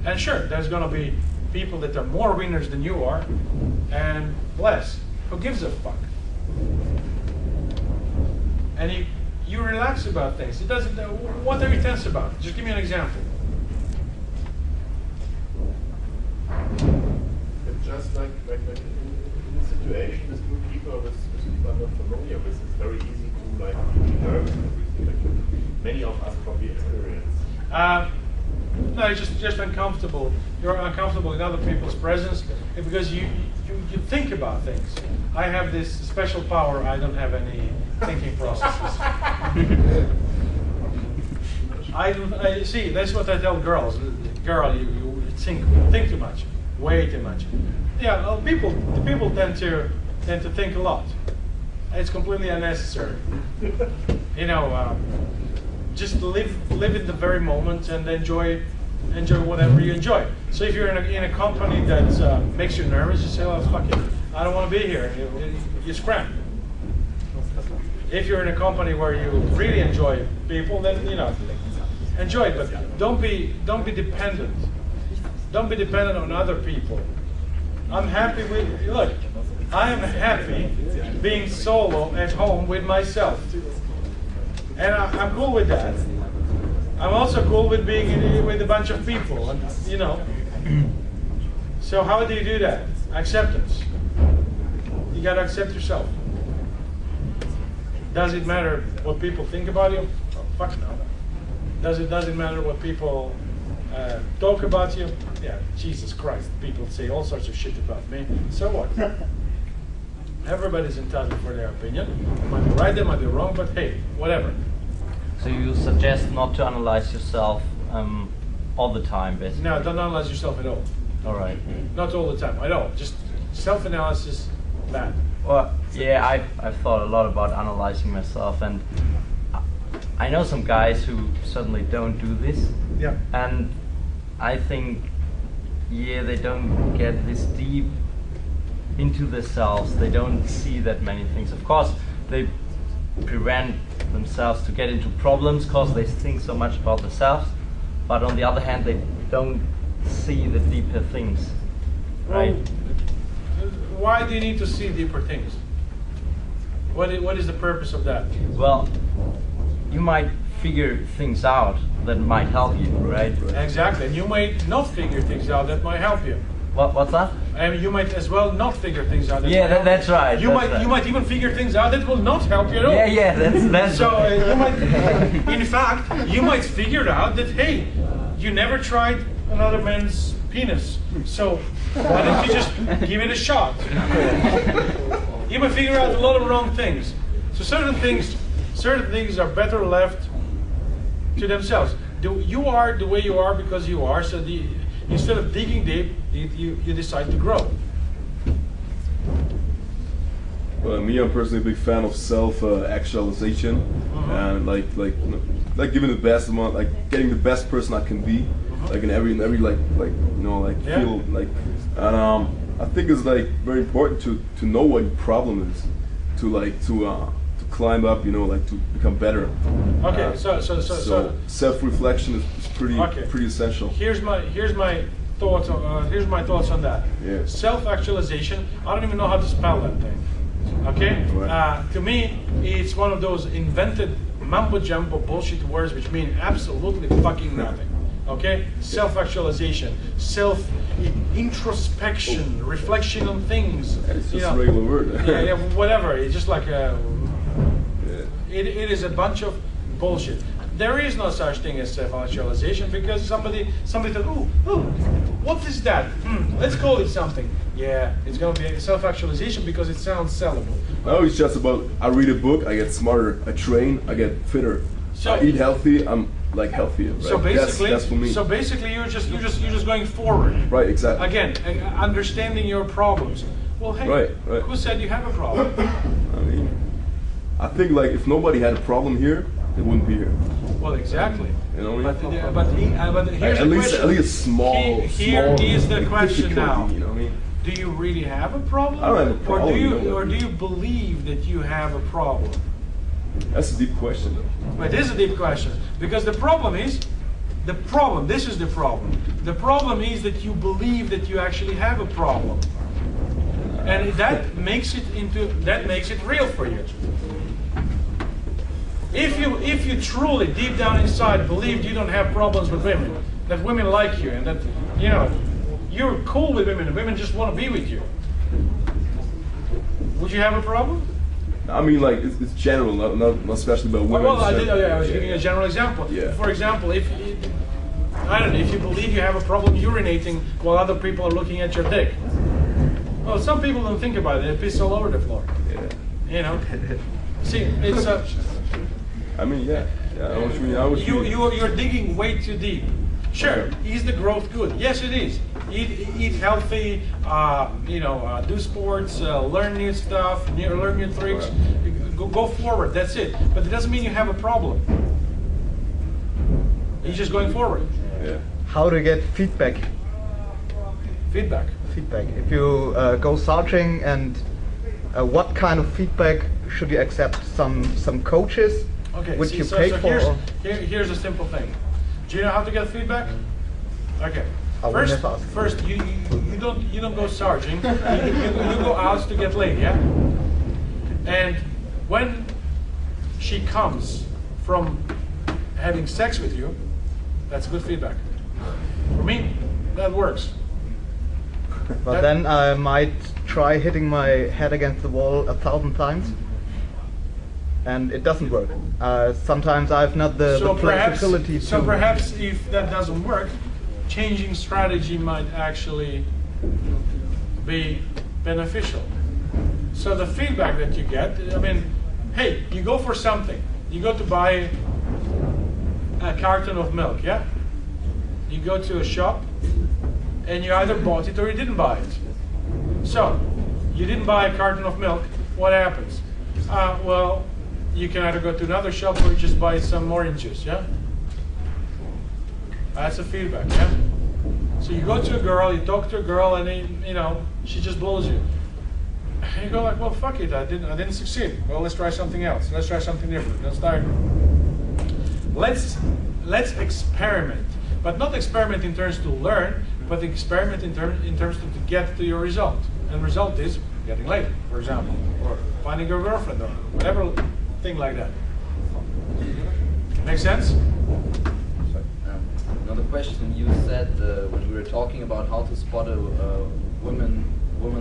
And sure, there's going to be people that are more winners than you are, and less. Who gives a fuck? And you relax about things. It doesn't. What are you tense about? Just give me an example. It's just like in a situation with new people, with people I'm not familiar with, it's very easy to like be nervous and everything. Like many of us probably experience. No, it's just uncomfortable. You're uncomfortable in other people's presence because you think about things. I have this special power. I don't have any thinking processes. I see. That's what I tell girls. Girl, you think too much, way too much. Yeah, well, people tend to think a lot. It's completely unnecessary. You know, just live in the very moment and enjoy whatever you enjoy. So if you're in a company that makes you nervous, you say, "Oh, fuck it, I don't want to be here." You scram. If you're in a company where you really enjoy people, then enjoy it. But don't be dependent. Don't be dependent on other people. I'm happy with look. I am happy being solo at home with myself, and I'm cool with that. I'm also cool with being with a bunch of people, and So how do you do that? Acceptance. You gotta accept yourself. Does it matter what people think about you? Oh, fuck no. Does it matter what people talk about you. Yeah, Jesus Christ, people say all sorts of shit about me. So what? Everybody's entitled for their opinion. They might be right, they might be wrong, but hey, whatever. So you suggest not to analyze yourself all the time, basically? No, don't analyze yourself at all. All right. Not all the time, at all. Just self-analysis, bad. Well, yeah, I've thought a lot about analyzing myself, and I know some guys who certainly don't do this. Yeah. And I think, yeah, they don't get this deep into themselves. They don't see that many things. Of course, they prevent themselves to get into problems because they think so much about themselves. But on the other hand, they don't see the deeper things, right? Why do you need to see deeper things? What is the purpose of that? Well, you might figure things out that might help you, right? Exactly, and you might not figure things out that might help you. What's that? And you might as well not figure things out. Yeah, that's right. You might even figure things out that will not help you at all. Yeah, that's. So you might, in fact, you might figure out that hey, you never tried another man's penis. So why don't you just give it a shot? You might figure out a lot of wrong things. So certain things are better left to themselves. You are the way you are because you are. So instead of digging deep, you decide to grow. Well, me, I'm personally a big fan of self-actualization, and like giving the best amount, like getting the best person I can be, like in every field, like, and I think it's like very important to know what your problem is, to climb up, to become better. Okay, so self-reflection is pretty essential. Here's my thoughts on that. Yeah. Self-actualization. I don't even know how to spell that thing. Okay. Right. To me, it's one of those invented mumbo jumbo bullshit words which mean absolutely fucking nothing. Okay. Self-actualization, introspection, reflection on things. It's just a regular word. yeah, whatever. It's just like it is a bunch of bullshit. There is no such thing as self-actualization because somebody said, oh, what is that? Let's call it something. Yeah, it's going to be a self-actualization because it sounds sellable. No, it's just about, I read a book, I get smarter, I train, I get fitter. So I eat healthy, I'm like healthier. Right? So basically, that's for me. So basically, you're just going forward. Right, exactly. Again, understanding your problems. Well, hey, right. Who said you have a problem? I mean, I think like if nobody had a problem here, they wouldn't be here. Well, exactly. You know what I mean? But here's the question. At least small. Here is the question now. You know what I mean? Do you really have a problem? I don't have a problem. Or do you believe that you have a problem? That's a deep question, though. But it is a deep question because the problem is, this is the problem. The problem is that you believe that you actually have a problem, and that makes it real for you. If you truly deep down inside believed you don't have problems with women, that women like you, and that you're cool with women, and women just want to be with you, would you have a problem? I mean, like it's general, not especially about women. Well, I was giving you a general example. Yeah. For example, if you believe you have a problem urinating while other people are looking at your dick. Well, some people don't think about it; they piss all over the floor. Yeah. See, it's a. I mean, yeah. I know what you mean. You're digging way too deep. Sure, is the growth good? Yes, it is. Eat healthy, do sports, learn new stuff, learn new tricks. Right. Go forward, that's it. But it doesn't mean you have a problem. You're just going forward. Yeah. How to get feedback? Feedback. If you go searching, and what kind of feedback should you accept? Some coaches, which you pay for? Here's a simple thing. Do you know how to get feedback? Okay. First, you don't go searching. You go out to get laid, yeah. And when she comes from having sex with you, that's good feedback. For me, that works. But then I might try hitting my head against the wall 1,000 times, and it doesn't work. Sometimes I've not the flexibility to... So perhaps if that doesn't work, changing strategy might actually be beneficial. So the feedback that you get, I mean, hey, you go for something. You go to buy a carton of milk, yeah? You go to a shop and you either bought it or you didn't buy it. So, you didn't buy a carton of milk, what happens? Well, you can either go to another shop or you just buy some orange juice, yeah? That's the feedback, yeah? So you go to a girl, you talk to a girl, and you know, she just blows you. And you go like, well, fuck it, I didn't succeed. Well, let's try something else. Let's try something different. Let's experiment, but not experiment in terms to learn, but experiment in terms to get to your result. And result is getting laid, for example, or finding your girlfriend, or whatever thing like that. Make sense? Another question. You said when we were talking about how to spot a woman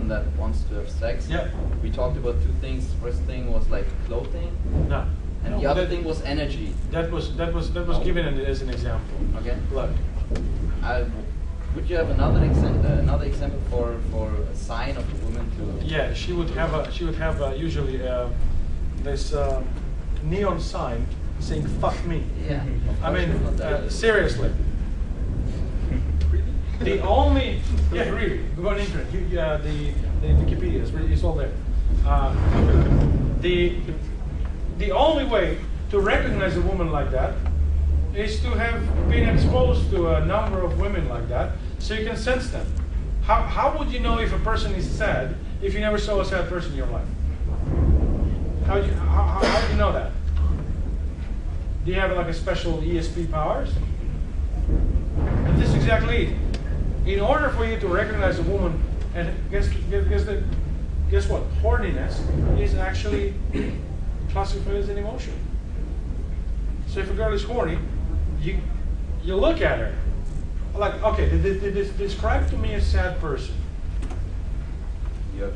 that wants to have sex. Yeah. We talked about two things. First thing was like clothing. No. And the other thing was energy. That was given as an example. Okay. Look. Would you have another example for a sign of a woman to? Yeah, she would have usually this neon sign saying "fuck me." Yeah. I mean, seriously. The only really go on the internet. The Wikipedia is all there. The only way to recognize a woman like that is to have been exposed to a number of women like that, so you can sense them. How would you know if a person is sad if you never saw a sad person in your life? How do you know that? Do you have like a special ESP powers? But this is exactly it. In order for you to recognize a woman, and guess what? Horniness is actually classified as an emotion. So if a girl is horny, you look at her, like, okay, describe to me a sad person. You have,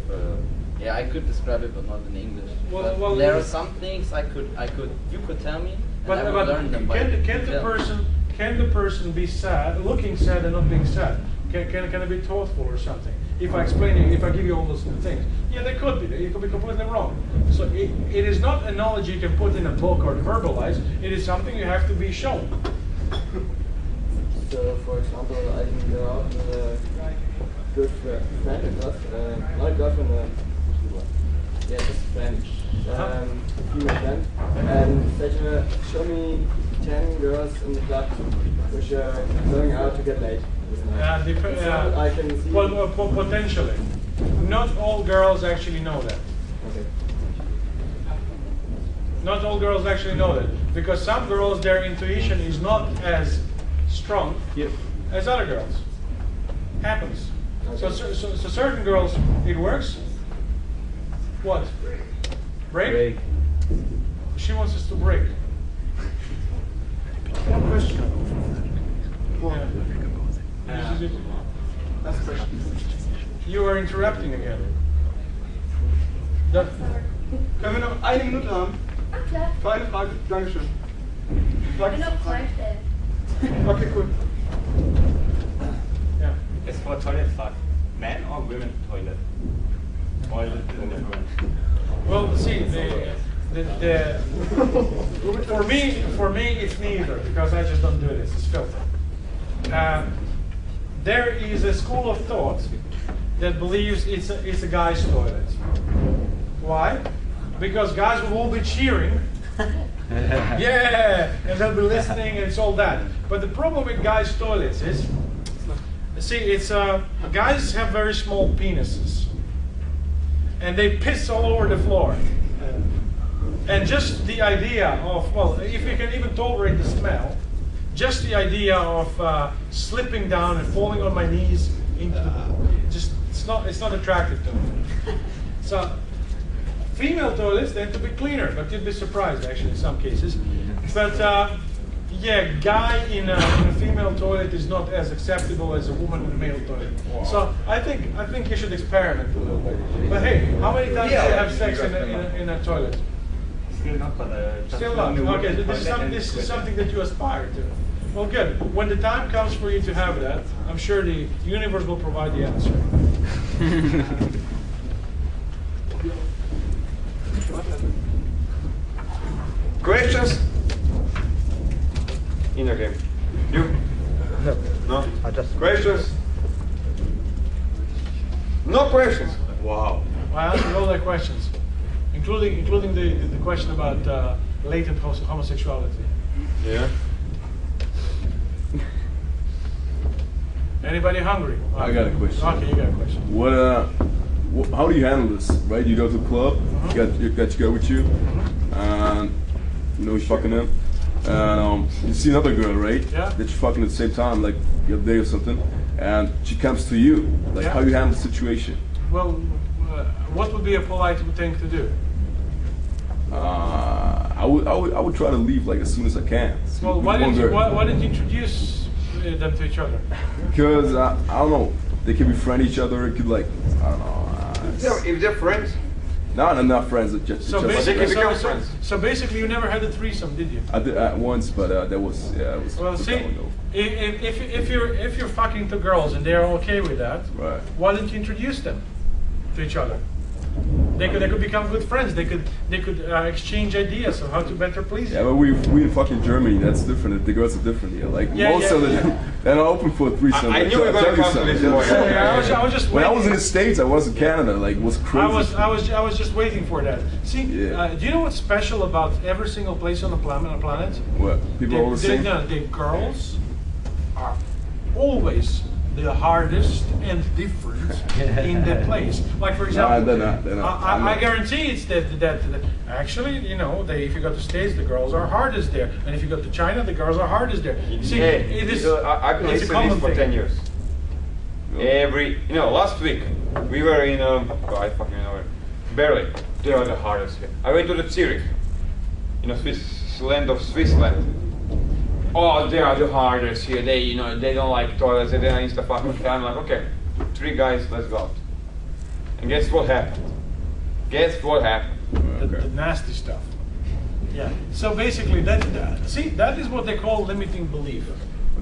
yeah, I could describe it, but not in English. Well, there are some things you could tell me, and I would learn them. Can the person be sad, looking sad and not being sad? Can it be thoughtful or something? If I give you all those things, yeah, they could be. It could be completely wrong. So it is not a knowledge you can put in a book or verbalize. It is something you have to be shown. So, for example, I can go out with a good friend, not a girlfriend, yeah, just a friend, a female friend, and say to her, show me 10 girls in the club which are going out to get laid. I can see. Well, potentially. Not all girls actually know that. Okay. Not all girls actually know that, because some girls, their intuition is not as strong as other girls. Happens. So certain girls, it works. What? Break? She wants us to break. One question. Last question. You are interrupting again. Können wir noch eine Minute haben? Klar. Für eine Frage. Dankeschön. Ich will noch zwei stellen. Okay, cool. Yeah. It's for toilet fuck. Man or women toilet? Or is it different? Well, see, for me, it's neither, because I just don't do this. It's filthy. There is a school of thought that believes it's a guy's toilet. Why? Because guys will all be cheering. Yeah, and they'll be listening, and it's all that. But the problem with guys' toilets is, see, it's guys have very small penises, and they piss all over the floor. And just the idea of, well, if you can even tolerate the smell, just the idea of slipping down and falling on my knees into it's not attractive to me. So female toilets tend to be cleaner, but you'd be surprised actually in some cases. But yeah, guy in a female toilet is not as acceptable as a woman in a male toilet. Wow. So I think you should experiment a little bit. But hey, how many times do you have sex in a toilet? Still not, but Still not. Okay, this is something that you aspire to. Well, good. When the time comes for you to have that, I'm sure the universe will provide the answer. Questions? Inner game. You? No. No? I just Questions? No questions. Wow. Well, I answered all their questions, including the question about latent homosexuality. Yeah. Anybody hungry? I got a question. Okay, you got a question. How do you handle this? Right, you go to the club, you got your girl with you, and you know you're fucking them, and you see another girl, right? Yeah. That you're fucking at the same time, like the other day or something, and she comes to you. Like, how you handle the situation? Well, what would be a polite thing to do? I would try to leave like as soon as I can. Well, why didn't you introduce them to each other? Because I don't know, they can befriend each other. It could like I don't know. If they're friends. No, they're not friends. They're just So basically, you never had a threesome, did you? I did once, but that was It was. Well, see, if you're fucking two girls and they're okay with that, right? Why didn't you introduce them to each other? They could become good friends. They could exchange ideas of how to better please you. Yeah, but we in fucking Germany. That's different. The girls are different here. Like most of them, they're not open for a threesome. I knew we were going to come to this point. I was just when I waiting. was in the States, I was in Canada. Like, it was crazy. I was just waiting for that. See, do you know what's special about every single place on the planet? What? People are all the same? No, the girls are always the hardest and different in the place. Like for example, they're not. I guarantee it's that actually, you know, if you go to States, the girls are hardest there, and if you go to China, the girls are hardest there. See, it is. I've been listening to this for 10 years. Last week we were in I fucking know it. Berlin. They are the hardest here. I went to the Zurich, land of Switzerland. Oh, they are the hardest here. They don't like toilets. They don't insta fuck. I'm like, okay, 3 guys, let's go out. And guess what happened? The nasty stuff. Yeah. So basically, that is what they call limiting belief.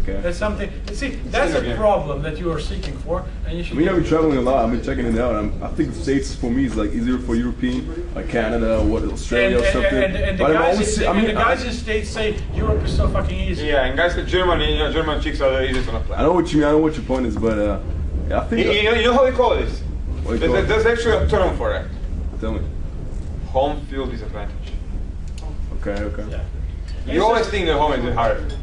Okay. That's something. See, that's a problem that you are seeking for, and you should. I mean, I've been traveling a lot. I've been checking it out. I think the States for me is like easier for European, like Canada, Australia, or something. And the guys in States say Europe is so fucking easy. Yeah, and guys in Germany, German chicks are the easiest on the planet. I know what you mean. I know what your point is, but I think you know how we call this? There's actually a term for that. Tell me. Home field disadvantage. Okay. Yeah. You always think that home is the hardest.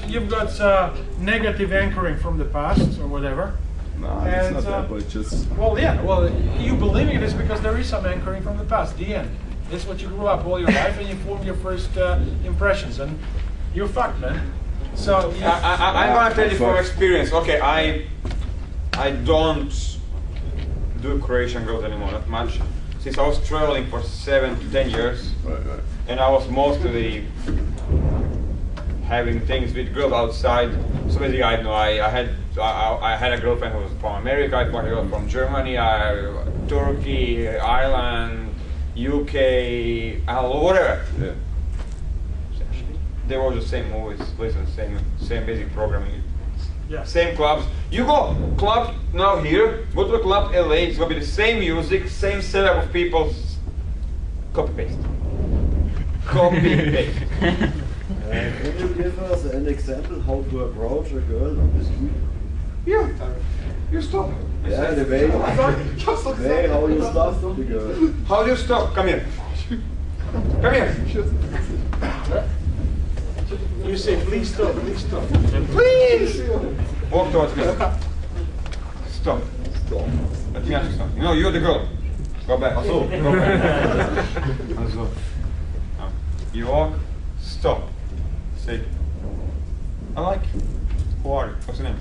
You've got negative anchoring from the past or whatever. No, it's not that, but just. Well, yeah. Well, you believing it is because there is some anchoring from the past. The end. This is what you grew up all your life, and you form your first impressions, and you're fucked, man. So I'm gonna tell you from experience. Okay, I don't do Croatian girls anymore, not much. Since I was traveling for 7 to 10 years, and I was mostly having things with girls outside. So basically, I had a girlfriend who was from America. I had a girl from Germany, Turkey, Ireland, UK, whatever. Yeah. They were the same movies, listen, same basic programming. Yeah. Same clubs. You go club now here, go to the club LA, it's gonna be the same music, same setup of people. Copy paste. Copy paste. Can you give us an example how to approach a girl on the street? Yeah. You stop. Yeah, the way how you stop the girl. How do you stop? Come here. Come here. You say, please stop, please stop. Please! Walk towards me. Stop. Let me ask you something. No, you're the girl. Go back. Go back. You walk. Stop. Say, I like you. Who are you? What's your name?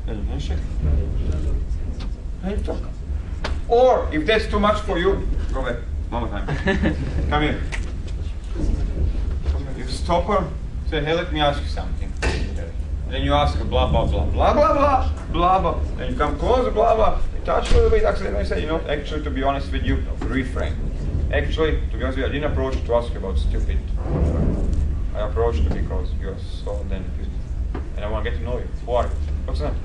Any handshake? Hey, talk. Or, if that's too much for you, go back. One more time. Come here. You stop her, say, hey, let me ask you something. And then you ask her blah, blah, blah, blah, blah, blah, blah, blah. Then you come closer, blah, blah. You touch a little bit, actually, I say, actually, to be honest with you, refrain. Actually, to be honest with you, I didn't approach to ask you about stupid. I approached you because you're so damn beautiful. And I want to get to know you. Who are you? What's your name?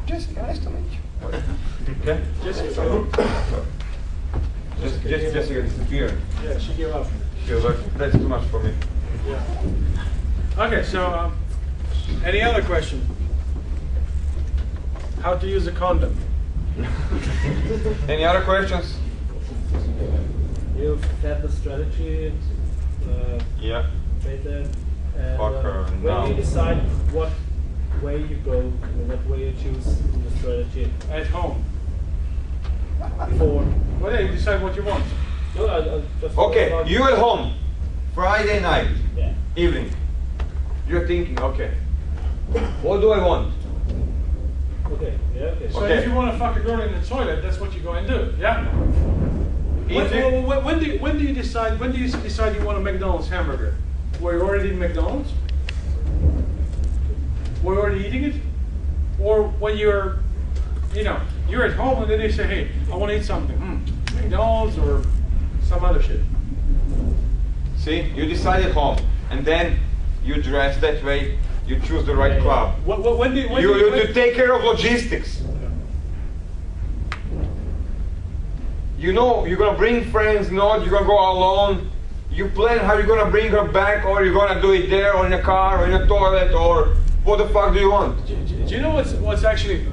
Jessica, nice to meet you. Okay? Jessica. Jessica disappeared. Yeah, she gave up. She was like, that's too much for me. Yeah. Okay, so any other question? How to use a condom? Any other questions? You've set the strategy. Yeah. Better. And Fuck her when now. you decide what way you go, what way you choose in the strategy? At home. For. Well, yeah, you decide what you want. No, I just Okay, you at home, Friday night, Yeah. evening. You're thinking, okay, what do I want? Okay, yeah, okay. So if you want to fuck a girl in the toilet, that's what you go and do, yeah? When do you decide you want a McDonald's hamburger? Were you already in McDonald's? Were you already eating it? Or when you're at home and then they say, hey, I want to eat something. McDonald's or some other shit. See, you decide at home, and then you dress that way, you choose the right club. When do You take care of logistics. You know you're gonna bring friends, not you're gonna go alone. You plan how you're gonna bring her back, or you're gonna do it there, or in a car, or in a toilet, or what the fuck do you want? Do you know what's actually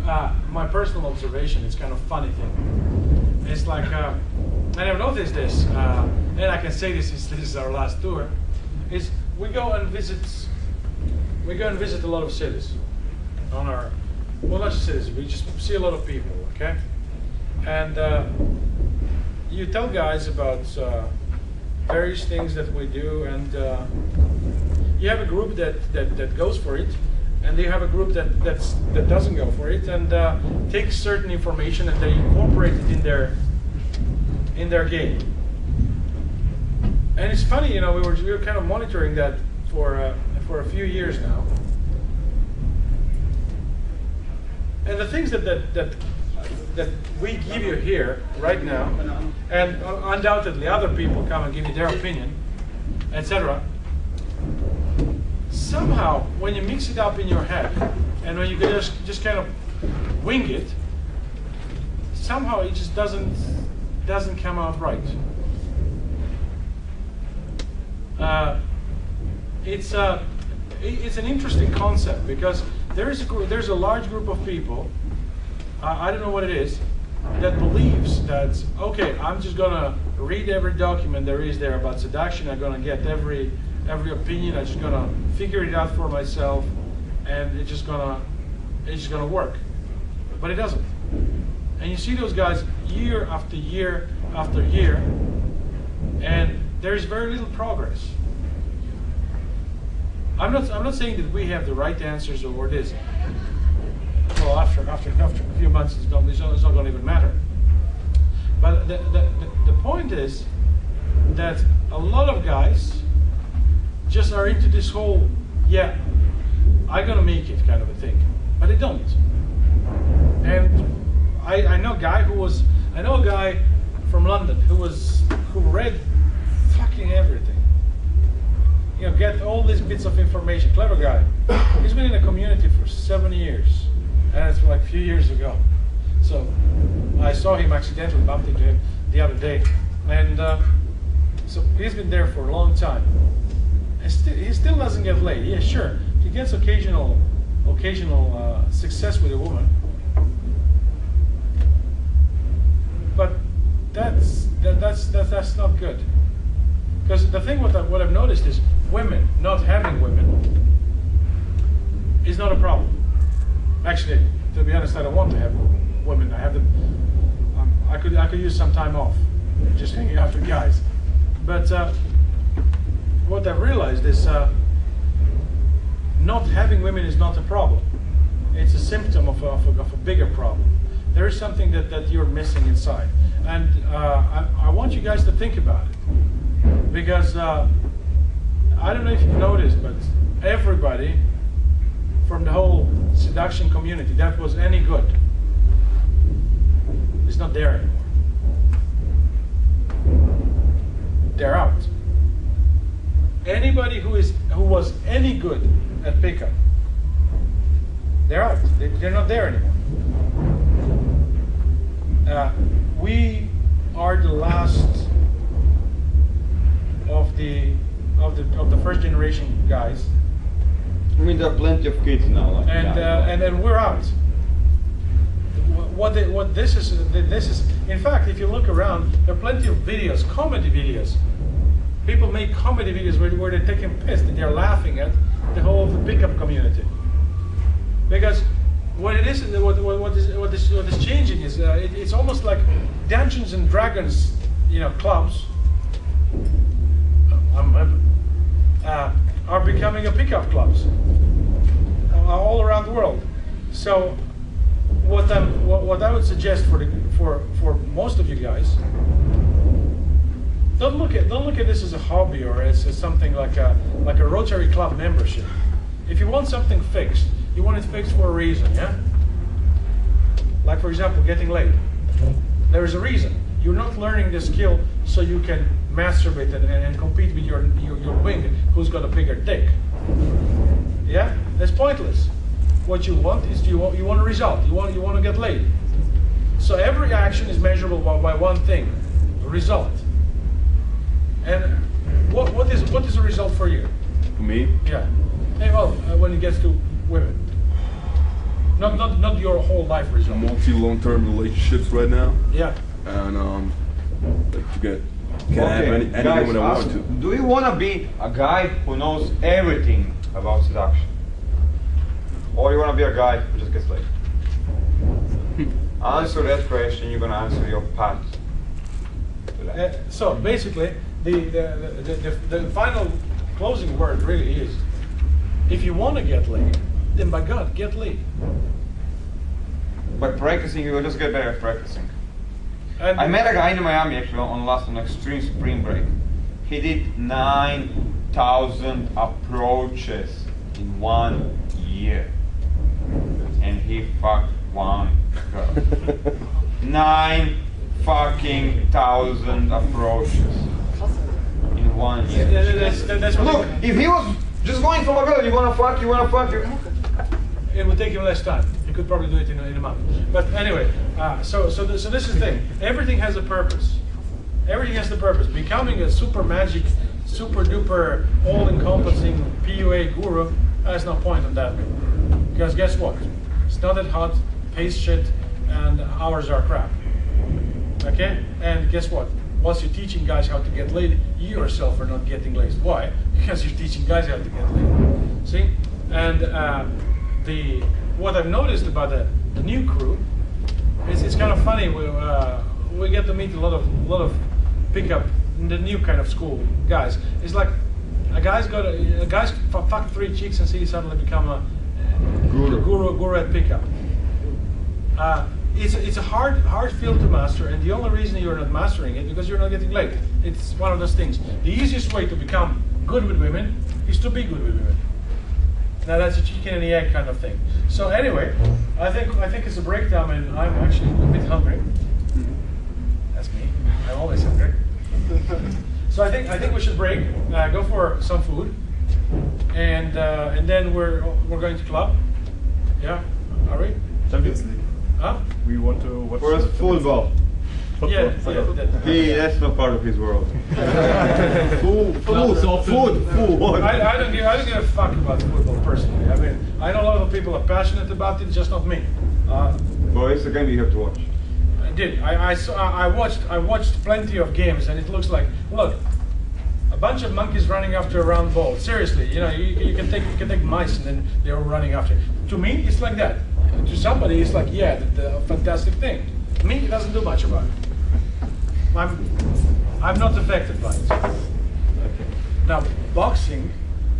my personal observation? It's kind of funny thing. It's like I never noticed this, and I can say this since this is our last tour. Is we go and visit a lot of cities on our, well, not just cities. We just see a lot of people, okay? And you tell guys about various things that we do, and you have a group that goes for it, and you have a group that doesn't go for it, and takes certain information and they incorporate it in their game. And it's funny, we were kind of monitoring that for a few years now. And the things that we give you here right now, and undoubtedly other people come and give you their opinion, etc. Somehow, when you mix it up in your head, and when you just kind of wing it, somehow it just doesn't come out right. It's an interesting concept because there's a large group of people, I don't know what it is, that believes that, okay, I'm just gonna read every document there is there about seduction. I'm gonna get every opinion. I'm just gonna figure it out for myself, and it's just gonna work. But it doesn't. And you see those guys year after year after year, and there's very little progress. I'm not saying that we have the right answers or this. Well, after a few months, it's not going to even matter. But the point is that a lot of guys just are into this whole, yeah, I'm gonna make it kind of a thing, but they don't. And I know a guy from London who read fucking everything. Get all these bits of information. Clever guy. He's been in the community for 7 years, and it's like a few years ago. So I saw him accidentally, bumped into him the other day, and so he's been there for a long time. And he still doesn't get laid. Yeah, sure, he gets occasional success with a woman, but that's not good. Because the thing what I've noticed is women not having women is not a problem. Actually, to be honest, I don't want to have women. I have them. I could use some time off, just hanging out with guys. But what I've realized is not having women is not a problem. It's a symptom of a bigger problem. There is something that you're missing inside, and I want you guys to think about it. Because I don't know if you've noticed, but everybody from the whole seduction community that was any good is not there anymore. They're out. Anybody who was any good at pickup, they're out. They're not there anymore. We are the last of the first generation guys. I mean, there are plenty of kids now. Like And then we're out. What this is, in fact, if you look around, there are plenty of videos, comedy videos. People make comedy videos where they're taking piss and they're laughing at the whole of the pickup community. Because what it is, what is changing is it's almost like Dungeons and Dragons, clubs are becoming a pickup clubs all around the world. So what I would suggest for most of you guys, don't look at this as a hobby or as something like a Rotary Club membership. If you want something fixed, you want it fixed for a reason, yeah? Like, for example, getting laid. There is a reason. You're not learning the skill so you can masturbate and compete with your wing who's got a bigger dick. Yeah? That's pointless. What you want is you want a result. You want to get laid. So every action is measurable by one thing, a result. And what is a result for you? For me? Yeah. Hey, well, when it gets to women. Not your whole life result. Multi-long-term relationships right now. Yeah. And like to can I have anything guys, when I want to. Do you want to be a guy who knows everything about seduction? Or you want to be a guy who just gets laid? Answer that question, you're going to answer your path to that. So basically, the final closing word really is, if you want to get laid, then by God, get laid. By practicing, you will just get better at practicing. And I met a guy in Miami actually on extreme spring break. He did 9,000 approaches in 1 year. And he fucked one girl. 9,000 approaches in 1 year. That's Look, if he was just going for a girl, you wanna fuck. It would take him less time. You could probably do it in a month. But anyway, so this is the thing. Everything has a purpose. Everything has the purpose. Becoming a super magic, super duper, all-encompassing PUA guru, there's no point in that. Because guess what? It's not that hot, pays shit, and hours are crap. Okay? And guess what? Once you're teaching guys how to get laid, you yourself are not getting laid. Why? Because you're teaching guys how to get laid. See? And what I've noticed about the new crew is it's kind of funny. We get to meet a lot of pickup, the new kind of school guys. It's like a guy's fuck 3 chicks and see he suddenly become a guru at pickup. It's a hard field to master, and the only reason you're not mastering it because you're not getting laid. It's one of those things. The easiest way to become good with women is to be good with women. Now that's a chicken and the egg kind of thing. So anyway, I think it's a breakdown, and I'm actually a bit hungry. That's me. I'm always hungry. So I think we should break, go for some food, and then we're going to club. Yeah, are we? Champions League. Huh? We want to watch First football. Yeah, That's not part of his world. Food. I don't give a fuck about football personally. I mean, I know a lot of people are passionate about it, just not me. But it's a game you have to watch. I did. I watched plenty of games, and it looks like, look, a bunch of monkeys running after a round ball. Seriously, you can take mice and then they're running after. To me, it's like that. To somebody, it's like, yeah, the fantastic thing. To me, it doesn't do much about it. I'm not affected by it. Okay. Now, boxing,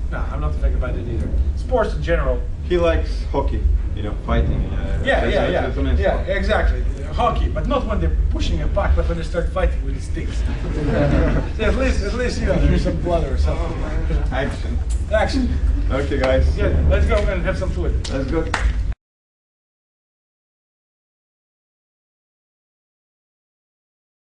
no, I'm not affected by it either. Sports in general. He likes hockey, fighting. Yeah, exactly. Hockey, but not when they're pushing a puck, but when they start fighting with sticks. So at least there's some blood or something. Action. Action. Okay, guys. Yeah, let's go and have some food. Let's go.